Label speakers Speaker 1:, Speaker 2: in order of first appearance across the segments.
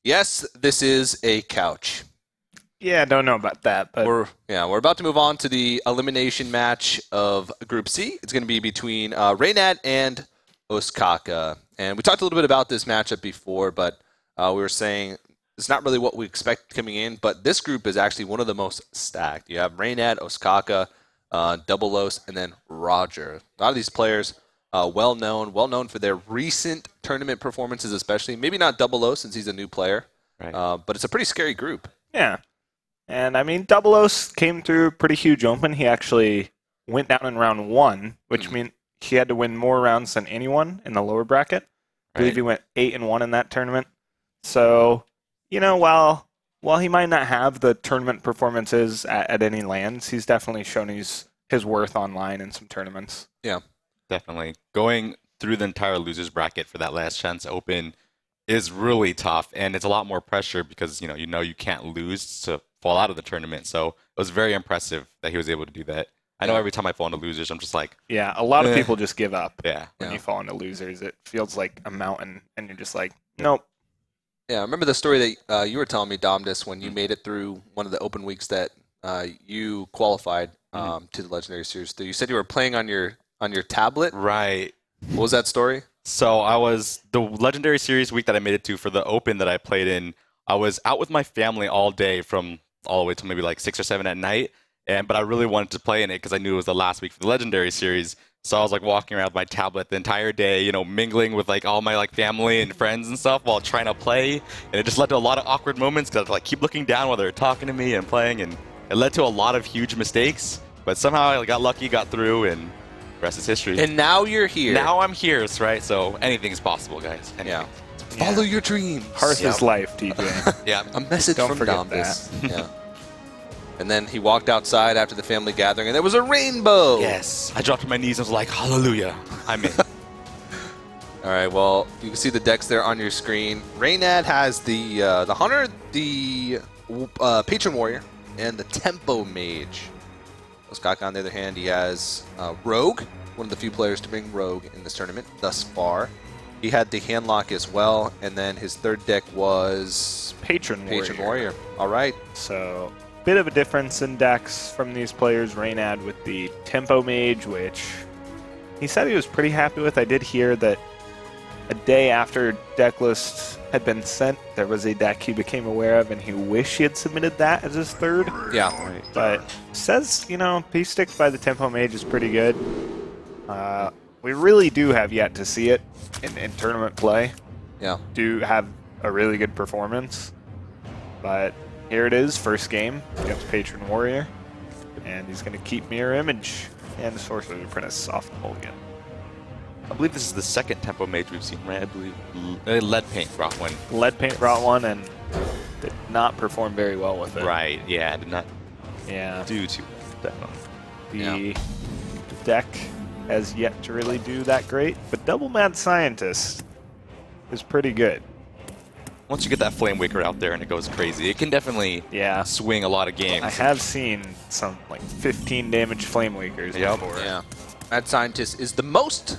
Speaker 1: Yes, this is a couch.
Speaker 2: Yeah, don't know about that, but
Speaker 1: We're about to move on to the elimination match of Group C. It's going to be between Reynad and Ostkaka. And we talked a little bit about this matchup before, but we were saying it's not really what we expect coming in, but this group is actually one of the most stacked. You have Reynad, Ostkaka, Double Os, and then Roger. A lot of these players well known for their recent tournament performances, especially. Maybe not Double O since he's a new player,
Speaker 3: Right.
Speaker 1: but it's a pretty scary group.
Speaker 2: yeah. And I mean, Double Os came through pretty huge open. He actually went down in round 1, which means he had to win more rounds than anyone in the lower bracket. I believe he went 8-1 in that tournament. So, you know, while he might not have the tournament performances at any lands, he's definitely shown his worth online in some tournaments.
Speaker 1: Yeah.
Speaker 3: Definitely. Going through the entire losers bracket for that last chance open is really tough, and it's a lot more pressure because you know you can't lose to fall out of the tournament. So it was very impressive that he was able to do that. I know every time I fall into losers, I'm just like,
Speaker 2: Yeah, a lot of people just give up
Speaker 3: yeah.
Speaker 2: when you fall into losers. It feels like a mountain, and you're just like, nope.
Speaker 1: Yeah, I remember the story that you were telling me, Domdus, when you made it through one of the open weeks that you qualified to the Legendary Series. You said you were playing on your tablet.
Speaker 3: Right.
Speaker 1: What was that story?
Speaker 3: So I was the Legendary Series week that I made it to for the Open that I played in. I was out with my family all day from all the way to maybe like 6 or 7 at night, but I really wanted to play in it because I knew it was the last week for the Legendary Series. So I was like walking around with my tablet the entire day, you know, mingling with like all my like family and friends and stuff while trying to play, and it just led to a lot of awkward moments because I'd like keep looking down while they were talking to me and playing, and it led to a lot of huge mistakes. But somehow I got lucky, got through, and the rest is history.
Speaker 1: And now you're here.
Speaker 3: Now I'm here, right? So anything is possible, guys. Anything.
Speaker 1: Yeah. Follow your dreams.
Speaker 2: Hearth is life, TJ.
Speaker 3: Yeah.
Speaker 1: A message
Speaker 2: Don't
Speaker 1: from
Speaker 2: forget
Speaker 1: Domdus. Yeah. And then he walked outside after the family gathering, and there was a rainbow.
Speaker 3: Yes. I dropped to my knees and was like, hallelujah, I'm in.
Speaker 1: All right, well, you can see the decks there on your screen. Reynad has the Hunter, the Patron Warrior, and the Tempo Mage. Ostkaka, on the other hand, he has Rogue, one of the few players to bring Rogue in this tournament thus far. He had the Handlock as well, and then his third deck was
Speaker 2: Patron
Speaker 1: Warrior. All right.
Speaker 2: So, bit of a difference in decks from these players. Reynad with the Tempo Mage, which he said he was pretty happy with. I did hear that a day after deck list had been sent, there was a deck he became aware of, and he wished he had submitted that as his third.
Speaker 1: Yeah.
Speaker 3: Right.
Speaker 2: But says, you know, he sticks by the Tempo Mage is pretty good. We really do have yet to see it in tournament play.
Speaker 1: Yeah.
Speaker 2: Do have a really good performance. But here it is, first game against Patron Warrior. And he's going to keep Mirror Image and the Sorcerer's Apprentice off the mulligan.
Speaker 3: I believe this is the second Tempo Mage we've seen, right? I believe Lead Paint brought one.
Speaker 2: Lead Paint brought one and did not perform very well with it.
Speaker 3: Right, yeah, did not
Speaker 2: Yeah.
Speaker 3: do too well, definitely.
Speaker 2: The deck has yet to really do that great, but Double Mad Scientist is pretty good.
Speaker 3: Once you get that Flame Waker out there and it goes crazy, it can definitely swing a lot of games.
Speaker 2: I have seen some like 15 damage Flame Wakers before.
Speaker 1: Yeah. Mad Scientist is the most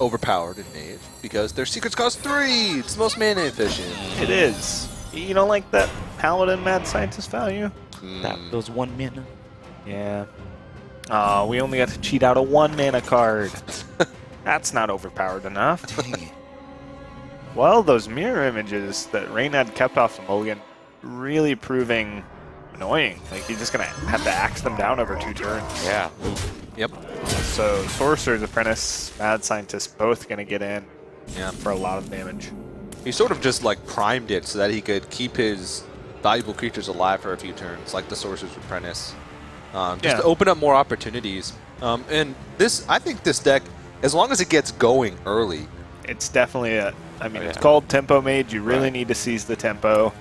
Speaker 1: overpowered in Mage because their secrets cost 3. It's the most mana efficient.
Speaker 2: It is. You don't like that Paladin Mad Scientist value?
Speaker 3: Those 1 mana.
Speaker 2: Yeah. Oh, we only got to cheat out a 1 mana card. That's not overpowered enough. Well, those mirror images that Reynad kept off the mulligan really proving annoying. Like, you're just going to have to axe them down over 2 turns.
Speaker 3: Yeah.
Speaker 1: Yep.
Speaker 2: So, Sorcerer's Apprentice, Mad Scientist, both going to get in for a lot of damage.
Speaker 1: He sort of just like primed it so that he could keep his valuable creatures alive for a few turns, like the Sorcerer's Apprentice. Just to open up more opportunities. And this, I think this deck, as long as it gets going early.
Speaker 2: It's definitely a, I mean, it's called Tempo Mage. You really need to seize the tempo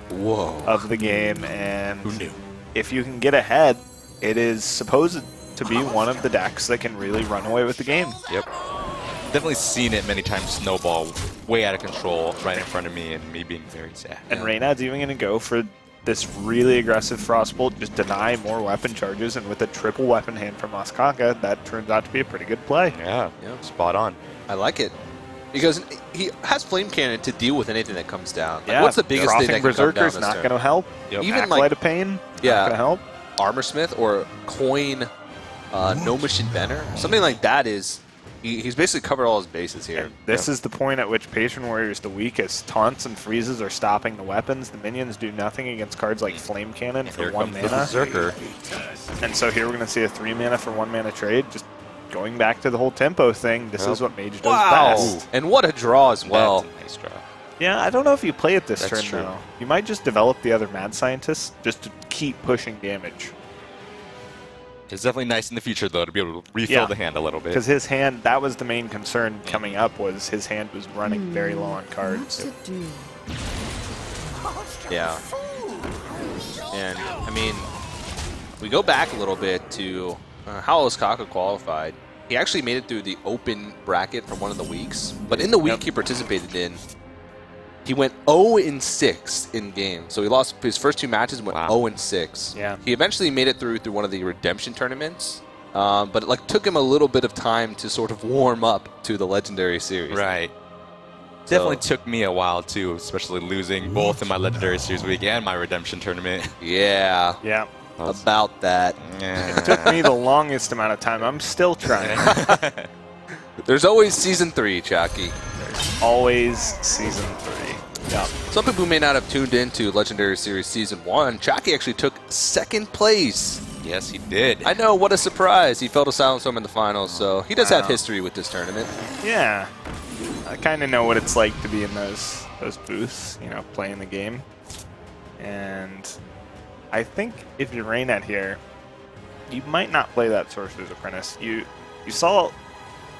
Speaker 2: of the game. And
Speaker 3: Who knew?
Speaker 2: If you can get ahead, it is supposed to be one of the decks that can really run away with the game.
Speaker 3: Yep. Definitely seen it many times snowball way out of control right in front of me and me being very sad.
Speaker 2: And Reynad's even going to go for this really aggressive Frostbolt, just deny more weapon charges, and with a triple weapon hand from Ostkaka, that turns out to be a pretty good play.
Speaker 3: Yeah, spot on.
Speaker 1: I like it. Because he has Flame Cannon to deal with anything that comes down. Like,
Speaker 2: Yeah,
Speaker 1: what's the biggest thing that can come down
Speaker 2: Berserker's
Speaker 1: this
Speaker 2: not
Speaker 1: turn?
Speaker 2: going to help.
Speaker 3: Yep.
Speaker 1: Even
Speaker 2: Acolyte
Speaker 1: like
Speaker 2: of Pain,
Speaker 1: yeah,
Speaker 2: not going to help.
Speaker 1: Armorsmith or Coin No Machine Banner, something like that is. He's basically covered all his bases here.
Speaker 2: This is the point at which Patron Warrior is the weakest. Taunts and freezes are stopping the weapons. The minions do nothing against cards like Flame Cannon for
Speaker 3: Here
Speaker 2: 1
Speaker 3: comes the
Speaker 2: mana.
Speaker 3: Berserker.
Speaker 2: And so here we're going to see a 3 mana for 1 mana trade. Just going back to the whole tempo thing, this is what Mage does best.
Speaker 1: And what a draw as well.
Speaker 3: That's a nice draw.
Speaker 2: Yeah, I don't know if you play it this
Speaker 3: That's
Speaker 2: turn,
Speaker 3: true.
Speaker 2: though. You might just develop the other Mad Scientists just to keep pushing damage.
Speaker 3: It's definitely nice in the future, though, to be able to refill
Speaker 2: Yeah.
Speaker 3: the hand a little bit.
Speaker 2: Because his hand, that was the main concern coming up, was his hand was running very low on cards.
Speaker 1: Yeah. And, I mean, we go back a little bit to how Ostkaka qualified. He actually made it through the open bracket for one of the weeks. But in the week he participated in, he went 0-6 in game. So he lost his first 2 matches and went 0-6.
Speaker 2: Yeah.
Speaker 1: He eventually made it through one of the redemption tournaments. But it took him a little bit of time to sort of warm up to the Legendary Series.
Speaker 3: Right.
Speaker 1: So-
Speaker 3: Definitely took me a while, too, especially losing both in my Legendary Series week and my redemption tournament.
Speaker 1: Yeah.
Speaker 2: Yeah.
Speaker 1: About that.
Speaker 2: It took me the longest amount of time. I'm still trying.
Speaker 1: There's always Season 3, Chucky.
Speaker 2: There's always Season 3. Yeah.
Speaker 1: Some people may not have tuned into Legendary Series Season 1. Chucky actually took 2nd place.
Speaker 3: Yes, he did.
Speaker 1: I know, what a surprise. He fell to Silent Storm in the finals, so he does have history with this tournament.
Speaker 2: Yeah. I kind of know what it's like to be in those booths, you know, playing the game. And I think if you're Reynad here, you might not play that Sorcerer's Apprentice. You saw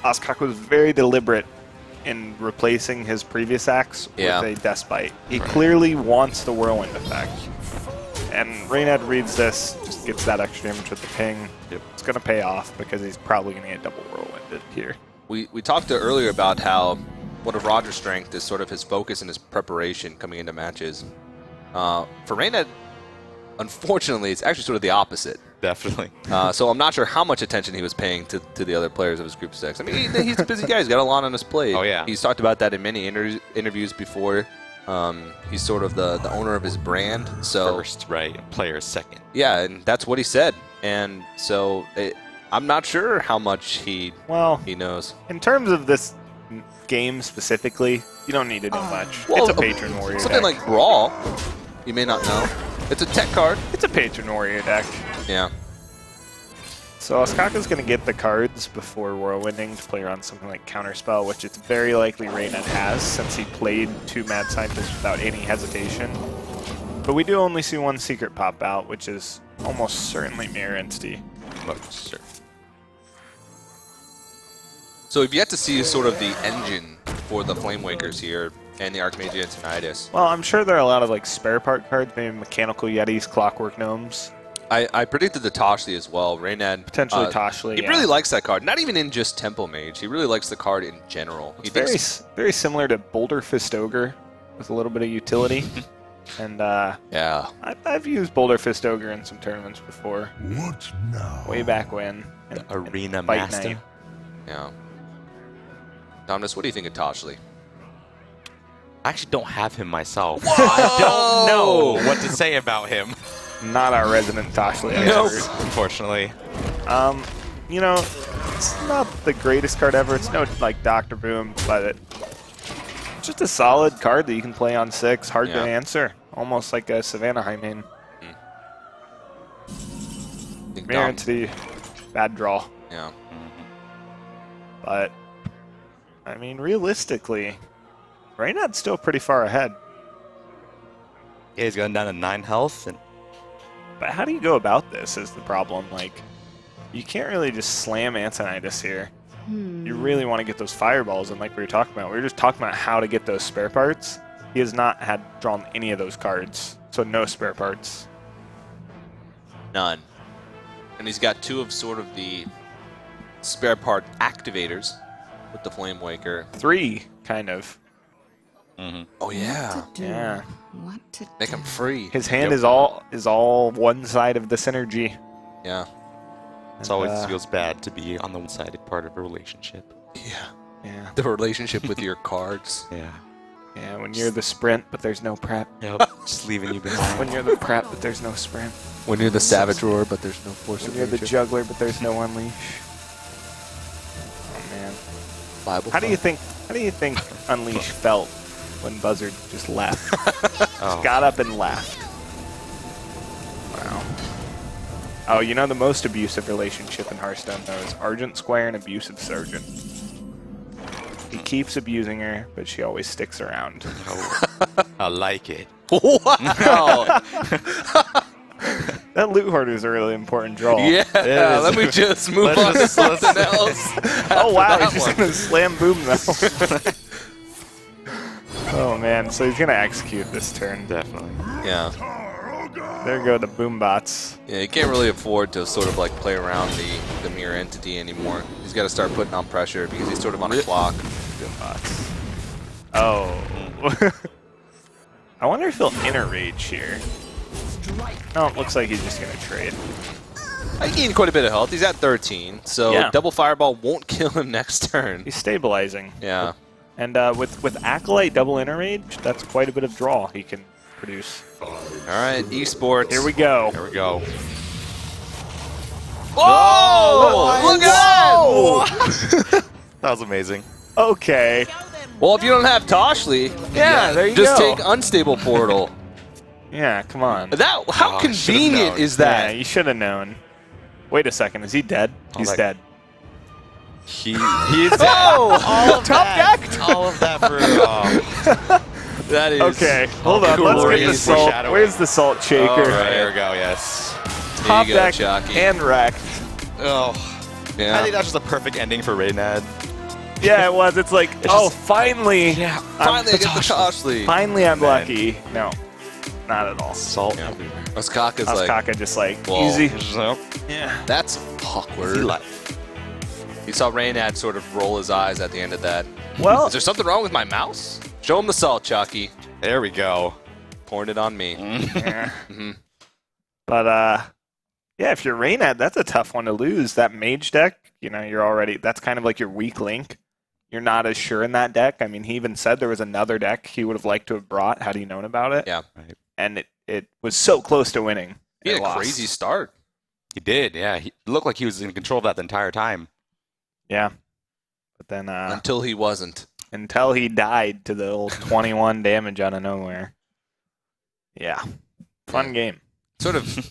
Speaker 2: Ostkaka was very deliberate in replacing his previous axe with a Despite. He clearly wants the Whirlwind effect. And Reynad reads this, just gets that extra damage with the ping.
Speaker 3: Yep.
Speaker 2: It's going to pay off because he's probably going to get double Whirlwinded here.
Speaker 1: We talked earlier about how one of Roger's strength is sort of his focus and his preparation coming into matches. For Reynad, unfortunately, it's actually sort of the opposite.
Speaker 3: Definitely.
Speaker 1: So I'm not sure how much attention he was paying to the other players of his group six. I mean, he's a busy guy. He's got a lot on his plate.
Speaker 3: Oh, yeah.
Speaker 1: He's talked about that in many interviews before. He's sort of the owner of his brand. So
Speaker 3: First, right. Player second.
Speaker 1: yeah, and that's what he said. And so I'm not sure how much he knows.
Speaker 2: In terms of this game specifically, you don't need to know much.
Speaker 1: Well,
Speaker 2: it's a Patron Warrior
Speaker 1: Something
Speaker 2: deck.
Speaker 1: like Brawl, you may not know. It's a tech card.
Speaker 2: It's a Patron Warrior deck.
Speaker 1: Yeah.
Speaker 2: So Ostkaka's going to get the cards before Whirlwinding to play around something like Counterspell, which it's very likely Reynad has since he played 2 Mad Scientists without any hesitation. But we do only see 1 secret pop out, which is almost certainly Mirror Entity.
Speaker 3: Most certain.
Speaker 1: So we've yet to see sort of the engine for the Flamewakers here and the Archmage Antonidas.
Speaker 2: Well, I'm sure there are a lot of like spare part cards, maybe Mechanical Yetis, Clockwork Gnomes.
Speaker 1: I predicted the Toshli as well. Reynad
Speaker 2: Potentially Toshli,
Speaker 1: He really likes that card. Not even in just Tempo Mage. He really likes the card in general. He
Speaker 2: It's very similar to Boulder Fist Ogre with a little bit of utility. And
Speaker 1: yeah,
Speaker 2: I've used Boulder Fist Ogre in some tournaments before.
Speaker 4: What now?
Speaker 2: Way back when.
Speaker 3: The Arena
Speaker 2: Fight
Speaker 3: Master.
Speaker 2: Night.
Speaker 1: yeah. Dominus, what do you think of Toshli?
Speaker 3: I actually don't have him myself. I don't know what to say about him.
Speaker 2: Not our resident Toshli
Speaker 3: Nope.
Speaker 2: expert.
Speaker 3: Unfortunately.
Speaker 2: You know, it's not the greatest card ever. It's no like Dr. Boom, but it's just a solid card that you can play on 6. Hard to answer. Almost like a Savannah Hymen. Mirror Entity, bad draw.
Speaker 1: Yeah.
Speaker 2: But, I mean, realistically, Reynad's still pretty far ahead.
Speaker 3: Yeah, he's going down to 9 health. And
Speaker 2: But how do you go about this is the problem. Like, you can't really just slam Antonidas here. You really want to get those fireballs, and like we were talking about, we were just talking about how to get those spare parts. He has not had drawn any of those cards, so no spare parts.
Speaker 1: None. And he's got 2 of sort of the spare part activators with the Flamewaker.
Speaker 2: 3, kind of.
Speaker 1: Oh yeah.
Speaker 2: Yeah.
Speaker 5: What to
Speaker 1: Make him free.
Speaker 2: His hand is all one side of the synergy.
Speaker 1: Yeah.
Speaker 3: it always feels bad to be on the one-sided part of a relationship.
Speaker 1: Yeah.
Speaker 2: Yeah.
Speaker 1: The relationship with your cards.
Speaker 3: Yeah.
Speaker 2: Yeah, when you're the sprint, but there's no prep.
Speaker 3: Yep. Just leaving you behind.
Speaker 2: When you're the prep, but there's no sprint.
Speaker 1: When you're the Savage Roar, but there's no Force
Speaker 2: When
Speaker 1: of
Speaker 2: you're the
Speaker 1: Nature.
Speaker 2: juggler, but there's no unleash. Oh man.
Speaker 1: Bible
Speaker 2: How do you
Speaker 1: thought.
Speaker 2: think Unleash felt when Buzzard just left?
Speaker 3: Oh.
Speaker 2: Just got up and left. Wow. Oh, you know the most abusive relationship in Hearthstone though is Argent Squire and Abusive Sergeant. He keeps abusing her, but she always sticks around.
Speaker 3: Oh, I like it.
Speaker 1: Wow!
Speaker 2: That loot hoarder is a really important draw.
Speaker 1: Yeah,
Speaker 3: is.
Speaker 1: let me just move on to something else.
Speaker 2: Oh wow,
Speaker 1: After
Speaker 2: he's just
Speaker 1: that
Speaker 2: gonna slam boom though. Oh man, so he's gonna execute this turn.
Speaker 3: Definitely.
Speaker 1: Yeah.
Speaker 2: There go the boom bots.
Speaker 1: Yeah, you can't really afford to sort of like play around the mirror entity anymore. He's got to start putting on pressure because he's sort of on a clock.
Speaker 2: Boom bots. Oh. I wonder if he'll inner rage here. No, it looks like he's just gonna trade.
Speaker 1: I gained quite a bit of health. He's at 13, so
Speaker 2: Yeah.
Speaker 1: double fireball won't kill him next turn.
Speaker 2: He's stabilizing.
Speaker 1: Yeah.
Speaker 2: And with Acolyte double inner rage, that's quite a bit of draw he can produce.
Speaker 1: All right, esports.
Speaker 2: Here we go.
Speaker 3: There we go.
Speaker 1: Whoa! Look at that!
Speaker 3: That was amazing.
Speaker 2: Okay.
Speaker 1: Well, if you don't have Toshli,
Speaker 2: Yeah, there you
Speaker 1: just
Speaker 2: go.
Speaker 1: take Unstable Portal.
Speaker 2: Yeah, come on.
Speaker 1: How
Speaker 3: Oh, I should've
Speaker 1: convenient
Speaker 3: known.
Speaker 1: is
Speaker 2: Yeah,
Speaker 1: that?
Speaker 2: you should have known. Wait a second, is he dead? He's
Speaker 3: like-
Speaker 2: dead.
Speaker 3: He's
Speaker 1: Oh!
Speaker 3: all of
Speaker 2: Top
Speaker 3: that.
Speaker 2: decked?
Speaker 3: All of that for.
Speaker 1: That is
Speaker 2: Okay, hold on. Let's get the
Speaker 3: glorious
Speaker 2: salt.
Speaker 3: foreshadowing.
Speaker 2: Where's the salt shaker?
Speaker 1: All right.
Speaker 3: There we go. Yes.
Speaker 2: Top
Speaker 1: There you go,
Speaker 2: deck
Speaker 1: Chalky.
Speaker 2: and wrecked.
Speaker 3: Oh. I
Speaker 1: Yeah.
Speaker 3: think that's just a perfect ending for Reynad.
Speaker 2: Yeah, it was. It's like, oh,
Speaker 3: just-
Speaker 2: finally.
Speaker 3: Yeah.
Speaker 1: Finally, I get the Toshli.
Speaker 2: Finally, I'm
Speaker 3: Man.
Speaker 2: lucky. No, not at all.
Speaker 3: Salt
Speaker 1: Yeah.
Speaker 3: everywhere.
Speaker 1: Ostkaka's like,
Speaker 2: Ostkaka just like,
Speaker 1: Whoa.
Speaker 2: easy.
Speaker 3: Yep.
Speaker 2: Yeah.
Speaker 1: that's awkward. You saw Reynad sort of roll his eyes at the end of that.
Speaker 2: Well,
Speaker 1: Is there something wrong with my mouse? Show him the salt, Chalky.
Speaker 3: There we go.
Speaker 1: Pouring it on me.
Speaker 2: yeah.
Speaker 1: Mhm.
Speaker 2: But yeah, if you're Reynad, that's a tough one to lose. That mage deck, you know, you're already, that's kind of like your weak link. You're not as sure in that deck. I mean, he even said there was another deck he would have liked to have brought had he known about it.
Speaker 1: Yeah.
Speaker 3: Right.
Speaker 2: And it was so close to winning.
Speaker 1: He had
Speaker 2: It
Speaker 1: a
Speaker 2: lost.
Speaker 1: crazy start.
Speaker 3: He did. Yeah. He looked like he was in control of that the entire time.
Speaker 2: Yeah. But then
Speaker 1: Until he wasn't.
Speaker 2: until he died to the old 21 damage out of nowhere. Yeah. Fun game.
Speaker 1: Sort of.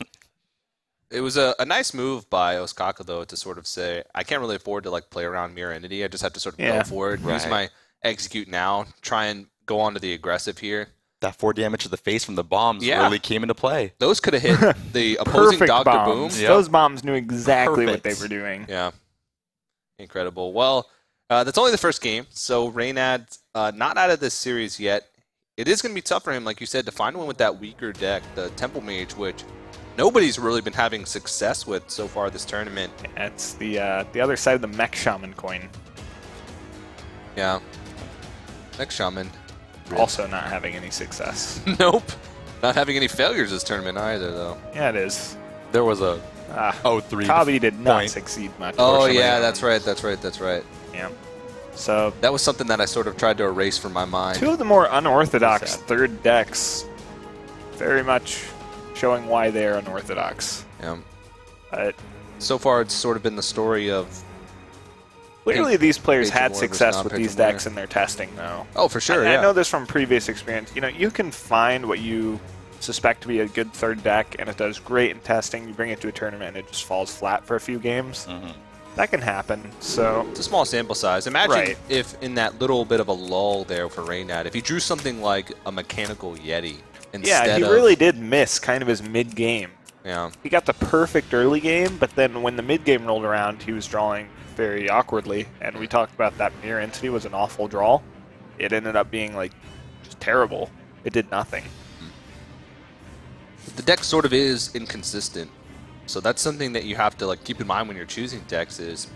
Speaker 1: It was a nice move by Ostkaka, though, to sort of say, I can't really afford to like play around Mirror Entity. I just have to sort of
Speaker 2: Yeah.
Speaker 1: go for it, use
Speaker 3: Right.
Speaker 1: my execute now, try and go on to the aggressive here.
Speaker 3: That 4 damage to the face from the bombs
Speaker 1: Yeah.
Speaker 3: really came into play.
Speaker 1: Those could have hit the opposing
Speaker 2: Perfect
Speaker 1: Dr. Boom.
Speaker 2: bombs.
Speaker 3: Yeah.
Speaker 2: Those bombs knew exactly what
Speaker 3: Perfect.
Speaker 2: they were doing.
Speaker 1: Yeah. Incredible. Well, that's only the first game, so Reynad not out of this series yet. It is going to be tough for him, like you said, to find one with that weaker deck, the Temple Mage, which nobody's really been having success with so far this tournament.
Speaker 2: That's the other side of the Mech Shaman coin.
Speaker 1: Yeah. Next Shaman.
Speaker 2: Also not having any success.
Speaker 1: Nope. Not having any failures this tournament either, though.
Speaker 2: Yeah, it is.
Speaker 3: There was a
Speaker 2: Ah,
Speaker 3: 0-3.
Speaker 2: Kabi did not
Speaker 3: point.
Speaker 2: succeed much.
Speaker 1: Oh,
Speaker 2: fortunately.
Speaker 1: yeah, that's right.
Speaker 2: Yeah. So
Speaker 1: That was something that I sort of tried to erase from my mind.
Speaker 2: two of the more unorthodox
Speaker 3: Sad.
Speaker 2: third decks, very much showing why they are unorthodox.
Speaker 1: Yeah.
Speaker 2: But
Speaker 1: So far, it's sort of been the story of...
Speaker 2: clearly, these players
Speaker 1: Patron
Speaker 2: had
Speaker 1: War versus
Speaker 2: success with
Speaker 1: non-Patron
Speaker 2: these decks
Speaker 1: War.
Speaker 2: in their testing, though.
Speaker 1: Oh, for sure,
Speaker 2: I
Speaker 1: yeah.
Speaker 2: know this from previous experience. You know, you can find what you suspect to be a good third deck, and it does great in testing. You bring it to a tournament, and it just falls flat for a few games.
Speaker 3: Mhm.
Speaker 2: That can happen. So
Speaker 1: It's a small sample size. Imagine
Speaker 2: Right.
Speaker 1: if in that little bit of a lull there for Reynad, if he drew something like a mechanical Yeti instead
Speaker 2: yeah, he
Speaker 1: of...
Speaker 2: really did miss kind of his mid-game.
Speaker 1: Yeah.
Speaker 2: He got the perfect early game, but then when the mid-game rolled around, he was drawing very awkwardly, and we talked about that Mirror Entity was an awful draw. It ended up being, like, just terrible. It did nothing.
Speaker 1: The deck sort of is inconsistent. So that's something that you have to like keep in mind when you're choosing decks is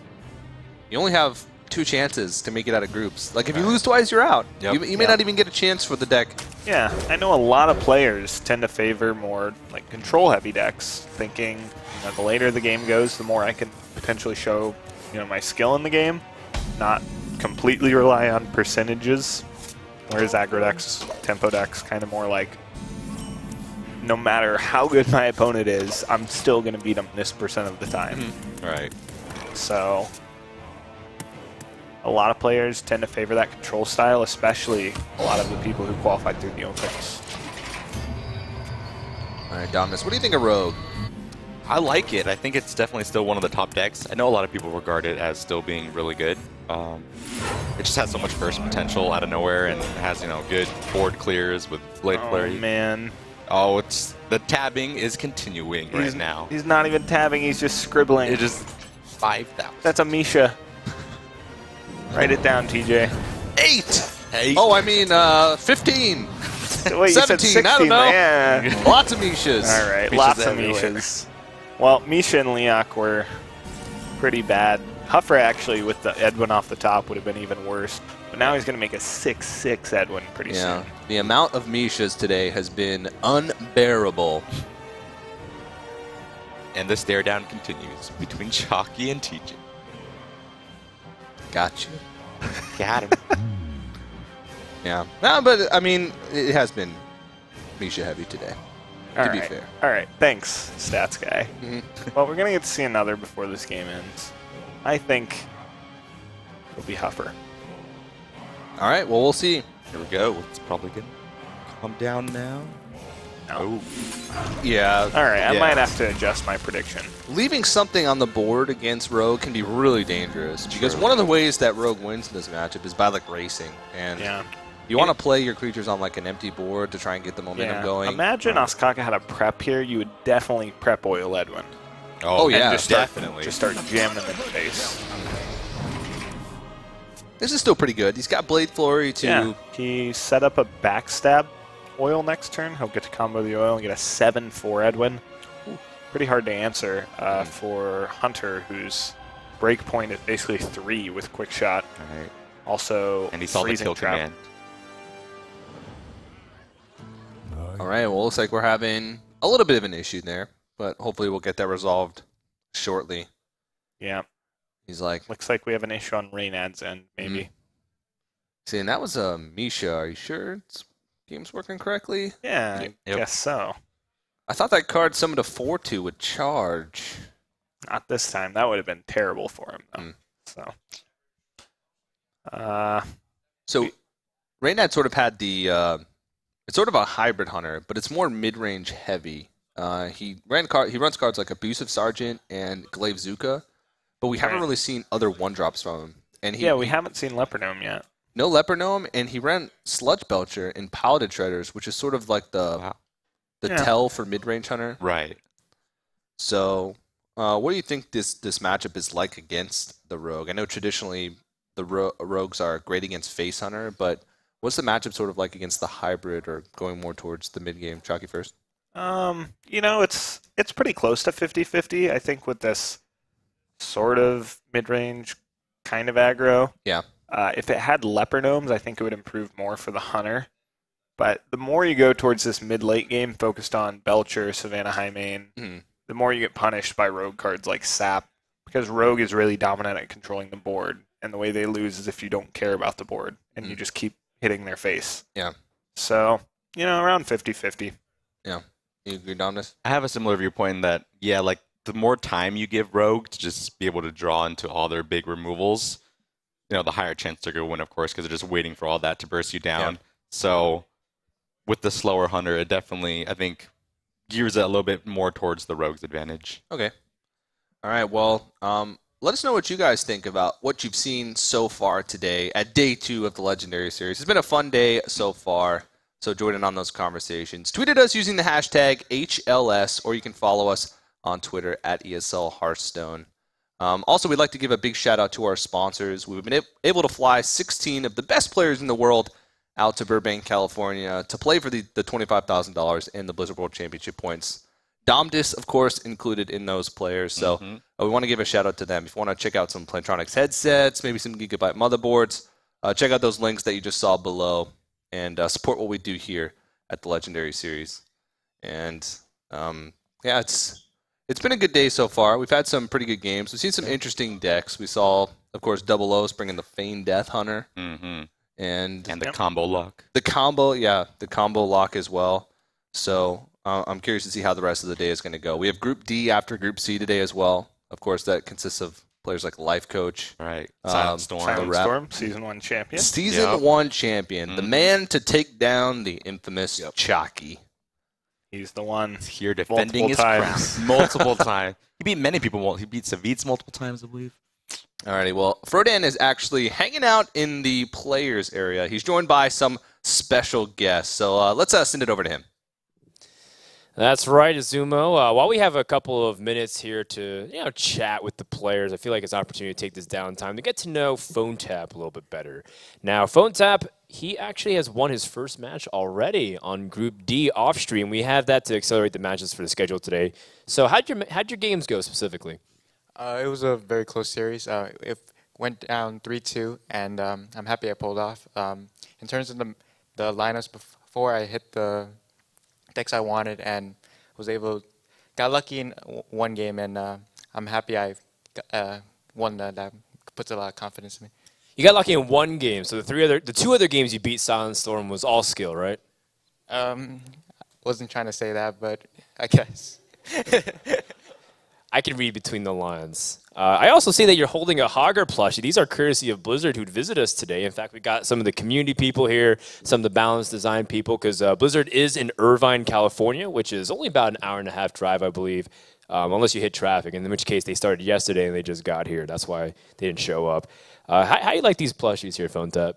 Speaker 1: you only have 2 chances to make it out of groups. Like if you lose twice, you're out.
Speaker 3: Yep.
Speaker 1: You may not even get a chance for the deck.
Speaker 2: Yeah, I know a lot of players tend to favor more, like, control-heavy decks, thinking, you know, the later the game goes, the more I can potentially show, you know, my skill in the game, not completely rely on percentages, whereas aggro decks, tempo decks, kind of more like, no matter how good my opponent is, I'm still going to beat them this percent of the time.
Speaker 3: Right.
Speaker 2: So a lot of players tend to favor that control style, especially a lot of the people who qualified through the Olympics.
Speaker 1: All right, Dominus, what do you think of Rogue?
Speaker 3: I like it. I think it's definitely still one of the top decks. I know a lot of people regard it as still being really good. It just has so much burst potential out of nowhere, and it has, you know, good board clears with Blade Flurry.
Speaker 2: Oh, man.
Speaker 3: Oh, it's the tabbing is continuing right now.
Speaker 2: He's not even tabbing, he's just scribbling.
Speaker 3: It just 5,000.
Speaker 2: That's a Misha. Write it down, TJ.
Speaker 1: 8! Oh, I mean, 15.
Speaker 2: Wait, you
Speaker 1: 17,
Speaker 2: said 16,
Speaker 1: I don't know.
Speaker 2: Yeah.
Speaker 1: Lots of Mishas.
Speaker 2: All right,
Speaker 3: Mishas
Speaker 2: lots of
Speaker 3: everywhere.
Speaker 2: Mishas. Well, Misha and Leok were pretty bad. Huffer, actually, with the Edwin off the top, would have been even worse. But now he's going to make a 6-6 Edwin pretty soon.
Speaker 1: The amount of Mishas today has been unbearable.
Speaker 3: And the stare down continues between Chalky and TJ.
Speaker 1: Got you.
Speaker 3: Got him.
Speaker 1: Yeah. No, but, I mean, it has been Misha heavy today, to be fair.
Speaker 2: All right, thanks, stats guy. Well, we're going to get to see another before this game ends. I think it'll be Huffer.
Speaker 1: All right, well, we'll see.
Speaker 3: Here we go. It's probably going to calm down now.
Speaker 2: No.
Speaker 1: Yeah.
Speaker 2: All right, I
Speaker 3: Yeah.
Speaker 2: might have to adjust my prediction.
Speaker 1: Leaving something on the board against Rogue can be really dangerous, because one of the ways that Rogue wins in this matchup is by, like, racing. And
Speaker 2: Yeah.
Speaker 1: you want to play your creatures on, like, an empty board to try and get the momentum going.
Speaker 2: Imagine Ostkaka had a prep here. You would definitely prep Oil Edwin.
Speaker 1: Oh, yeah,
Speaker 2: and just start,
Speaker 3: definitely.
Speaker 2: Just start jamming him in the face.
Speaker 1: This is still pretty good. He's got Blade Flurry to...
Speaker 2: Yeah, he set up a backstab Oil next turn. He'll get to combo the Oil and get a 7-4 Edwin. Pretty hard to answer for Hunter, whose breakpoint is basically 3 with Quick Shot.
Speaker 3: All right.
Speaker 2: Also,
Speaker 3: And he saw the
Speaker 2: Freezing
Speaker 3: kill
Speaker 2: Trap.
Speaker 3: command.
Speaker 1: All right, well, looks like we're having a little bit of an issue there, but hopefully we'll get that resolved shortly.
Speaker 2: Yeah,
Speaker 1: He's like,
Speaker 2: looks like we have an issue on Reynad's end, maybe.
Speaker 1: see, and that was a Misha. Are you sure game's working correctly?
Speaker 2: Yeah, I
Speaker 3: Yep.
Speaker 2: guess so.
Speaker 1: I thought that card summoned a 4/2 with charge.
Speaker 2: Not this time. That would have been terrible for him, though.
Speaker 1: So, Reynad sort of had the, it's sort of a hybrid hunter, but it's more mid-range heavy. He runs cards like Abusive Sergeant and Glaive Zuka, but we haven't really seen other one-drops from him. And
Speaker 2: we haven't seen Leopardome yet.
Speaker 1: No Leper Gnome, and he ran Sludge Belcher and Paladin Shredders, which is sort of like the tell for mid-range hunter.
Speaker 3: Right.
Speaker 1: So, what do you think this matchup is like against the Rogue? I know traditionally the Rogues are great against Face Hunter, but what's the matchup sort of like against the hybrid or going more towards the mid-game? Chalky first.
Speaker 2: You know, it's pretty close to 50-50, I think, with this sort of mid-range kind of aggro.
Speaker 1: Yeah.
Speaker 2: If it had Leopardomes, I think it would improve more for the hunter. But the more you go towards this mid-late game focused on Belcher, Savannah Highmane, the more you get punished by Rogue cards like Sap, because Rogue is really dominant at controlling the board, and the way they lose is if you don't care about the board, and you just keep hitting their face.
Speaker 1: Yeah.
Speaker 2: So, you know, around 50-50.
Speaker 1: Yeah. You agree, Dominus?
Speaker 3: I have a similar viewpoint that, yeah, like the more time you give Rogue to just be able to draw into all their big removals, you know, the higher chance they're going to win, of course, because they're just waiting for all that to burst you down.
Speaker 1: Yeah.
Speaker 3: So with the slower hunter, it definitely, I think, gears it a little bit more towards the Rogue's advantage.
Speaker 1: Okay. All right. Well, let us know what you guys think about what you've seen so far today at day 2 of the Legendary Series. It's been a fun day so far, so join in on those conversations. Tweet at us using the hashtag HLS, or you can follow us on Twitter at ESL Hearthstone. Also, we'd like to give a big shout out to our sponsors. We've been able to fly 16 of the best players in the world out to Burbank, California to play for the $25,000 and the Blizzard World Championship points. Domdis, of course, included in those players. So we want to give a shout out to them. If you want to check out some Plantronics headsets, maybe some Gigabyte motherboards, check out those links that you just saw below and support what we do here at the Legendary Series. And yeah, it's been a good day so far. We've had some pretty good games. We've seen some interesting decks. We saw Of course, Double O's bringing the Feign Death Hunter.
Speaker 3: Mm-hmm.
Speaker 1: And
Speaker 3: the combo lock.
Speaker 1: The combo lock as well. So I'm curious to see how the rest of the day is going to go. We have Group D after Group C today as well. Of course, that consists of players like Life Coach.
Speaker 3: Right. Silent
Speaker 2: Storm, Season 1 champion.
Speaker 1: Season 1 champion. The man to take down the infamous Chalky.
Speaker 2: He's the one.
Speaker 3: He's here defending his crown multiple times. He beat many people. He beat Savids multiple times, I believe.
Speaker 1: Alrighty, well, Frodan is actually hanging out in the players area. He's joined by some special guests. So let's send it over to him.
Speaker 4: That's right, Azumo. While we have a couple of minutes here to chat with the players, I feel like it's an opportunity to take this downtime to get to know PhoneTap a little bit better. Now, PhoneTap, he actually has won his first match already on Group D off stream. We have that to accelerate the matches for the schedule today. So how'd your games go specifically?
Speaker 5: It was a very close series. It went down 3-2, and I'm happy I pulled off. In terms of the lineups before, I hit the decks I wanted and got lucky in one game, and I'm happy I won that. That puts a lot of confidence in me.
Speaker 4: You got lucky in one game, so the two other games you beat Silent Storm was all skill, right?
Speaker 5: Wasn't trying to say that, but I guess.
Speaker 4: I can read between the lines. I also see that you're holding a Hogger plushie. These are courtesy of Blizzard, who'd visit us today. In fact, we got some of the community people here, some of the Balanced Design people, because Blizzard is in Irvine, California, which is only about an hour-and-a-half drive, I believe, unless you hit traffic, in which case they started yesterday and they just got here. That's why they didn't show up. How do you like these plushies here, PhoneTap?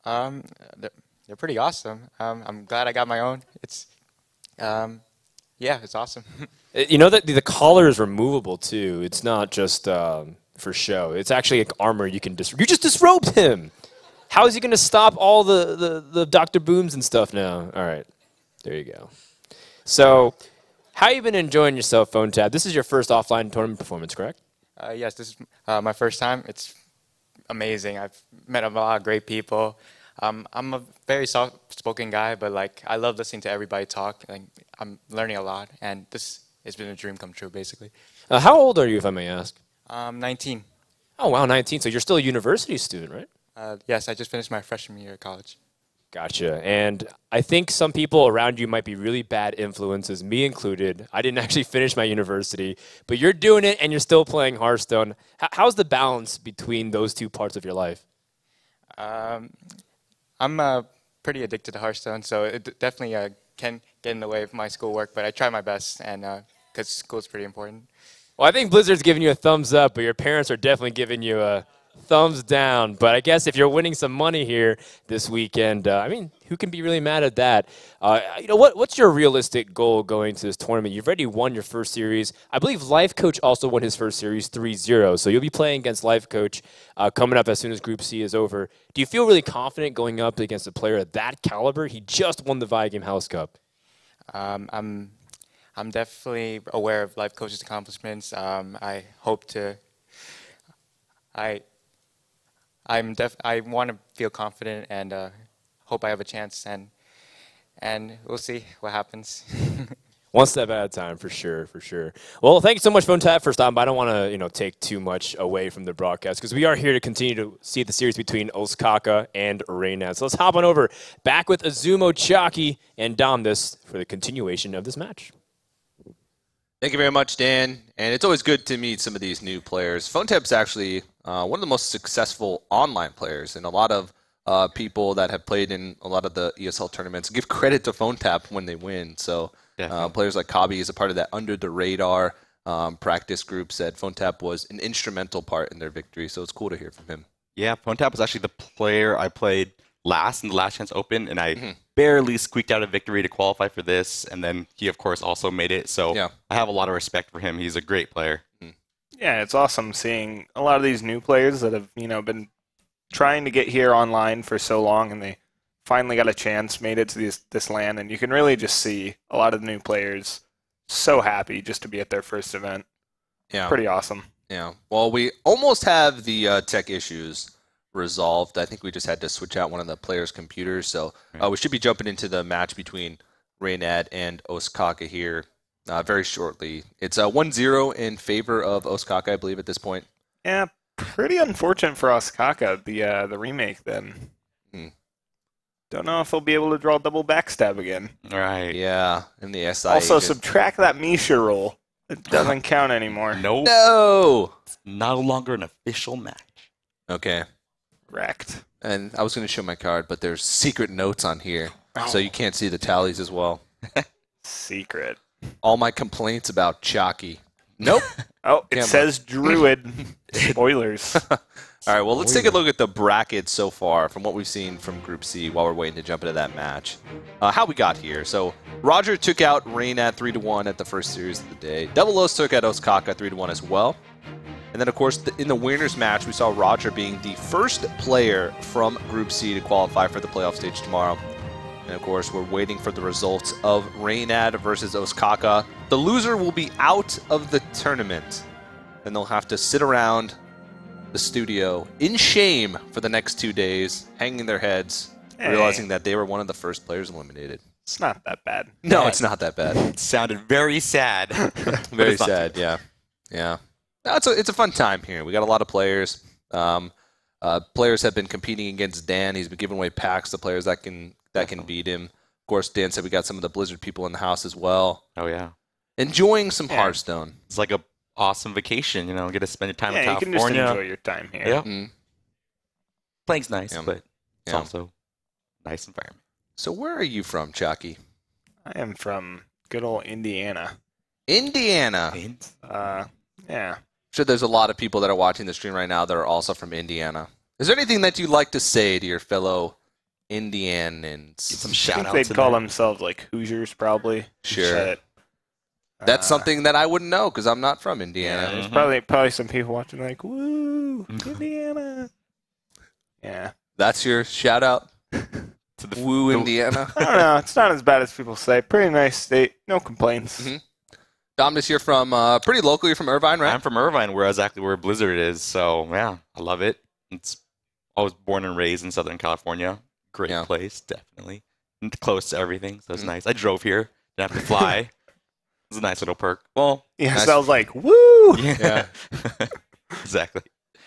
Speaker 5: They're pretty awesome. I'm glad I got my own. It's awesome.
Speaker 4: You know that the collar is removable too. It's not just for show. It's actually like armor you can disrobe. You just disrobed him. How is he going to stop all the Dr. Booms and stuff now? All right, there you go. So, how you been enjoying yourself, PhoneTap? This is your first offline tournament performance, correct?
Speaker 5: Yes, this is my first time. It's amazing. I've met a lot of great people. I'm a very soft-spoken guy, but I love listening to everybody talk. I'm learning a lot, and this has been a dream come true, basically.
Speaker 4: How old are you, if I may ask?
Speaker 5: 19.
Speaker 4: Oh, wow, 19. So you're still a university student, right?
Speaker 5: Yes, I just finished my freshman year of college.
Speaker 4: Gotcha. And I think some people around you might be really bad influences, me included. I didn't actually finish my university, but you're doing it and you're still playing Hearthstone. How's the balance between those two parts of your life?
Speaker 5: I'm pretty addicted to Hearthstone, so it definitely can get in the way of my schoolwork, but I try my best, and because school's pretty important.
Speaker 4: Well, I think Blizzard's giving you a thumbs up, but your parents are definitely giving you a thumbs down. But I guess if you're winning some money here this weekend, I mean, who can be really mad at that? What's your realistic goal going to this tournament? You've already won your first series. I believe Life Coach also won his first series 3-0, so you'll be playing against Life Coach coming up as soon as Group C is over. Do you feel really confident going up against a player of that caliber? He just won the Viagame House Cup.
Speaker 5: I'm definitely aware of Life Coach's accomplishments. I hope to. I want to feel confident and hope I have a chance, and we'll see what happens.
Speaker 4: One step at a time, for sure, for sure. Well, thank you so much, PhoneTap, for stopping by. I don't want to, take too much away from the broadcast because we are here to continue to see the series between Ostkaka and Reynad. So let's hop on over back with Azumo, Chalky, and Domdus for the continuation of this match.
Speaker 1: Thank you very much, Dan. And it's always good to meet some of these new players. PhoneTap's actually one of the most successful online players, and a lot of people that have played in a lot of the ESL tournaments give credit to PhoneTap when they win. So players like Kabi is a part of that under-the-radar practice group, said PhoneTap was an instrumental part in their victory. So it's cool to hear from him. Yeah,
Speaker 3: PhoneTap was actually the player I played last in the Last Chance Open, and I barely squeaked out a victory to qualify for this, and then he, of course, also made it. So I have a lot of respect for him. He's a great player.
Speaker 2: Yeah, it's awesome seeing a lot of these new players that have, been trying to get here online for so long, and they finally got a chance, made it to this LAN, and you can really just see a lot of the new players so happy just to be at their first event.
Speaker 1: Yeah.
Speaker 2: Pretty awesome.
Speaker 1: Yeah. Well, we almost have the tech issues resolved. I think we just had to switch out one of the players' computers, so we should be jumping into the match between Reynad and Ostkaka here very shortly. It's 1-0 in favor of Ostkaka, I believe, at this point.
Speaker 2: Yeah, Pretty unfortunate for Ostkaka, the remake then.
Speaker 1: Hmm.
Speaker 2: Don't know if he'll be able to draw double backstab again.
Speaker 3: Right.
Speaker 1: Yeah, in the SI.
Speaker 2: Also,
Speaker 1: agent.
Speaker 2: subtract that Misha roll. It doesn't count anymore.
Speaker 3: Nope.
Speaker 1: No.
Speaker 3: It's no longer an official match.
Speaker 1: Okay.
Speaker 2: Wrecked.
Speaker 1: And I was going to show my card, but there's secret notes on here, so
Speaker 2: Oh.
Speaker 1: you can't see the tallies as well.
Speaker 2: Secret.
Speaker 1: All my complaints about Chalky. Nope.
Speaker 2: Oh, it
Speaker 1: Camera.
Speaker 2: says Druid. Spoilers.
Speaker 1: All right, well, let's take a look at the brackets so far from what we've seen from Group C while we're waiting to jump into that match. How we got here. So Roger took out Reynad 3-1 at the first series of the day. Double O's took out Ostkaka 3-1 as well. And then, of course, in the winners match, we saw Roger being the first player from Group C to qualify for the playoff stage tomorrow. And, of course, we're waiting for the results of Reynad versus Ostkaka. The loser will be out of the tournament. And they'll have to sit around the studio in shame for the next 2 days, hanging their heads, realizing that they were one of the first players eliminated.
Speaker 2: It's not that bad.
Speaker 1: No, it's not that bad.
Speaker 3: It sounded very sad.
Speaker 1: Very
Speaker 3: it's not
Speaker 1: sad, yeah. Yeah. No, it's a fun time here. We got a lot of players. Players have been competing against Dan. He's been giving away packs to players that can beat him. Of course, Dan said we got some of the Blizzard people in the house as well.
Speaker 3: Oh, yeah.
Speaker 1: Enjoying some Hearthstone.
Speaker 3: It's like a awesome vacation, get to spend your time in
Speaker 2: Yeah, you can just
Speaker 3: California.
Speaker 2: enjoy your time here.
Speaker 3: Yeah.
Speaker 1: Mm.
Speaker 3: Playing's nice,
Speaker 1: Yeah.
Speaker 3: but it's
Speaker 1: Yeah.
Speaker 3: also a nice environment.
Speaker 1: So where are you from, Chalky?
Speaker 2: I am from good old Indiana.
Speaker 1: Indiana.
Speaker 2: Yeah.
Speaker 1: Sure, there's a lot of people that are watching the stream right now that are also from Indiana. Is there anything that you'd like to say to your fellow Indianans?
Speaker 3: Some
Speaker 2: I
Speaker 3: shout
Speaker 2: think
Speaker 3: outs.
Speaker 2: they'd call themselves like Hoosiers, probably.
Speaker 1: Sure.
Speaker 2: Said it.
Speaker 1: That's something that I wouldn't know because I'm not from
Speaker 2: Yeah,
Speaker 1: Indiana.
Speaker 2: there's
Speaker 3: Mhm.
Speaker 2: probably some people watching like, woo, Indiana. Yeah.
Speaker 1: That's your shout out
Speaker 3: To the
Speaker 1: Woo, Indiana.
Speaker 2: I don't know. It's not as bad as people say. Pretty nice state. No complaints.
Speaker 1: Mhm. Dominus, you're from pretty local. You're from Irvine, right?
Speaker 3: I'm from Irvine, where exactly where Blizzard is. So yeah, I love it. I was born and raised in Southern California. Great
Speaker 1: Yeah.
Speaker 3: place, definitely. And close to everything, so it's
Speaker 1: Mhm.
Speaker 3: nice. I drove here, didn't have to fly. It's a nice little perk. Well,
Speaker 2: Yeah,
Speaker 1: Nice.
Speaker 2: so I was like, woo!
Speaker 3: yeah, exactly.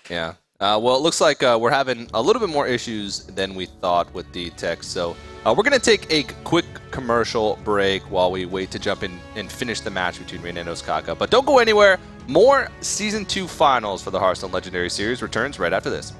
Speaker 1: Yeah. Well, it looks like we're having a little bit more issues than we thought with the text. So we're going to take a quick commercial break while we wait to jump in and finish the match between Reynad and Ostkaka. But don't go anywhere. More Season 2 finals for the Hearthstone Legendary Series returns right after this.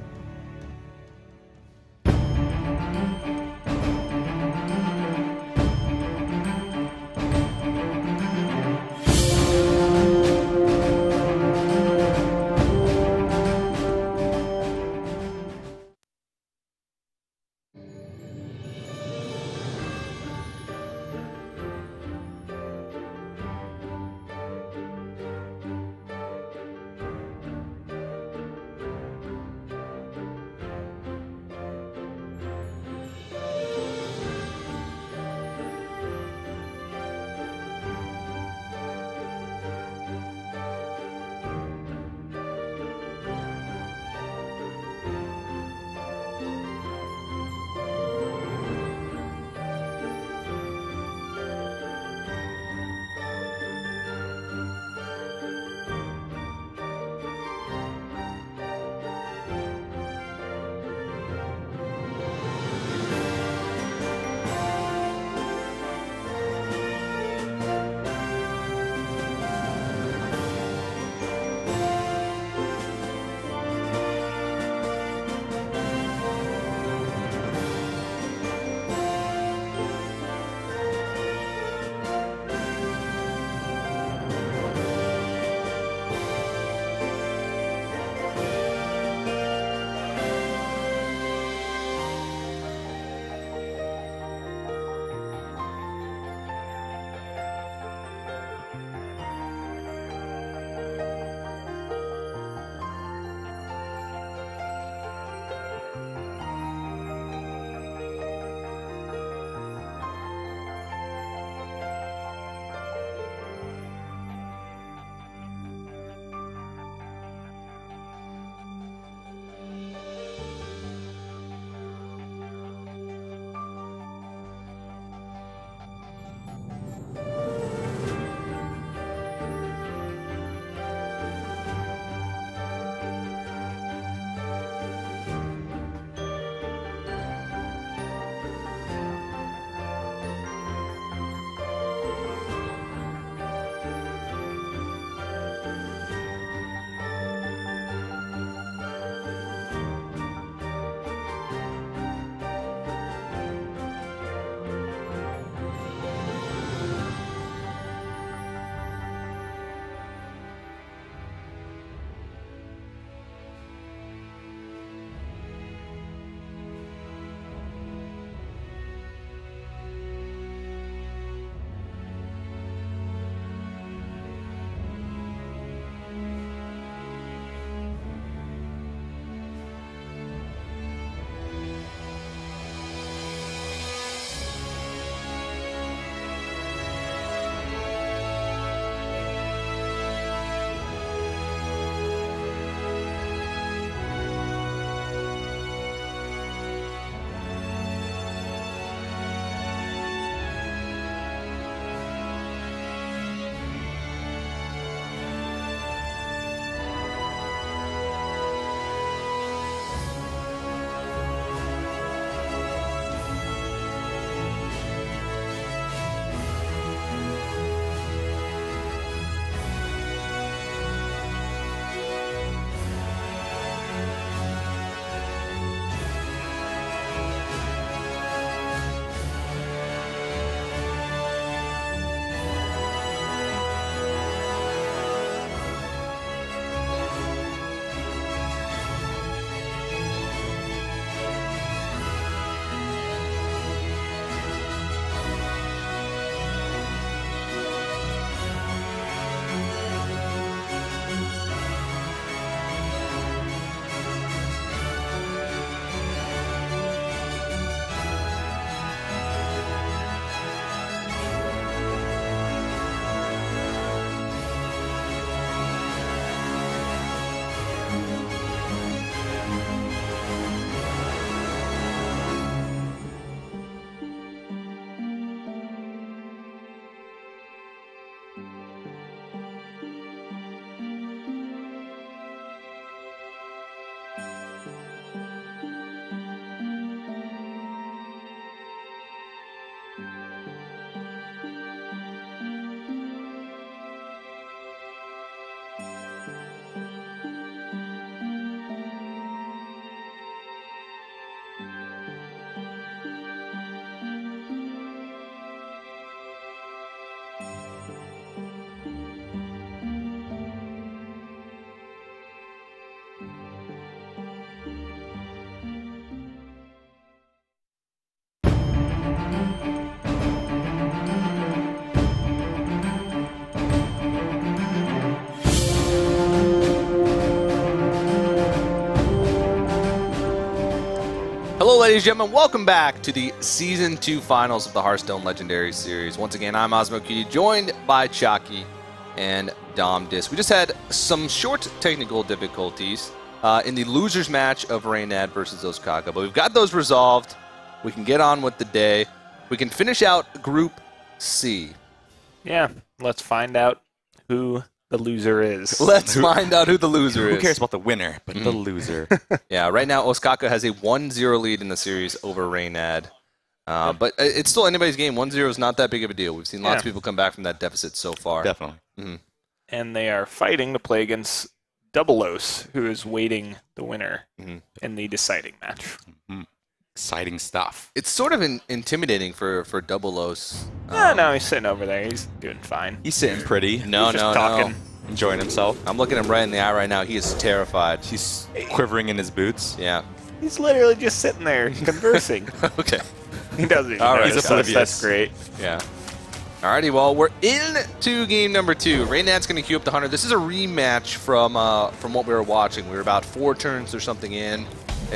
Speaker 1: Hello, ladies and gentlemen. Welcome back to the Season 2 finals of the Hearthstone Legendary Series. Once again, I'm Ostkaka, joined by Chalky and Domdis. We just had some short technical difficulties in the losers match of Reynad versus Ostkaka, but we've got those resolved. We can get on with the day. We can finish out Group C.
Speaker 2: Yeah, let's find out who the loser is.
Speaker 1: Let's find out who the loser is.
Speaker 3: Who cares about the winner, but the loser?
Speaker 1: Yeah, right now Ostkaka has a 1-0 lead in the series over Reynad. But it's still anybody's game. 1-0 is not that big of a deal. We've seen lots of people come back from that deficit so far.
Speaker 3: Definitely.
Speaker 2: And they are fighting to play against Doubleos, who is waiting the winner in the deciding match.
Speaker 3: Exciting stuff.
Speaker 1: It's sort of intimidating for Doubleos.
Speaker 2: No, he's sitting over there. He's doing fine.
Speaker 3: He's sitting pretty.
Speaker 1: No,
Speaker 2: He's just talking.
Speaker 3: Enjoying himself.
Speaker 1: I'm looking him right in the eye right now. He is terrified.
Speaker 3: He's quivering in his boots.
Speaker 1: Yeah.
Speaker 2: He's literally just sitting there conversing.
Speaker 1: Okay.
Speaker 2: He doesn't even
Speaker 1: All right,
Speaker 2: notice
Speaker 1: he's
Speaker 2: us.
Speaker 3: oblivious.
Speaker 2: That's great.
Speaker 1: Yeah. Alrighty, well, we're into game number 2. Reynad's going to queue up the Hunter. This is a rematch from what we were watching. We were about 4 turns or something in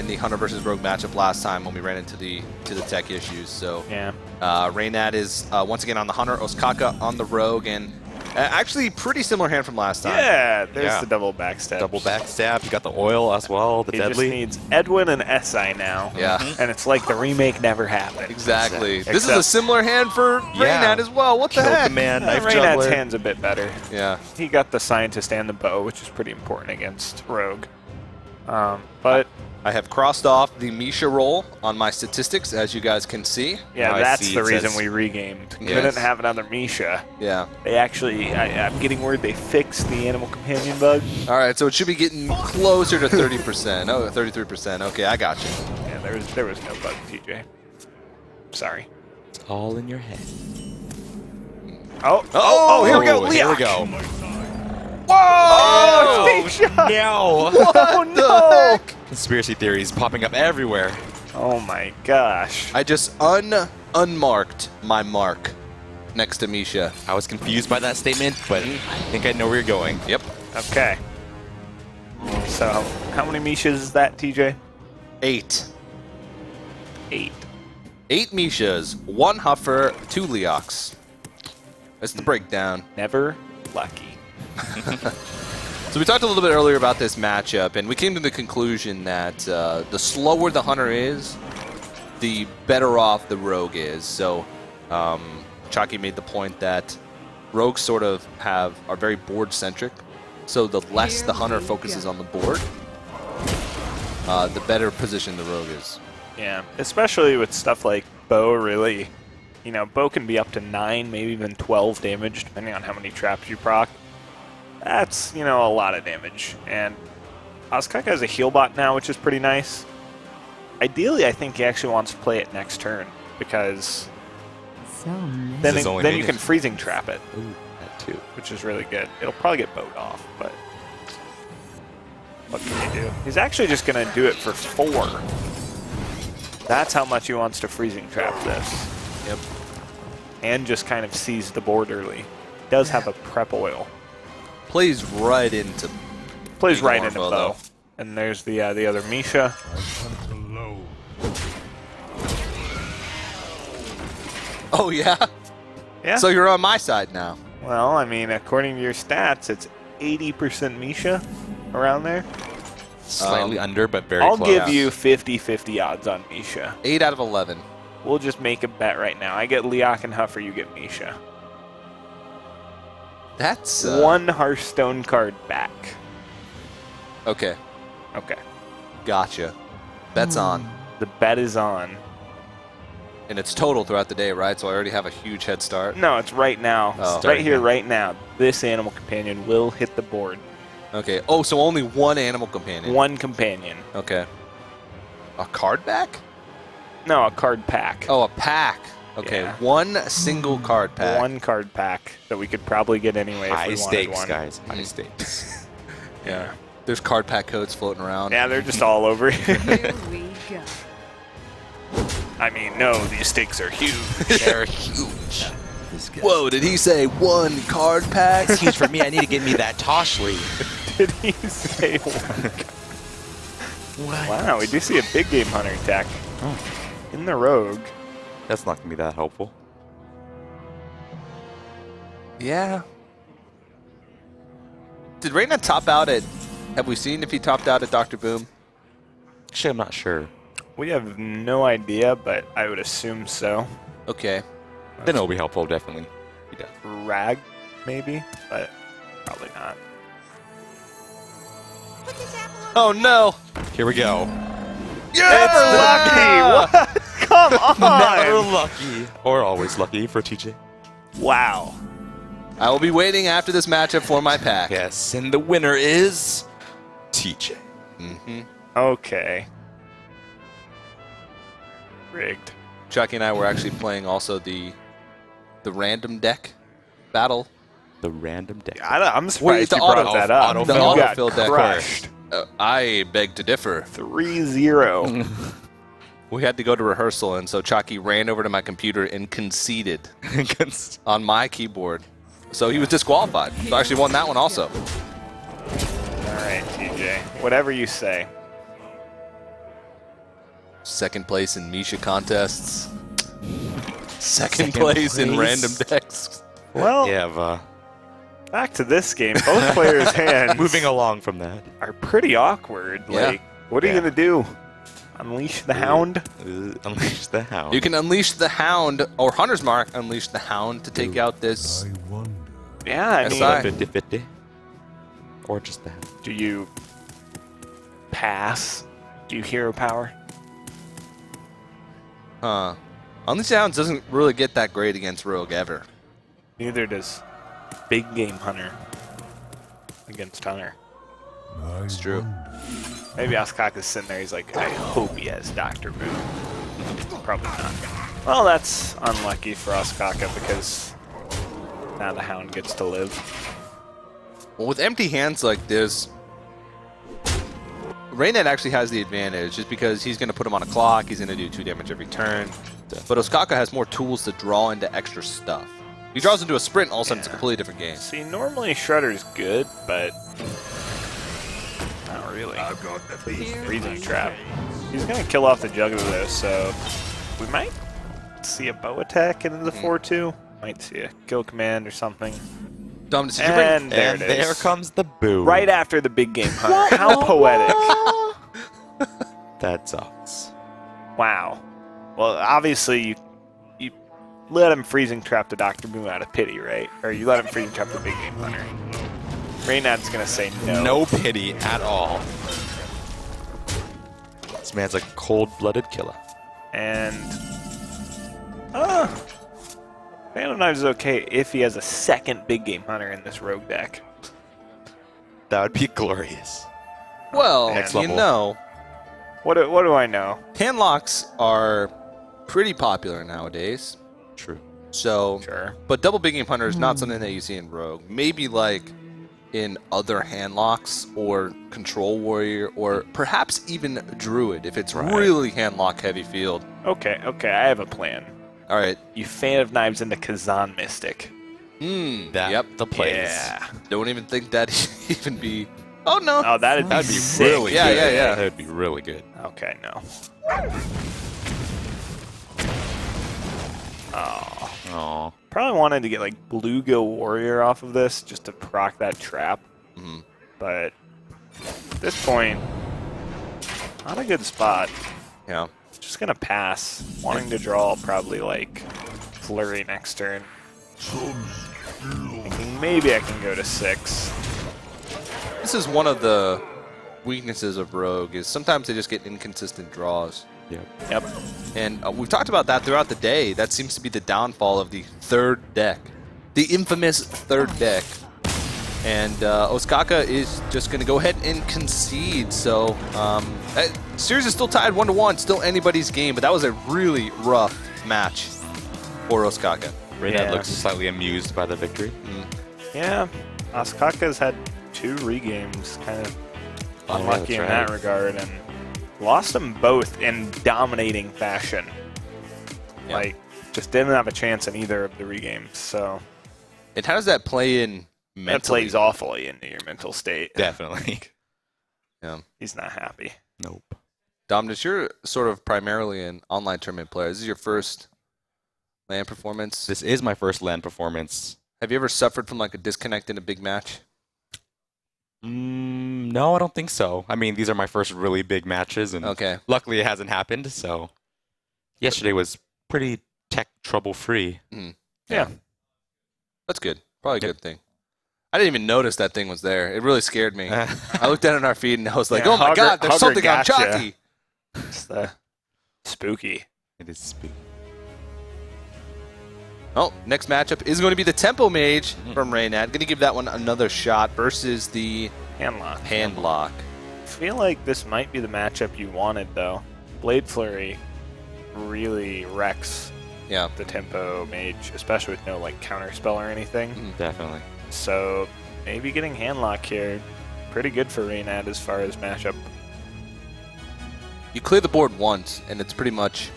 Speaker 1: the Hunter versus Rogue matchup last time when we ran into the tech issues. So
Speaker 2: Yeah.
Speaker 1: Reynad is once again on the Hunter, Ostkaka on the Rogue, and actually pretty similar hand from last time.
Speaker 2: Yeah, there's
Speaker 3: Yeah.
Speaker 2: the double backstab.
Speaker 3: Double backstab. You got the oil as well. The
Speaker 2: He
Speaker 3: deadly.
Speaker 2: just needs Edwin and SI now.
Speaker 1: Yeah.
Speaker 2: And it's like the remake never happened.
Speaker 1: Exactly. This is
Speaker 2: Except-
Speaker 1: a similar hand for
Speaker 3: Yeah.
Speaker 1: Reynad as well. What the
Speaker 3: Kill
Speaker 1: heck?
Speaker 3: command, knife
Speaker 2: Reynad's
Speaker 3: juggler.
Speaker 2: hand's a bit better.
Speaker 1: Yeah.
Speaker 2: He got the Scientist and the Bow, which is pretty important against Rogue. But
Speaker 1: I have crossed off the Misha roll on my statistics, as you guys can see.
Speaker 2: yeah,
Speaker 3: I
Speaker 2: that's
Speaker 3: see
Speaker 2: the
Speaker 3: it
Speaker 2: reason
Speaker 3: says-
Speaker 2: we regamed.
Speaker 1: Yes.
Speaker 2: Couldn't have another Misha.
Speaker 1: Yeah.
Speaker 2: They actually, I'm getting word they fixed the animal companion bug.
Speaker 1: All right, so it should be getting closer to 30%. Oh, 33%. Okay, I got you.
Speaker 2: Yeah, there was no bug, TJ. Sorry.
Speaker 3: It's all in your head.
Speaker 2: Oh, here we go.
Speaker 3: Here we
Speaker 2: Leok.
Speaker 3: go.
Speaker 2: Whoa! Oh, shot.
Speaker 3: No!
Speaker 2: Oh, no!
Speaker 3: Conspiracy theories popping up everywhere.
Speaker 2: Oh, my gosh.
Speaker 1: I just unmarked my mark next to Misha.
Speaker 3: I was confused by that statement, but I think I know where you're going.
Speaker 1: Yep.
Speaker 2: Okay. So, how many Mishas is that, TJ?
Speaker 1: 8.
Speaker 2: 8.
Speaker 1: 8 Mishas, 1 Huffer, 2 Leox. That's the breakdown.
Speaker 2: Never lucky.
Speaker 1: So we talked a little bit earlier about this matchup, and we came to the conclusion that the slower the Hunter is, the better off the Rogue is. So Chalky made the point that Rogues sort of are very board-centric. So the less the Hunter focuses on the board, the better position the Rogue is.
Speaker 2: Yeah, especially with stuff like Bow, really. You know, Bow can be up to 9, maybe even 12 damage, depending on how many traps you proc. That's, you know, a lot of damage. And Ostkaka has a heal bot now, which is pretty nice. Ideally, I think he actually wants to play it next turn, because then,
Speaker 3: This is only
Speaker 2: then you
Speaker 3: me.
Speaker 2: can freezing trap it,
Speaker 3: Ooh, that too.
Speaker 2: which is really good. It'll probably get bowed off, but what can you do? He's actually just going to do it for 4. That's how much he wants to freezing trap this.
Speaker 1: Yep.
Speaker 2: And just kind of seize the board early. Does have a prep oil.
Speaker 1: Plays right into.
Speaker 2: Plays
Speaker 1: Big
Speaker 2: right
Speaker 1: arm
Speaker 2: into
Speaker 1: bow,
Speaker 2: Bow.
Speaker 1: though.
Speaker 2: And there's the other Misha.
Speaker 1: Oh, yeah?
Speaker 2: Yeah.
Speaker 1: So you're on my side now.
Speaker 2: Well, I mean, according to your stats, it's 80% Misha around there.
Speaker 3: Slightly under, but very
Speaker 2: I'll
Speaker 3: close.
Speaker 2: give you 50-50 odds on Misha.
Speaker 1: 8 out of 11.
Speaker 2: We'll just make a bet right now. I get Leok and Huffer, you get Misha.
Speaker 1: That's
Speaker 2: 1 Hearthstone card back.
Speaker 1: Okay.
Speaker 2: Okay.
Speaker 1: Gotcha. Bet's on.
Speaker 2: The bet is on.
Speaker 1: And it's total throughout the day, right? So I already have a huge head start.
Speaker 2: No, it's right now.
Speaker 1: Oh.
Speaker 2: Right here, right now. This animal companion will hit the board.
Speaker 1: Okay. Oh, so only 1 animal companion.
Speaker 2: 1 companion.
Speaker 1: Okay. A card back?
Speaker 2: No, a card pack.
Speaker 1: Oh, a pack. Okay.
Speaker 2: Yeah.
Speaker 1: 1 single card pack.
Speaker 2: 1 card pack that we could probably get anyway if
Speaker 3: High
Speaker 2: we
Speaker 3: stakes,
Speaker 2: wanted one.
Speaker 3: guys. High stakes.
Speaker 1: Yeah. There's card pack codes floating around.
Speaker 2: Yeah, they're just all over.
Speaker 6: Here we go.
Speaker 2: I mean, no, these stakes are huge.
Speaker 3: They're huge.
Speaker 1: Whoa, did he say 1 card pack?
Speaker 3: That's huge for me. I need to get me that Toshly.
Speaker 2: Did he say one? Wow, we do see a big game hunter tech. in the Rogue.
Speaker 3: That's not going to be that helpful.
Speaker 1: Yeah. Did Reynad top out at... Have we seen if he topped out at Dr. Boom?
Speaker 3: Actually, I'm not sure.
Speaker 2: We have no idea, but I would assume so.
Speaker 1: Okay.
Speaker 3: Then it'll be helpful, definitely. He does.
Speaker 2: Rag, maybe, but probably not.
Speaker 1: Oh, no.
Speaker 3: Here we go.
Speaker 2: Yeah! It's lucky! What? Come
Speaker 3: Never
Speaker 2: on!
Speaker 3: lucky. Or always lucky for TJ.
Speaker 2: Wow.
Speaker 1: I will be waiting after this matchup for my pack.
Speaker 3: Yes, and the winner is TJ.
Speaker 1: Mm-hmm.
Speaker 2: Okay. Rigged.
Speaker 1: Chucky and I were actually playing also the random deck battle.
Speaker 3: The random deck.
Speaker 2: I'm surprised
Speaker 1: the
Speaker 2: you brought that up.
Speaker 3: autofill.
Speaker 1: The
Speaker 2: You got
Speaker 1: autofill deck.
Speaker 2: crushed.
Speaker 1: I beg to differ.
Speaker 2: 3-0.
Speaker 1: We had to go to rehearsal, and so Chucky ran over to my computer and conceded on my keyboard. So he was disqualified. So I actually won that one also.
Speaker 2: All right, TJ. Whatever you say.
Speaker 1: Second place in Misha contests. Second place in random decks.
Speaker 2: Well,
Speaker 3: Yeah,
Speaker 2: back to this game. Both players' hands
Speaker 3: moving along from that.
Speaker 2: are pretty awkward.
Speaker 1: Yeah.
Speaker 2: Like, what are you
Speaker 3: Yeah.
Speaker 2: going to do? Unleash the Hound?
Speaker 3: Unleash the Hound.
Speaker 1: You can unleash the Hound, or Hunter's Mark, unleash the Hound to take out this.
Speaker 2: Yeah, I
Speaker 1: Yes,
Speaker 2: mean,
Speaker 1: I-
Speaker 3: 50-50. Or just the Hound.
Speaker 2: do you pass? Do you hero power?
Speaker 1: Huh. Unleash the Hound doesn't really get that great against Rogue ever.
Speaker 2: Neither does Big Game Hunter against Hunter.
Speaker 1: It's true.
Speaker 2: Maybe Ostkaka's sitting there, he's like, I hope he has Dr. Boom. Probably not. Well, that's unlucky for Ostkaka because now the Hound gets to live.
Speaker 1: Well, with empty hands like this, Reynad actually has the advantage just because he's going to put him on a clock, he's going to do 2 damage every turn. But Ostkaka has more tools to draw into extra stuff. He draws into a sprint, all of a sudden it's a completely different game.
Speaker 2: See, normally Shredder's good, but not really. Freezing Trap. He's going to kill off the Juggler though, so we might see a bow attack into the 4-2. Might see a kill command or something.
Speaker 1: Dom, did you bring...
Speaker 2: And there
Speaker 3: And
Speaker 2: it is.
Speaker 3: there comes the boo.
Speaker 2: Right after the Big Game Hunter. How poetic.
Speaker 3: That sucks.
Speaker 2: Wow. Well, obviously you let him freezing trap the Dr. Boom out of pity, right? Or you let him freezing trap the Big Game Hunter. Reynad's going to say no.
Speaker 3: No pity at all. This man's a cold-blooded killer.
Speaker 2: And Phantom Knives is okay if he has a second Big Game Hunter in this rogue deck.
Speaker 3: That would be glorious.
Speaker 1: Well,
Speaker 3: Next
Speaker 1: you
Speaker 3: level.
Speaker 1: know,
Speaker 2: What do I know?
Speaker 1: hand locks are pretty popular nowadays.
Speaker 3: True.
Speaker 1: So,
Speaker 2: Sure.
Speaker 1: but double Big Game Hunter is not something that you see in Rogue. Maybe like in other hand locks or Control Warrior or perhaps even Druid if it's
Speaker 2: Right.
Speaker 1: really hand lock heavy field.
Speaker 2: Okay, I have a plan.
Speaker 1: All right.
Speaker 2: You Fan of Knives into Kazan Mystic.
Speaker 3: That
Speaker 1: Yep.
Speaker 3: the plays.
Speaker 2: Yeah.
Speaker 1: Don't even think that'd even be. Oh no.
Speaker 2: Oh, that'd
Speaker 3: That'd be
Speaker 2: sick.
Speaker 3: really
Speaker 1: Yeah,
Speaker 3: good.
Speaker 1: yeah, yeah.
Speaker 3: That'd be really good.
Speaker 2: Okay, no. Oh.
Speaker 3: Oh.
Speaker 2: Probably wanted to get like Bluegill Warrior off of this just to proc that trap. But at this point, not a good spot.
Speaker 1: Yeah.
Speaker 2: Just gonna pass. Wanting to draw probably like Flurry next turn. Thinking maybe I can go to 6.
Speaker 1: This is one of the weaknesses of Rogue is sometimes they just get inconsistent draws.
Speaker 3: Yep.
Speaker 2: Yep.
Speaker 1: And we've talked about that throughout the day. That seems to be the downfall of the third deck. The infamous third deck. And Ostkaka is just going to go ahead and concede. So, series is still tied 1-1. Still anybody's game. But that was a really rough match for Ostkaka.
Speaker 3: Reynad
Speaker 2: Yeah.
Speaker 3: looks slightly amused by the victory.
Speaker 2: Yeah. Ostkaka's had 2 regames, kind of
Speaker 3: Oh, yeah,
Speaker 2: unlucky in
Speaker 3: that's
Speaker 2: that
Speaker 3: right.
Speaker 2: regard, and lost them both in dominating fashion.
Speaker 1: Yeah.
Speaker 2: Like, just didn't have a chance in either of the regames. So
Speaker 1: And how does that play in
Speaker 2: that
Speaker 1: mentally?
Speaker 2: plays awfully into your mental state.
Speaker 3: Definitely.
Speaker 1: Yeah.
Speaker 2: He's not happy.
Speaker 3: Nope.
Speaker 1: Dominus, you're sort of primarily an online tournament player. This is your first LAN performance.
Speaker 3: This is my first LAN performance.
Speaker 1: Have you ever suffered from like a disconnect in a big match?
Speaker 3: No, I don't think so. I mean, these are my first really big matches, and luckily it hasn't happened. So yesterday was pretty tech trouble-free.
Speaker 2: Yeah.
Speaker 1: That's good. Probably a good thing. I didn't even notice that thing was there. It really scared me. I looked at it on our feed and I was like, oh my God, there's something on Chalky.
Speaker 2: It's spooky.
Speaker 3: It is spooky.
Speaker 1: Oh, next matchup is going to be the Tempo Mage from Reynad. Going to give that one another shot versus the Handlock.
Speaker 2: I feel like this might be the matchup you wanted, though. Blade Flurry really wrecks the Tempo Mage, especially with no like counter spell or anything.
Speaker 3: Definitely.
Speaker 2: So maybe getting Handlock here, pretty good for Reynad as far as matchup.
Speaker 1: You clear the board once, and it's pretty much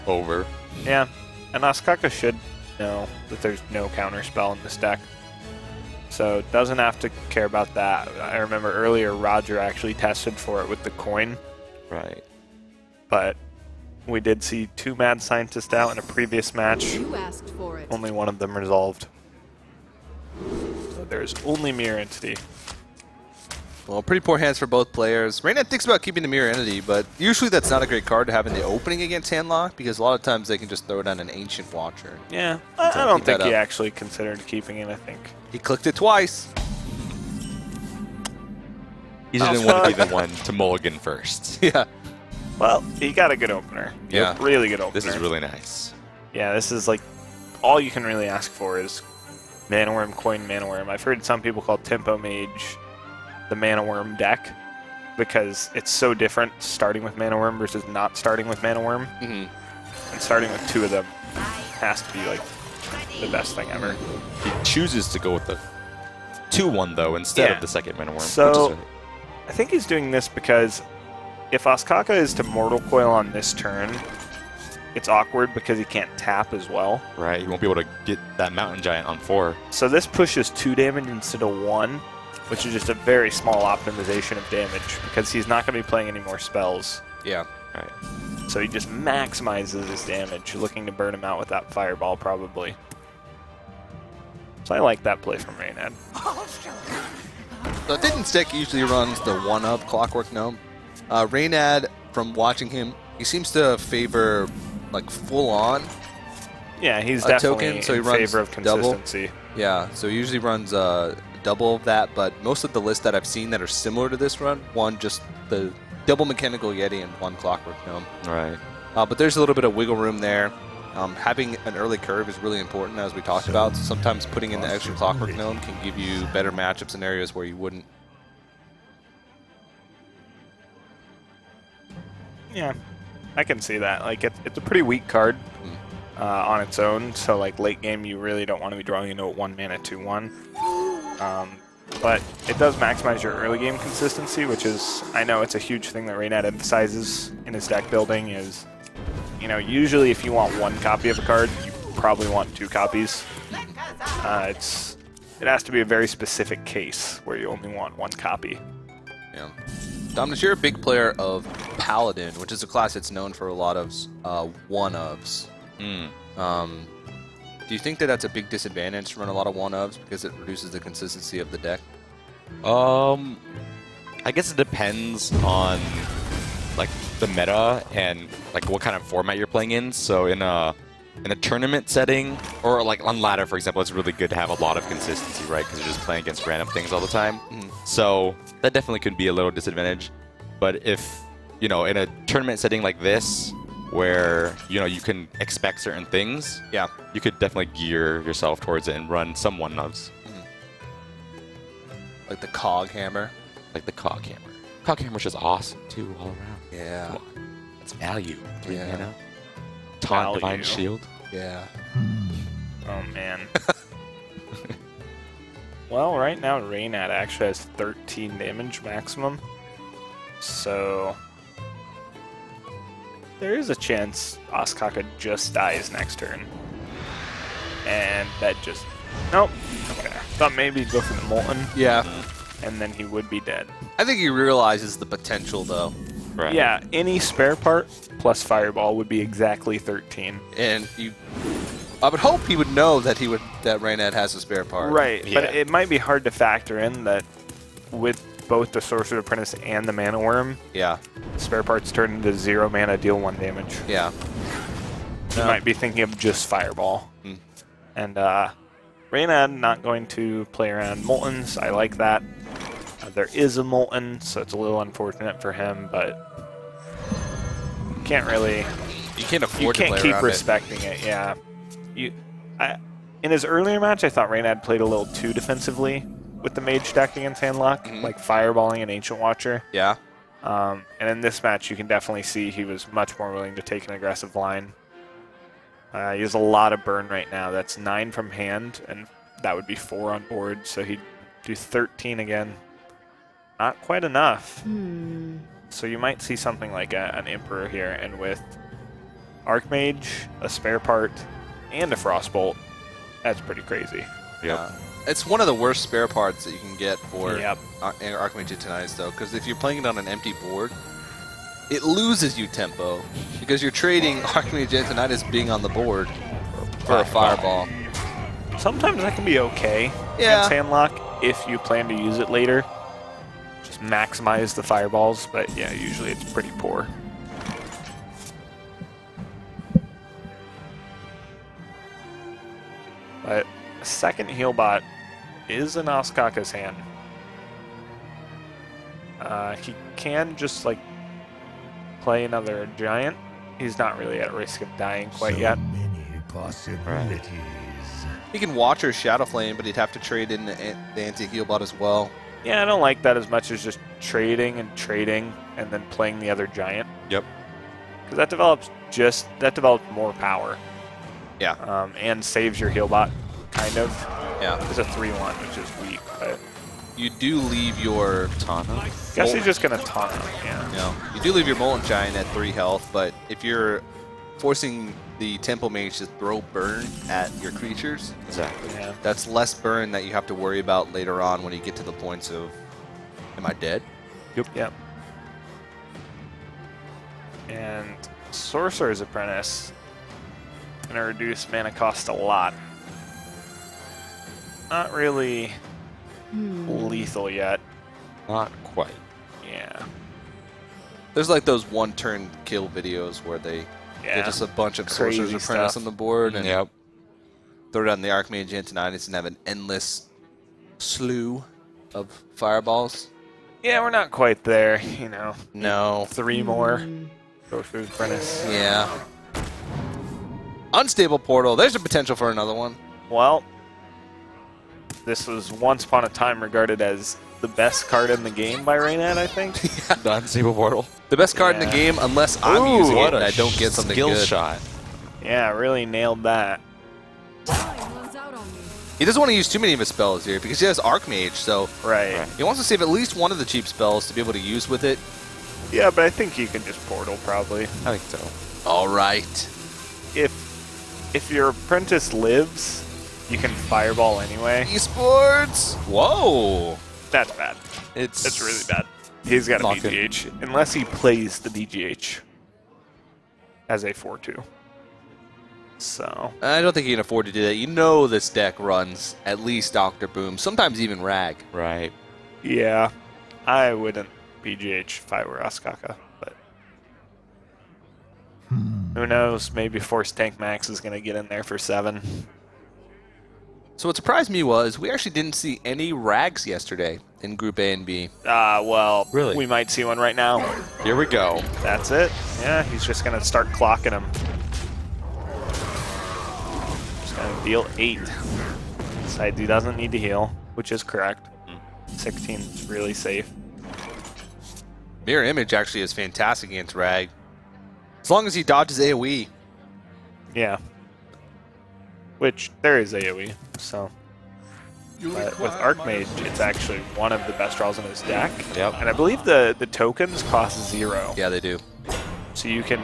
Speaker 3: over.
Speaker 2: Yeah, and Ostkaka should know that there's no counter spell in this deck. So doesn't have to care about that. I remember earlier Roger actually tested for it with the coin.
Speaker 3: Right.
Speaker 2: But we did see 2 Mad Scientists out in a previous match.
Speaker 6: You asked for it.
Speaker 2: Only one of them resolved. So there's only Mirror Entity.
Speaker 1: Well, pretty poor hands for both players. Reynad thinks about keeping the Mirror Entity, but usually that's not a great card to have in the opening against Handlock because a lot of times they can just throw down an Ancient Watcher.
Speaker 2: Yeah, I don't think he actually considered keeping it, I think.
Speaker 1: He clicked it twice.
Speaker 3: He didn't want to be the one to mulligan first.
Speaker 1: Yeah.
Speaker 2: Well, he got a good opener.
Speaker 1: Yeah.
Speaker 2: Really good opener.
Speaker 3: This is really nice.
Speaker 2: Yeah, this is like all you can really ask for is Mana Worm, Coin Mana Worm. I've heard some people call Tempo Mage the Mana Worm deck because it's so different starting with Mana Worm versus not starting with Mana Worm. And starting with 2 of them has to be like the best thing ever.
Speaker 3: He chooses to go with the 2-1 though instead of the second Mana Worm.
Speaker 2: So I think he's doing this because if Ostkaka is to Mortal Coil on this turn, it's awkward because he can't tap as well.
Speaker 3: Right, he won't be able to get that Mountain Giant on 4.
Speaker 2: So this pushes 2 damage instead of 1, which is just a very small optimization of damage because he's not going to be playing any more spells.
Speaker 1: Yeah.
Speaker 2: Right. So he just maximizes his damage, looking to burn him out with that Fireball probably. So I like that play from Reynad.
Speaker 1: The Didn't Stick usually runs the 1-up Clockwork Gnome. Reynad, from watching him, he seems to favor like full-on.
Speaker 2: Yeah, he's definitely
Speaker 1: token, so he
Speaker 2: in
Speaker 1: runs
Speaker 2: favor of consistency.
Speaker 1: Double. Yeah, so he usually runs double of that, but most of the lists that I've seen that are similar to this run, one just the double Mechanical Yeti and 1 Clockwork Gnome.
Speaker 3: Right.
Speaker 1: But there's a little bit of wiggle room there. Having an early curve is really important, as we talked about. So sometimes putting in the extra Clockwork Gnome can give you better matchup scenarios where you wouldn't.
Speaker 2: Yeah, I can see that. Like it's a pretty weak card on its own. So like late game, you really don't want to be drawing into a 1 mana 2/1. But it does maximize your early game consistency, which is, I know it's a huge thing that Reynad emphasizes in his deck building is, you know, usually if you want 1 copy of a card, you probably want 2 copies. It has to be a very specific case where you only want 1 copy.
Speaker 1: Yeah. Dominus, you're a big player of Paladin, which is a class that's known for a lot of 1-ofs. Do you think that that's a big disadvantage to run a lot of 1-ofs because it reduces the consistency of the deck?
Speaker 3: I guess it depends on like the meta and like what kind of format you're playing in. So in a tournament setting or like on ladder, for example, it's really good to have a lot of consistency, right? Because you're just playing against random things all the time. So that definitely could be a little disadvantage. But if, you know, in a tournament setting like this, where, you know, you can expect certain things,
Speaker 1: yeah,
Speaker 3: you could definitely gear yourself towards it and run some 1-ofs.
Speaker 1: Like the Cog Hammer.
Speaker 3: Like the Cog Hammer. Cog Hammer's just awesome, too, all around.
Speaker 1: Yeah.
Speaker 3: Come on. That's value. 3
Speaker 1: Yeah.
Speaker 3: mana. Taunt, Divine Shield.
Speaker 1: Yeah.
Speaker 2: Oh, man. Well, right now, Reynad actually has 13 damage maximum. So there is a chance Ostkaka just dies next turn. And that just... Nope. Okay. Thought maybe he'd go for the Molten.
Speaker 1: Yeah.
Speaker 2: And then he would be dead.
Speaker 1: I think he realizes the potential, though.
Speaker 3: Right.
Speaker 2: Yeah, any spare part plus Fireball would be exactly 13.
Speaker 1: And I would hope he would know that that Reynad has a spare part.
Speaker 2: Right,
Speaker 3: Yeah.
Speaker 2: but it might be hard to factor in that with both the Sorcerer's Apprentice and the Mana Worm,
Speaker 1: Yeah.
Speaker 2: spare parts turn into 0 mana, deal 1 damage.
Speaker 1: Yeah.
Speaker 2: You might be thinking of just Fireball. And Reynad not going to play around Moltens. I like that. There is a Molten, so it's a little unfortunate for him, but can't really.
Speaker 1: You can't afford
Speaker 2: You
Speaker 1: to
Speaker 2: can't
Speaker 1: play
Speaker 2: keep
Speaker 1: around
Speaker 2: respecting it. Yeah. In his earlier match, I thought Reynad played a little too defensively with the Mage deck against Handlock, like Fireballing and Ancient Watcher.
Speaker 1: Yeah.
Speaker 2: And in this match, you can definitely see he was much more willing to take an aggressive line. He has a lot of burn right now. That's 9 from hand, and that would be 4 on board, so he'd do 13 again. Not quite enough. So you might see something like an Emperor here, and with Archmage, a spare part, and a Frostbolt, that's pretty crazy.
Speaker 3: Yep.
Speaker 1: It's one of the worst spare parts that you can get for
Speaker 2: Yep.
Speaker 1: Archmage Titanize, though, because if you're playing it on an empty board, it loses you tempo because you're trading Archmage Titanize being on the board for a Fireball.
Speaker 2: Sometimes that can be okay
Speaker 1: Yeah.
Speaker 2: against Handlock if you plan to use it later. Just maximize the Fireballs, but yeah, usually it's pretty poor. But a second heal bot is in Ostkaka's hand. He can just like play another giant. He's not really at risk of dying quite yet.
Speaker 6: Many possibilities.
Speaker 1: He can Watcher Shadow Flame, but he'd have to trade in the anti-heal bot as well.
Speaker 2: Yeah, I don't like that as much as just trading and then playing the other giant.
Speaker 3: Yep.
Speaker 2: Because that develops more power.
Speaker 1: Yeah.
Speaker 2: And saves your heal bot, kind of.
Speaker 1: Yeah.
Speaker 2: It's a 3-1, which is weak, but
Speaker 1: You do leave your
Speaker 3: Tana.
Speaker 2: guess he's just gonna taunt him, yeah.
Speaker 1: you do leave your Molten Giant at 3 health, but if you're forcing the Temple Mage to throw burn at your creatures,
Speaker 3: Exactly.
Speaker 2: Yeah.
Speaker 1: that's less burn that you have to worry about later on when you get to the points of, am I dead?
Speaker 2: Yep. And Sorcerer's Apprentice gonna reduce mana cost a lot. Not really lethal yet.
Speaker 3: Not quite.
Speaker 2: Yeah.
Speaker 1: There's like those one-turn kill videos where they get just a bunch of
Speaker 2: Crazy
Speaker 1: Sorcerer's Apprentice
Speaker 2: stuff.
Speaker 1: on the board and
Speaker 3: Yep.
Speaker 1: throw down the Archmage Antonidas and have an endless slew of fireballs.
Speaker 2: Yeah, we're not quite there, you know.
Speaker 1: No.
Speaker 2: 3 more. Sorcerer's Apprentice.
Speaker 1: Yeah. Unstable Portal. There's a potential for another one.
Speaker 2: Well, this was once upon a time regarded as the best card in the game by Reynad, I think.
Speaker 3: The Unstable Portal.
Speaker 1: The best card in the
Speaker 2: Yeah.
Speaker 1: game, unless I'm
Speaker 2: Ooh,
Speaker 1: using it
Speaker 3: What
Speaker 1: and
Speaker 3: a
Speaker 1: I don't get something
Speaker 3: skill
Speaker 1: good.
Speaker 3: shot.
Speaker 2: Yeah, really nailed that.
Speaker 1: He doesn't want to use too many of his spells here because he has Archmage, so
Speaker 2: Right.
Speaker 1: he wants to save at least one of the cheap spells to be able to use with it.
Speaker 2: Yeah, but I think you can just portal probably.
Speaker 3: I think so.
Speaker 1: All right.
Speaker 2: If your apprentice lives, you can fireball anyway.
Speaker 1: Esports. Whoa.
Speaker 2: That's bad.
Speaker 3: It's
Speaker 2: That's really bad. He's got a
Speaker 3: Not good.
Speaker 2: BGH. Unless he plays the BGH as a 4-2. So,
Speaker 1: I don't think he can afford to do that. You know this deck runs at least Dr. Boom, sometimes even Rag.
Speaker 3: right.
Speaker 2: yeah. I wouldn't BGH if I were Ostkaka, but who knows? Maybe Force Tank Max is going to get in there for 7.
Speaker 1: So what surprised me was we actually didn't see any Rags yesterday in Group A and B.
Speaker 2: Well,
Speaker 3: Really?
Speaker 2: we might see one right now.
Speaker 3: Here we go.
Speaker 2: That's it. Yeah, he's just going to start clocking him. Just going to deal 8. Decides he doesn't need to heal, which is correct. 16 is really safe.
Speaker 1: Mirror Image actually is fantastic against Rag. As long as he dodges AoE.
Speaker 2: Yeah. Which, there is AoE, so. But with Archmage, it's actually one of the best draws in his deck.
Speaker 3: Yep.
Speaker 2: And I believe the tokens cost 0.
Speaker 1: Yeah, they do.
Speaker 2: So you can...